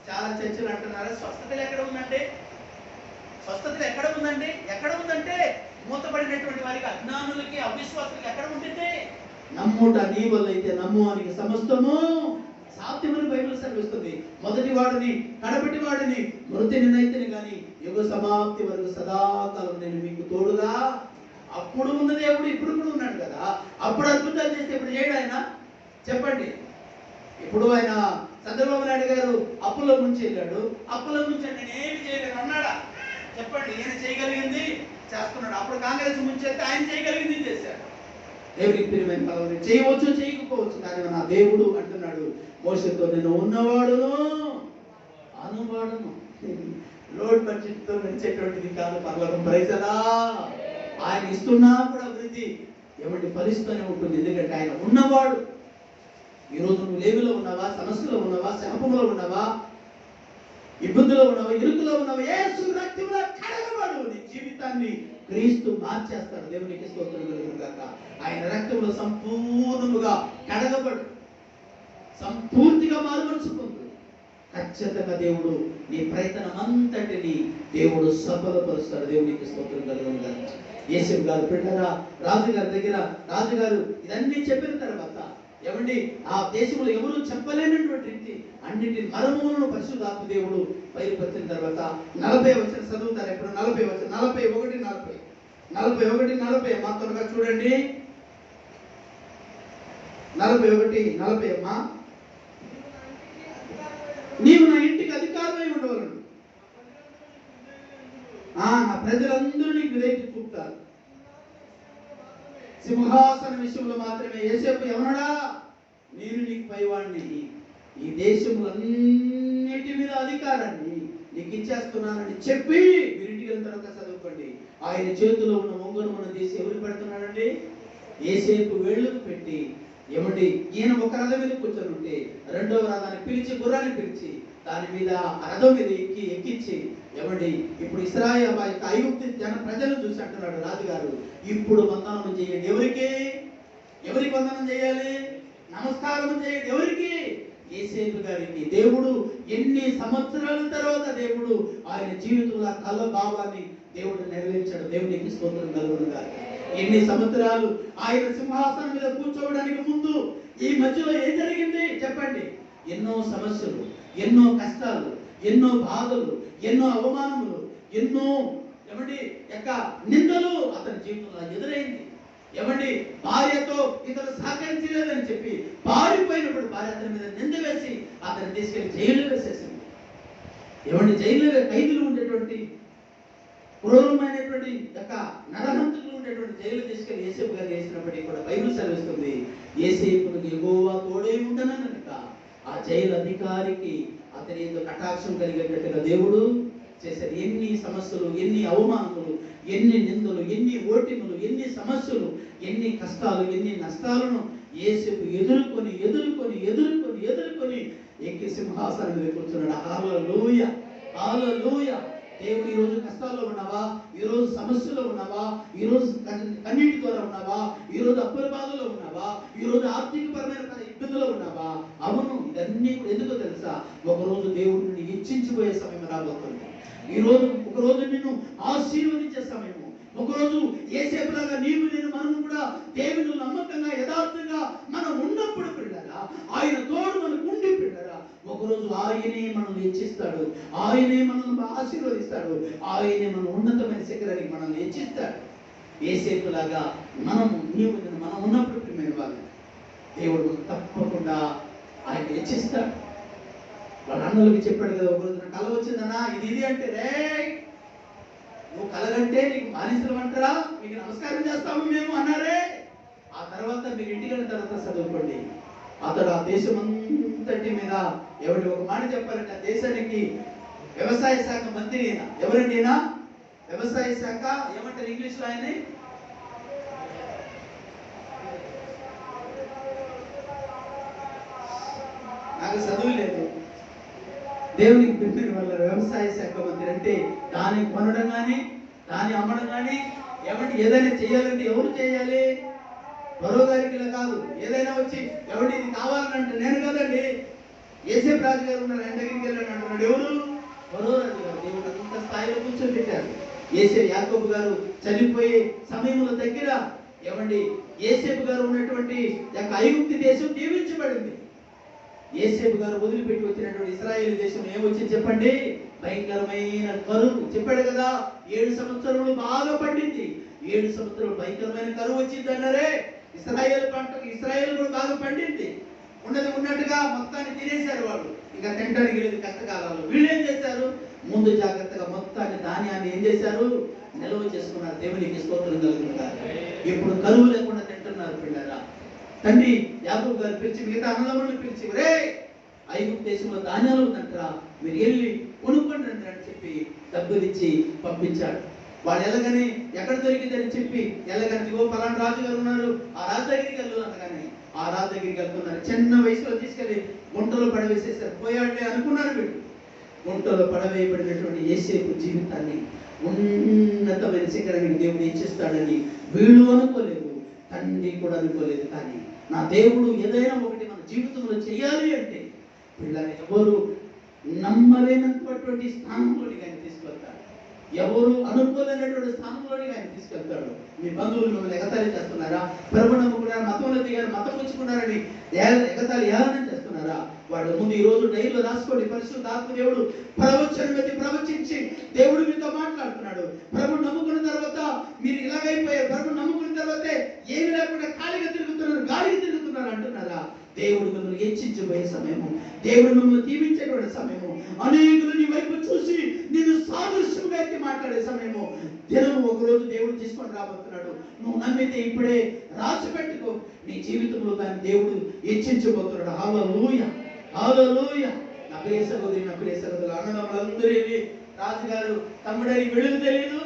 చాలా చర్చలు అంటున్నారు, స్వస్థతలు ఎక్కడ ఉందంటే ఎక్కడ ఉందంటే మూతపడినటువంటి వారికి, అజ్ఞానులకి, అవిశ్వాసులకి ఎక్కడ ఉంటుంది? నమ్ముట నీ వల్ల అయితే నమ్మువానికి సమస్తము సాధ్యమని బైబిల్ సెలవిస్తుంది. మొదటి వాడిని కడపటి వాడిని మృతి నిన్నైతిని కానీ యుగ సమాప్తి వరకు సదాకాలం నేను మీకు తోడుగా. అప్పుడు ఉన్న దేవుడు ఇప్పుడు కూడా ఉన్నాడు కదా. అప్పుడు అద్భుతాలు చేస్తే ఇప్పుడు చేయడు ఆయన? చెప్పండి. ఇప్పుడు ఆయన చంద్రబాబు నాయుడు గారు అప్పుల నుంచి వెళ్ళాడు, అప్పుల నుంచి నేనేమి చేయలేను అన్నాడా? చెప్పండి. ఈయన చేయగలిగింది చేస్తున్నాడు. అప్పుడు కాంగ్రెస్ నుంచి వెళ్తే ఆయన చేయగలిగింది చేశాడు. దేవుడికి ప్రియమైన పదవి చేయవచ్చు, చేయకపోవచ్చు, కానీ నా దేవుడు అంటున్నాడు మోషేతో, నేను ఉన్నవాడును అనువాడును. లోడ్ బడ్జెట్తో నడిచేటువంటిది కాదు పర్లోకం. ప్రైజలా. ఆయన ఇస్తున్నా కూడా అభివృద్ధి ఏమంటే ఫలిస్తూనే ఉంటుంది. ఎందుకంటే ఆయన ఉన్నవాడు. ఈరోజు నువ్వు లేమిలో ఉన్నావా, సమస్యలో ఉన్నావా, శాపంలో ఉన్నావా, ఇబ్బందులో ఉన్నావా, ఇరుకులో ఉన్నావా, యేసు రక్తంలో కడగబడు. నీ జీవితాన్ని క్రీస్తు మార్చేస్తాడు. దేవునికి స్తోత్రం కలుగును గాక. ఆయన రక్తంలో సంపూర్ణముగా కడగబడు, సంపూర్తిగా మారుమరుచుకుంది. ఖచ్చితంగా దేవుడు నీ ప్రయత్నం అంతటిని దేవుడు సఫలపరుస్తాడు. దేవునికి స్తోత్రం కలుగును గాక. యేసు గారు బిడ్డరా రాజుగారి దగ్గర రాజుగారు ఇదన్నీ చెప్పిన తర్వాత ఏమండి ఆ దేశంలో ఎవరు చెప్పలేనటువంటి రీతి అన్నింటి మర్మములను పరిశుద్ధాత్మ దేవుడు బయలుపరిచిన తర్వాత 40 వచనం చదువుతారు. ఎప్పుడు 40 వచనం 41 మా త్వరగా చూడండి. 41 అమ్మా. నీవు నా ఇంటికి అధికారమై ఉండవలను, నా ప్రజలందరూ నీకు విధేయత చూపుతారు. సింహాసన విషయంలో మాత్రమే యేసేపు ఏమన్నాడా? నేను నీకు పైవాడిని, ఈ దేశములన్నిటి మీద అధికారాన్ని నీకు ఇచ్చేస్తున్నానని చెప్పి మీరు ఇంటికి వెళ్ళిన తర్వాత చదువుకోండి. ఆయన చేతిలో ఉన్న ఒంగోను మనం తీసి ఎవరు పెడుతున్నాడండి? యోసేపు వేళ్ళకు పెట్టి, ఏమండి ఈయన ఒక రథం మీద కూర్చొని ఉంటే రెండవ రథాన్ని పిలిచి, గుర్రాన్ని పిలిచి దాని మీద రథం మీద ఎక్కించి, ఏమండి ఇప్పుడు ఇశ్రాయేలు ఐగుప్తు ప్రజలను చూసి అంటున్నాడు రాజుగారు, ఇప్పుడు వందనం చేయండి. ఎవరికి వందనం చేయాలి? నమస్కారం చేయండి. ఎవరికి? యోసేపు గారికి. దేవుడు ఎన్ని సంవత్సరాల తర్వాత దేవుడు ఆయన జీవితంలో కల భావాన్ని దేవుడు నెరవేర్చాడు. దేవునికి స్తోత్రం కలుగును గాక. ఎన్ని సంవత్సరాలు ఆయన సింహాసనం మీద కూర్చోవడానికి ముందు ఈ మధ్యలో ఏం జరిగింది చెప్పండి? ఎన్నో సమస్యలు, ఎన్నో కష్టాలు, ఎన్నో బాధలు, ఎన్నో అవమానములు, ఎన్నో ఏమండి నిందలు అతని జీవితంలో ఎదురైంది. ఏమండి భార్యతో ఇతను సహకరించలేదని చెప్పి పారిపోయినప్పుడు భార్య అతని మీద నింద వేసి అతన్ని తీసుకెళ్లి జైల్లో వేసేసింది. ఏమండి జైల్లో ఖైదీలు ఉండేటువంటి క్రూరమైనటువంటి నరహంతకులు ఉండేటువంటి జైలు తీసుకెళ్లి యోసేపు గారు వేసినప్పటికీ కూడా బైబిల్ సెలవిస్తుంది, యోసేపునికి యెహోవా తోడై ఉండననుక ఆ జైలు అధికారికి అతని ఏదో కటాక్షం కలిగేటట్టుగా దేవుడు చేశారు. ఎన్ని సమస్యలు, ఎన్ని అవమానములు, ఎన్ని నిందలు, ఎన్ని ఓటిములు, ఎన్ని సమస్యలు, ఎన్ని కష్టాలు, ఎన్ని నష్టాలను యోసేపు ఎదుర్కొని ఎదుర్కొని ఎదుర్కొని ఎదుర్కొని ఎక్కి సింహాసనం మీద కూర్చున్నాడు. హల్లెలూయా, హల్లెలూయా. దేవుడు ఈరోజు కష్టాల్లో ఉన్నావా? ఈరోజు సమస్యలో ఉన్నావా? ఈరోజు కన్నీటి ద్వారా ఉన్నావా? ఈరోజు అప్పుల బాధలో ఉన్నావా? ఈరోజు ఆర్థికపరమైన ఇబ్బందులో ఉన్నావా? అవును, ఇదన్నీ కూడా ఎందుకో తెలుసా? ఒకరోజు దేవుడు నిన్ను హెచ్చించిపోయే సమయం రాబోతుంది. ఈరోజు ఒకరోజు నిన్ను ఆశీర్వదించే సమయము. ఒకరోజు యోసేపులాగా నీవు నేను మనము కూడా దేవుని నమ్మకంగా యథార్థంగా మనం ఉన్నప్పుడు పిల్లరా, ఆయన తోడు మనకు ఉండి పిల్లరా, ఒకరోజు ఆయనే మనల్ని హెచ్చిస్తాడు, ఆయనే మనల్ని ఆశీర్వదిస్తాడు, ఆయనే మన ఉన్నతమైన శిఖరానికి మనల్ని హెచ్చిస్తాడు. యోసేపులాగా మనం ఉన్నప్పుడు ప్రియమైన వాళ్ళు దేవుడు తప్పకుండా ఆయన హెచ్చిస్తాడు. వాళ్ళ అన్నలకి చెప్పాడు కదా, ఒకరోజు నా కళ వచ్చిందన్నా, ఇది అంటే రే నువ్వు కలగంటే నీకు బానిసలు అంటారా, మీకు నమస్కారం చేస్తాము మేము అన్నారే. ఆ తర్వాత మీరు ఇంటికి వెళ్ళిన తర్వాత చదువుకోండి, అతడు ఆ దేశం అంతటి మీద ఎవరి ఒక మాట చెప్పాలంటే ఆ దేశానికి వ్యవసాయ శాఖ మంత్రి అయినా ఎవరండి? వ్యవసాయ శాఖ ఏమంటారు ఇంగ్లీష్ లో ఆయన్ని? నాకు చదువు లేదు. దేవునికి పెట్టిన వాళ్ళ వ్యవసాయ శాఖ మంత్రి అంటే దాన్ని కొనడం కానీ దాన్ని అమ్మడం కానీ ఏమంటే ఏదైనా చేయాలంటే ఎవరు చేయాలి? ఫరో గారికి ఇలా కాదు. ఏదైనా వచ్చి ఎవరి ఇది కావాలంటే నేను కదండి, యోసేపు రాజు గారు ఉన్నారు, ఆయన దగ్గరికి వెళ్ళాను అంటున్నాడు. ఎవరు? ఫరో రాజు గారు. దేవుడు అంత స్థాయిలో కూర్చొని పెట్టారు. యాకోబు గారు చనిపోయే సమయంలో దగ్గర ఏమండి యోసేపు గారు ఉన్నటువంటి ఐగుప్తు దేశం దీవించబడింది. యోసేపు గారు వదిలిపెట్టి వచ్చినటువంటి ఇశ్రాయేలు దేశం ఏమొచ్చింది చెప్పండి? భయంకరమైన కరువు. చెప్పాడు కదా, 7 సంవత్సరాలు బాగా పండింది, 7 సంవత్సరాలు భయంకరమైన కరువు వచ్చింది అన్నారే. ఇశ్రాయేలు కూడా బాగా పండింది. ఉన్నట్టుగా మొత్తాన్ని తినేశారు వాళ్ళు. ఇంకా తింటానికి లేదు కష్టకాలాలు. వీళ్ళు ఏం చేశారు? ముందు జాగ్రత్తగా మొత్తాన్ని ధాన్యాన్ని ఏం చేశారు? నిల్వ చేసుకున్నారు. దేవునికి స్తోత్రం కలుగుతున్నారు. ఇప్పుడు కరువు లేకుండా తింటున్నారు పిల్లరా. తండ్రి యాకోబు గారు పిలిచి మిగతా అన్నదమ్ములను పిలిచి, రే ఐగుప్తు దేశంలో ధాన్యాలు ఉందంటారా, మీరు వెళ్ళి కొనుక్కోండి రండి అని చెప్పి డబ్బులు ఇచ్చి పంపించాడు. వాళ్ళు ఎలాగని ఎక్కడ దొరికిందని చెప్పి ఎలాగని పలానా రాజు గారు ఉన్నారు, ఆ రాజు దగ్గరికి వెళ్ళు అనగానే ఆ రాజు దగ్గరికి వెళ్తున్నారు. చిన్న వయసులో తీసుకెళ్లి గుంటలో పడవేసేసారు. పోయాడే అనుకున్నారు వీళ్ళు. గుంటలో పడవేయబడినటువంటి యోసేపు జీవితాన్ని ఉన్నతమైన శిఖరానికి దేవుడు హెచ్చిస్తాడని వీళ్ళు అనుకోలేదు, తండ్రి కూడా అనుకోలేదు. కానీ నా దేవుడు ఏదైనా ఒకటి మన జీవితంలో చేయాలి అంటే పిల్లలు ఎవరు నమ్మలేనటువంటి స్థానంలోనికి ఆయన తీసుకెళ్తాడు. ఎవరు అనుకోలేనటువంటి స్థానంలోనికి ఆయన తీసుకెళ్తాడు. మీ బంధువులు మిమ్మల్ని ఎగతాళి చేస్తున్నారా? ప్రభు నమ్ముకున్నారా, మతంలో దిగారు, మతం పుచ్చుకున్నారని ఎగతాళి ఏలనం చేస్తున్నారా? వాళ్ళ ముందు ఈ రోజు డైరీలో రాసుకోండి. పరిశుద్ధాత్మ దేవుడు ప్రవచించి దేవుడు మీతో మాట్లాడుతున్నాడు. ప్రభు నమ్ముకున్న తర్వాత మీరు ఇలాగైపోయారు, ప్రభు నమ్ముకున్న తర్వాత ఏమి లేకుండా ఖాళీగా తిరుగుతున్నారు, గాలికి తిరుగుతున్నారు అంటున్నారా? దేవుడు మిమ్మల్ని హెచ్చించబోయే సమయము, దేవుడు మిమ్మల్ని దీవించేటువంటి సమయము, అనేకులు నీ వైపు చూసి నేను సాదృశ్యంగా ఎత్తి మాట్లాడే సమయము దినము ఒకరోజు దేవుడు తీసుకొని రాబోతున్నాడు. నువ్వు నమ్మితే ఇప్పుడే రాసి పెట్టుకో, నీ జీవితంలో దాన్ని దేవుడు హెచ్చించబోతున్నాడు. హల్లెలూయా, హల్లెలూయా. నా ప్రియ సహోదరి, నా ప్రియ సహోదరులు, అన్నదమ్ములందరూ వెళ్ళి రాజుగారు తమ్ముడని వెలుగు తెలియదు.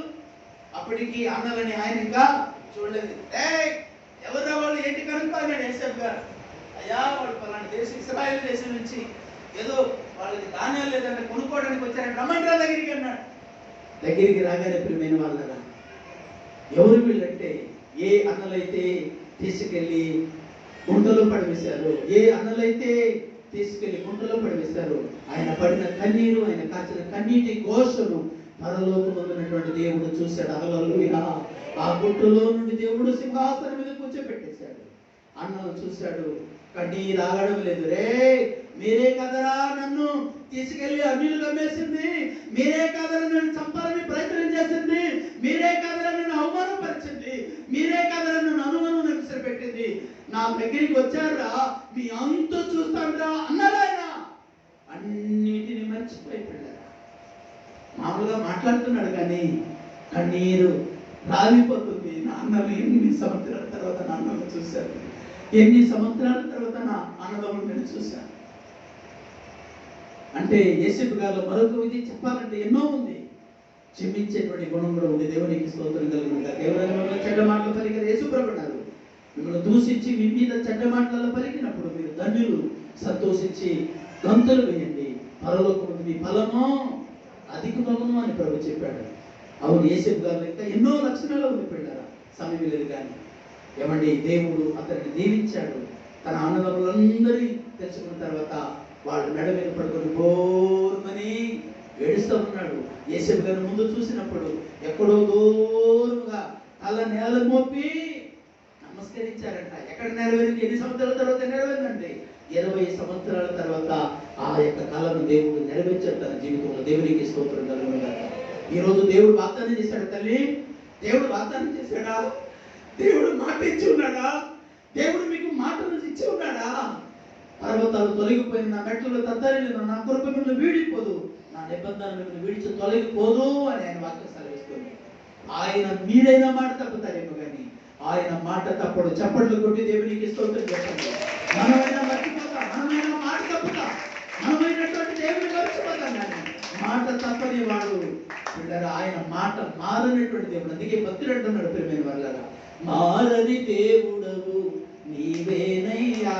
అప్పటికి అన్నలని ఆయన ఇంకా చూడలేదు. ఎవరు వాళ్ళు ఏంటి కనుక్కోన్నాడు యేసేపు గారు. అయ్యా వాళ్ళు పలానా దేశం, ఇశ్రాయేల్ దేశం నుంచి ఏదో వాళ్ళకి ధాన్యాలు లేదంటే కొనుక్కోవడానికి వచ్చారంటే రమ్మంటారా దగ్గరికి అన్నాడు. దగ్గరికి రాగానే ప్రియమైన వాళ్ళరా, ఎవరు వీళ్ళంటే ఏ అన్నలైతే తీసుకెళ్ళి గుంటలో పడివేశారు, ఏ అన్నలైతే తీసుకెళ్లి గుంటలో పడివేశారు, ఆయన పడిన కన్నీరు, ఆయన కాచిన కన్నీటి ఘోషను పరలోకమందున్నటువంటి దేవుడు చూశాడు. హల్లెలూయా. ఆ గుంటలో నుండి దేవుడు సింహాసనం మీద కూర్చోబెట్టేశాడు. అన్నలు చూశాడు, కన్నీరు ఆగడం లేదు. రే మీరే కదరా నన్ను తీసుకెళ్లి అన్యులు అమ్మేసింది, మీరే కదరా నన్ను చంపాలని ప్రయత్నం చేసింది, మీరే కదరా నన్ను అవమానపరిచింది, మీరే కదరా నన్ను అనుమానం పెట్టింది, నా దగ్గరికి వచ్చారా మీ అంత చూస్తారా అన్నాడాయన. అన్నిటిని మర్చిపోయిపోయాడు. మామూలుగా మాట్లాడుతున్నాడు కానీ కన్నీరు రాలిపోతుంది. నా అన్నలు ఎన్ని సంవత్సరాల తర్వాత నా అన్నలు చూశాను, ఎన్ని సంవత్సరాల తర్వాత నా అన్నదమ్ములు నేను చూశాను. అంటే యేసేపు గారిలో మరొక విధి చెప్పాలంటే ఎన్నో ఉంది. క్షమించేటువంటి గుణం కూడా ఉంది. దేవునికి స్తోత్రం కలుగునుగా. దేవుని చెడ్డ మాటలు పలికారు. యేసుప్రభువు అన్నారు, మిమ్మల్ని దూషించి మీ మీద చెడ్డ మాటలలో పలికినప్పుడు మీరు ధన్యులు, సంతోషించి గంతులు వేయండి, పరలోకముందు మీ ఫలము అధికమగును అని ప్రభు చెప్పాడు. అవును, యేసేపు గారు ఇంకా ఎన్నో లక్షణాలు ఉంది పిల్లరా, సమయం లేదు కానీ. ఏమండి, దేవుడు అతన్ని దీవించాడు. తన అన్నదమ్ములందరి తెలుసుకున్న తర్వాత వాళ్ళు మెడ మీద పడుకొని బోరుమని ఏడుస్తూ ఉన్నాడు. యేసేపు గారిని ముందు చూసినప్పుడు ఎక్కడో దూరంగా తల నేల మోపి నమస్కరించారంట. ఎక్కడ నెరవేరింది? ఎన్ని సంవత్సరాల తర్వాత నెరవేరిందండి? 20 సంవత్సరాల తర్వాత ఆ యొక్క కాలను దేవుడు నెరవేర్చాడు తన జీవితంలో. దేవునికి స్తోత్రం కలుగునుగాక. ఈరోజు దేవుడు వాగ్దానం చేశాడు. తల్లి, దేవుడు వాగ్దానం చేశాడా? దేవుడు మాట ఇచ్చి ఉన్నాడా? దేవుడు మీకు మాటను ఇచ్చి ఉన్నాడా? పర్వతాలు తొలగిపోయిన, నా మెట్లలో తద్దరిల్లిన, నా కృప మిమ్మల్ని వీడిపోదు, నా నిబంధన మిమ్మల్ని విడిచి తొలగిపోదు అని ఆయన వాక్యం సెలవిస్తుంది. ఆయన మీరైనా మాట తప్పుతారేమో కానీ ఆయన మాట తప్పడు. చప్పట్లు కొట్టి దేవునికి స్తోత్రం చెప్పండి. మనమైనా మర్చిపోతాం, మనమైనా మాట తప్పుతాం, మనమైనటువంటి దేవుని మర్చిపోతాం కానీ మాట తప్పని వాడు పిల్లరా, ఆయన మాట మారనటువంటి దేవుడు. అందుకే భక్తుడు అంటున్నాడు, ప్రియమైన వాళ్ళరా, మారని దేవుడవు నీవేనయ్యా,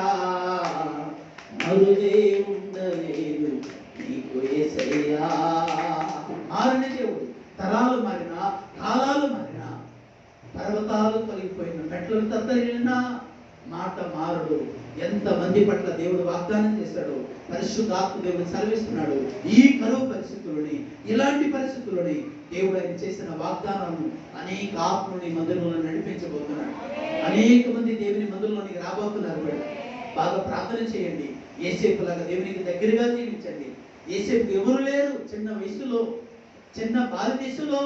మరుదే ఉండలేదు నీకు యేసయ్యా. మారని దేవుడు. తరాలు మారినా, కాలాలు మారినా, పర్వతాలు తొలగిపోయిన, మెట్లను తత్తరిల్లినా మాట మారడు. ఎంతమంది పట్ల దేవుడు వాగ్దానం చేశాడు. పరిశుద్ధాత్మ దేవుడు సెలవిస్తున్నాడు. ఈ కరువు పరిస్థితులని, ఇలాంటి పరిస్థితులని దేవుడు ఆయన చేసిన వాగ్దానాలను అనేక ఆత్మని మందిరంలో నడిపించబోతున్నాడు. అనేక మంది దేవుని మందిరంలోనికి రాబోతున్నారు. బాగా ప్రార్థన చేయండి. యేసేపు లాగా దేవునికి దగ్గరగా జీవించండి. యేసేపు ఎవరు లేరు. చిన్న వయసులో, చిన్న భారతదేశంలో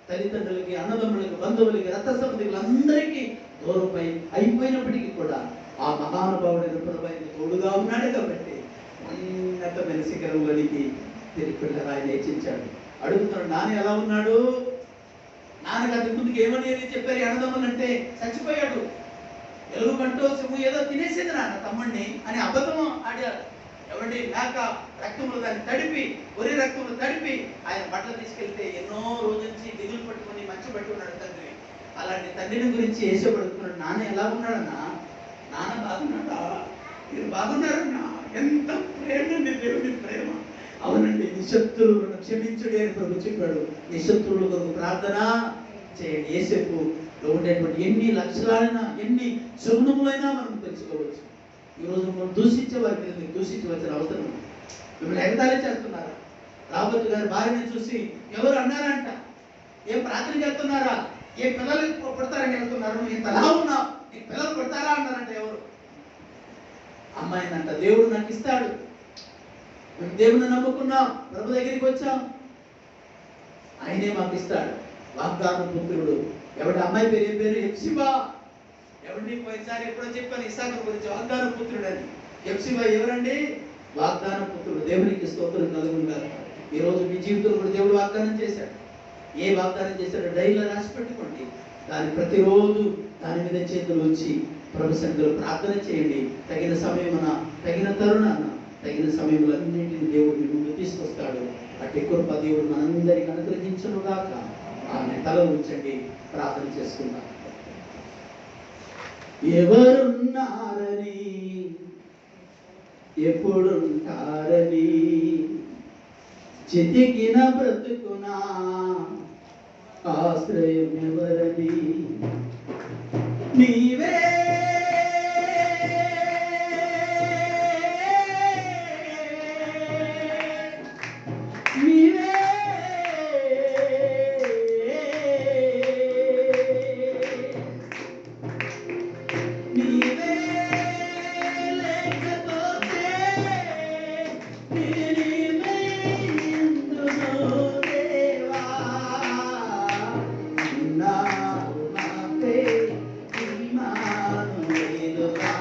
తల్లిదండ్రులకి, అన్నదమ్ములకి, బంధువులకి, రక్త సంబంధికులందరికీ దూరంపై అయిపోయినప్పటికీ కూడా ఆ మహానుభావుడైన ప్రభు ఆయనకు తోడుగా ఉన్నాడు కాబట్టి ఉన్నతమైన శిఖరంలోనికి తిరిగి ఆయన హెచ్చించాడు. అడుగుతున్నాడు, నాన్న ఎలా ఉన్నాడు? నాన్నకు అంతకు ముందుకు ఏమని చెప్పారు అన్నదమ్ములు అంటే? చచ్చిపోయాడు, ఎలుగుబంటో సింహం ఏదో తినేసింది నాన్న తమ్ముడిని అని అబద్ధం ఆడారు. ఎవరి మేక రక్తములు దాన్ని తడిపి, ఒరి రక్తములు తడిపి ఆయన బట్టలు తీసుకెళ్తే ఎన్నో రోజుల నుంచి దిగులు పట్టుకుని మంచి పట్టుకున్నాడు తండ్రి. అలాంటి తండ్రిని గురించి వేసేపడుతున్నాడు. నాన్న ఎలా ఉన్నాడన్నా? నాన్న బాగున్నాడా? మీరు బాగున్నారన్నా? ఎంత ప్రేమ దేవుని ప్రేమ! అవునండి, నిశత్రువులను క్షమించుడే అని ప్రభు చెప్పాడు. నిశత్రువుల కొరకు ప్రార్థన చేయండి. యేసేపు ఉండేటువంటి ఎన్ని లక్షణాలైనా, ఎన్ని సుగుణములైనా మనం తెలుసుకోవచ్చు. ఈరోజు మనం దూషించే వారికి మీరు దూషించవలసిన అవసరం. మిమ్మల్ని ఎగతాళి చేస్తున్నారా? రాబోతు గారి భార్యని చూసి ఎవరు అన్నారంట, ఏ ప్రార్థనకి వెళ్తున్నారా, ఏ పిల్లలు పుడతారని వెళ్తున్నారు, నువ్వు ఇంత లా ఉన్నావు, నీకు పిల్లలు పుడతారా అన్నారంట. ఎవరు? అమ్మాయినంట. దేవుడు నాకు ఇస్తాడు, మేము దేవుని నమ్ముకున్నాం, ప్రభు దగ్గరికి వచ్చాం, ఆయనే మాకు ఇస్తాడు. వాగ్దాన పుత్రుడు. ఎవరి అమ్మాయి పేరు? ఏం పేరు? హెప్సిబా. ఎవరిని పోయినసారి ఎప్పుడో చెప్పాను ఇస్సాకు గురించి, వాగ్దాన పుత్రుడు అని. హెప్సిబా ఎవరండి? వాగ్దాన పుత్రుడు. దేవునికి స్తోత్రం కలుగునుగాక. ఈరోజు మీ జీవితంలో కూడా దేవుడు వాగ్దానం చేశాడు. ఏ వాగ్దానం చేశాడో డైరీలో రాసి పెట్టుకోండి. దాన్ని ప్రతిరోజు దాని మీద చేతులు ఉంచి ప్రభు సన్నిధిలో ప్రార్థన చేయండి. తగిన సమయమున, తగిన తరుణాన తగిన సమయంలో అన్నింటిని దేవుడు మీ ముందు తీసుకొస్తాడు. అట్టి కృప దేవుడు మనందరికీ అనుగ్రహించును గాక. ఆమె తల ఉంచండి, ప్రార్థన చేసుకుందాం. ఎవరున్నారని, ఎప్పుడుంటారని, చితికిన బ్రతుకునా ఆశ్రయం ఎవరని, నీవే నీవే నీవే లేకపోతే నేనేమైందునో దేవా, ఉన్నావు నాకే ఇమ్మానుయేలుగా.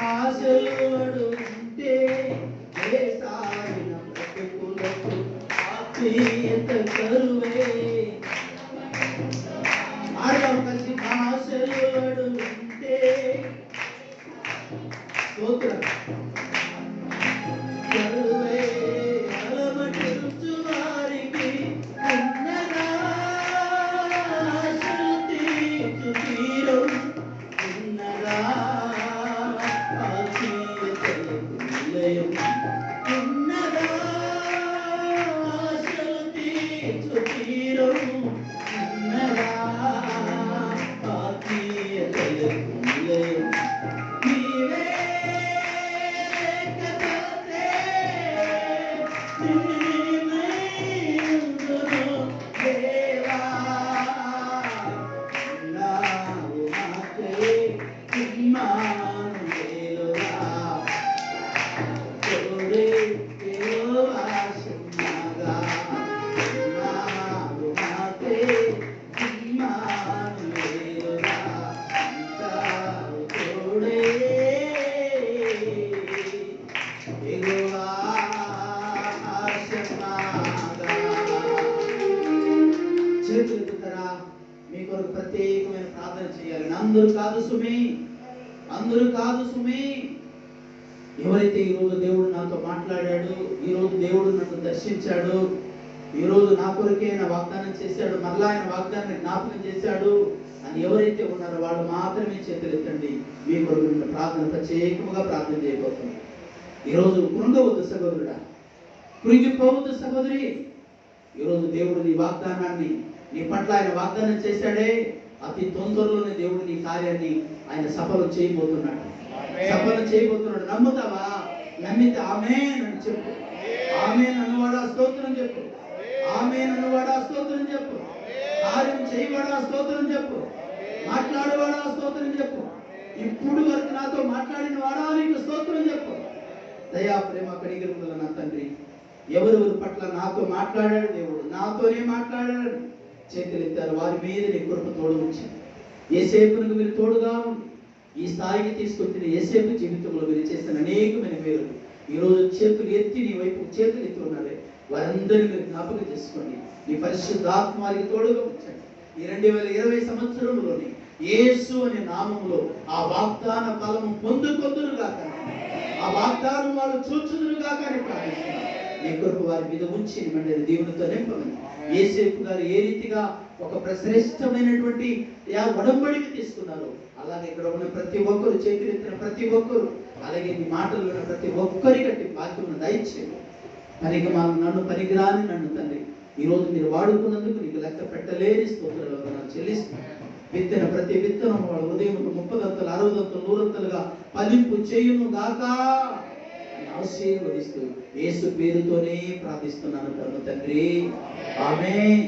ఆశలు ఉంటే ఏ సాగిన బ్రతుకులకు ఆత్మీయత కరువే. ఆడదాం కలిసి. ఆశలు ఉంటే స్తోత్రం కరువే, అలమటించు వారికి ఉన్నదా ఆశలు తీర్చు తీరం ఉన్నదా ఆత్మీయతలకు నిలయం ఉన్నదా ఆశలు తీర్చు తీరం ఉన్నదా ఆత్మీయతలకు నిలయం. నీవే లేకపోతే నేనేమైందునో దేవా, ఉన్నావు నాకే ఇమ్మానుయేలుగా. తోడే యెహోవా షమ్మగా, ఉన్నావు నాకే ఇమ్మానుయేలుగా. ఉంటావు తోడే యెహోవా షమ్మగా. చేతులు ఎత్తుతారా? మీ కొరకు ప్రత్యేకమైన ప్రార్థన చేయాలి. అందరూ కాదు సుమి, అందరూ కాదు సుమి. ఎవరైతే ఈరోజు దేవుడు నాతో మాట్లాడాడు, ఈరోజు దేవుడు నన్ను దర్శించాడు, ఈరోజు నా కొరకే ఆయన వాగ్దానం చేశాడు, మరలా ఆయన వాగ్దానాన్ని జ్ఞాపకం చేశాడు అని ఎవరైతే ఉన్నారో వాళ్ళు మాత్రమే చేతులు ఎత్తండి. మీ కొరకు నేను ప్రార్థన ప్రత్యేకంగా ప్రార్థన చేయబోతున్నాను. ఈరోజు కృంగవద్దు సహోదరుడా, కృంగిపోవద్దు సహోదరి. ఈరోజు దేవుడు నీ వాగ్దానాన్ని, నీ పట్ల ఆయన వాగ్దానం చేశాడే, అతి తొందరలోనే దేవుడు నీ కార్యాన్ని ఆయన సఫలం చేయబోతున్నాడు, సఫలం చేయబోతున్నాడు. నమ్ముతావా? నమ్మితే ఆమేన్ అని చెప్పు. ఆమేన్ అన్నవాడా స్తోత్రం చెప్పు. ఆమేన్ అన్నవాడా స్తోత్రం చెప్పు. కార్యం చేయవాడా స్తోత్రం చెప్పు. మాట్లాడేవాడా స్తోత్రం చెప్పు. ఇప్పుడు వరకు నాతో మాట్లాడిన వాడా నీకు స్తోత్రం చెప్పు. దయా ప్రేమ కనికరముల నా తండ్రి, ఎవరెవరి పట్ల నాతో మాట్లాడాడు దేవుడు, నాతోనే మాట్లాడాడు చేతులెత్తారు, వారి మీద నీ కృప తోడు ఉంచింది. యేసేపునకు మీరు తోడుగా ఉండి ఈ స్థాయికి తీసుకొచ్చిన యేసేపు జీవితంలో మీరు చేసిన అనేకమైన మేలు ఈరోజు చేతులు ఎత్తి నీ వైపు చేతులు ఎత్తి ఉన్నారే, వారందరినీ మీరు జ్ఞాపకం చేసుకోండి. నీ పరిశుద్ధాత్మ వారికి తోడుగా ఉంచండి. ఈ 2020 సంవత్సరంలోని యేసు అనే నామములో ఆ వాగ్దాన ఫలము పొందుకొందురుగా, ఆ వాగ్దానం వాళ్ళు చూచుదురుగా కానీ ప్రార్థిస్తున్నారు. నీ కొరకు వారి మీద ఉంచి మండలి దేవునితో నింపమని. యేసేపు గారు ఏ రీతిగా ఒక శ్రేష్టమైనటువంటి ఒడంబడిక తీసుకున్నారు, అలాగే ఇక్కడ ఉన్న ప్రతి ఒక్కరు, చేతులెత్తిన ప్రతి ఒక్కరు, అలాగే నీ మాటలు విన్న ప్రతి ఒక్కరికట్టి భాగ్యం దయచేయండి. నన్ను పనికిరాని నన్ను తండ్రి ఈరోజు మీరు వాడుకున్నందుకు నీకు లెక్క పెట్టలేని స్తోత్రాలు నాకు చెల్లిస్తున్నాను. విత్తన ప్రతి విత్తనం వాళ్ళ ఉదయం 30 దంతలు 60 దంతలు 100 దంతలుగా ఫలింపు చేయును గాక అని ఆశీర్వదిస్తూ యేసు పేరుతోనే ప్రార్థిస్తున్నాను తండ్రి. ఆమేన్.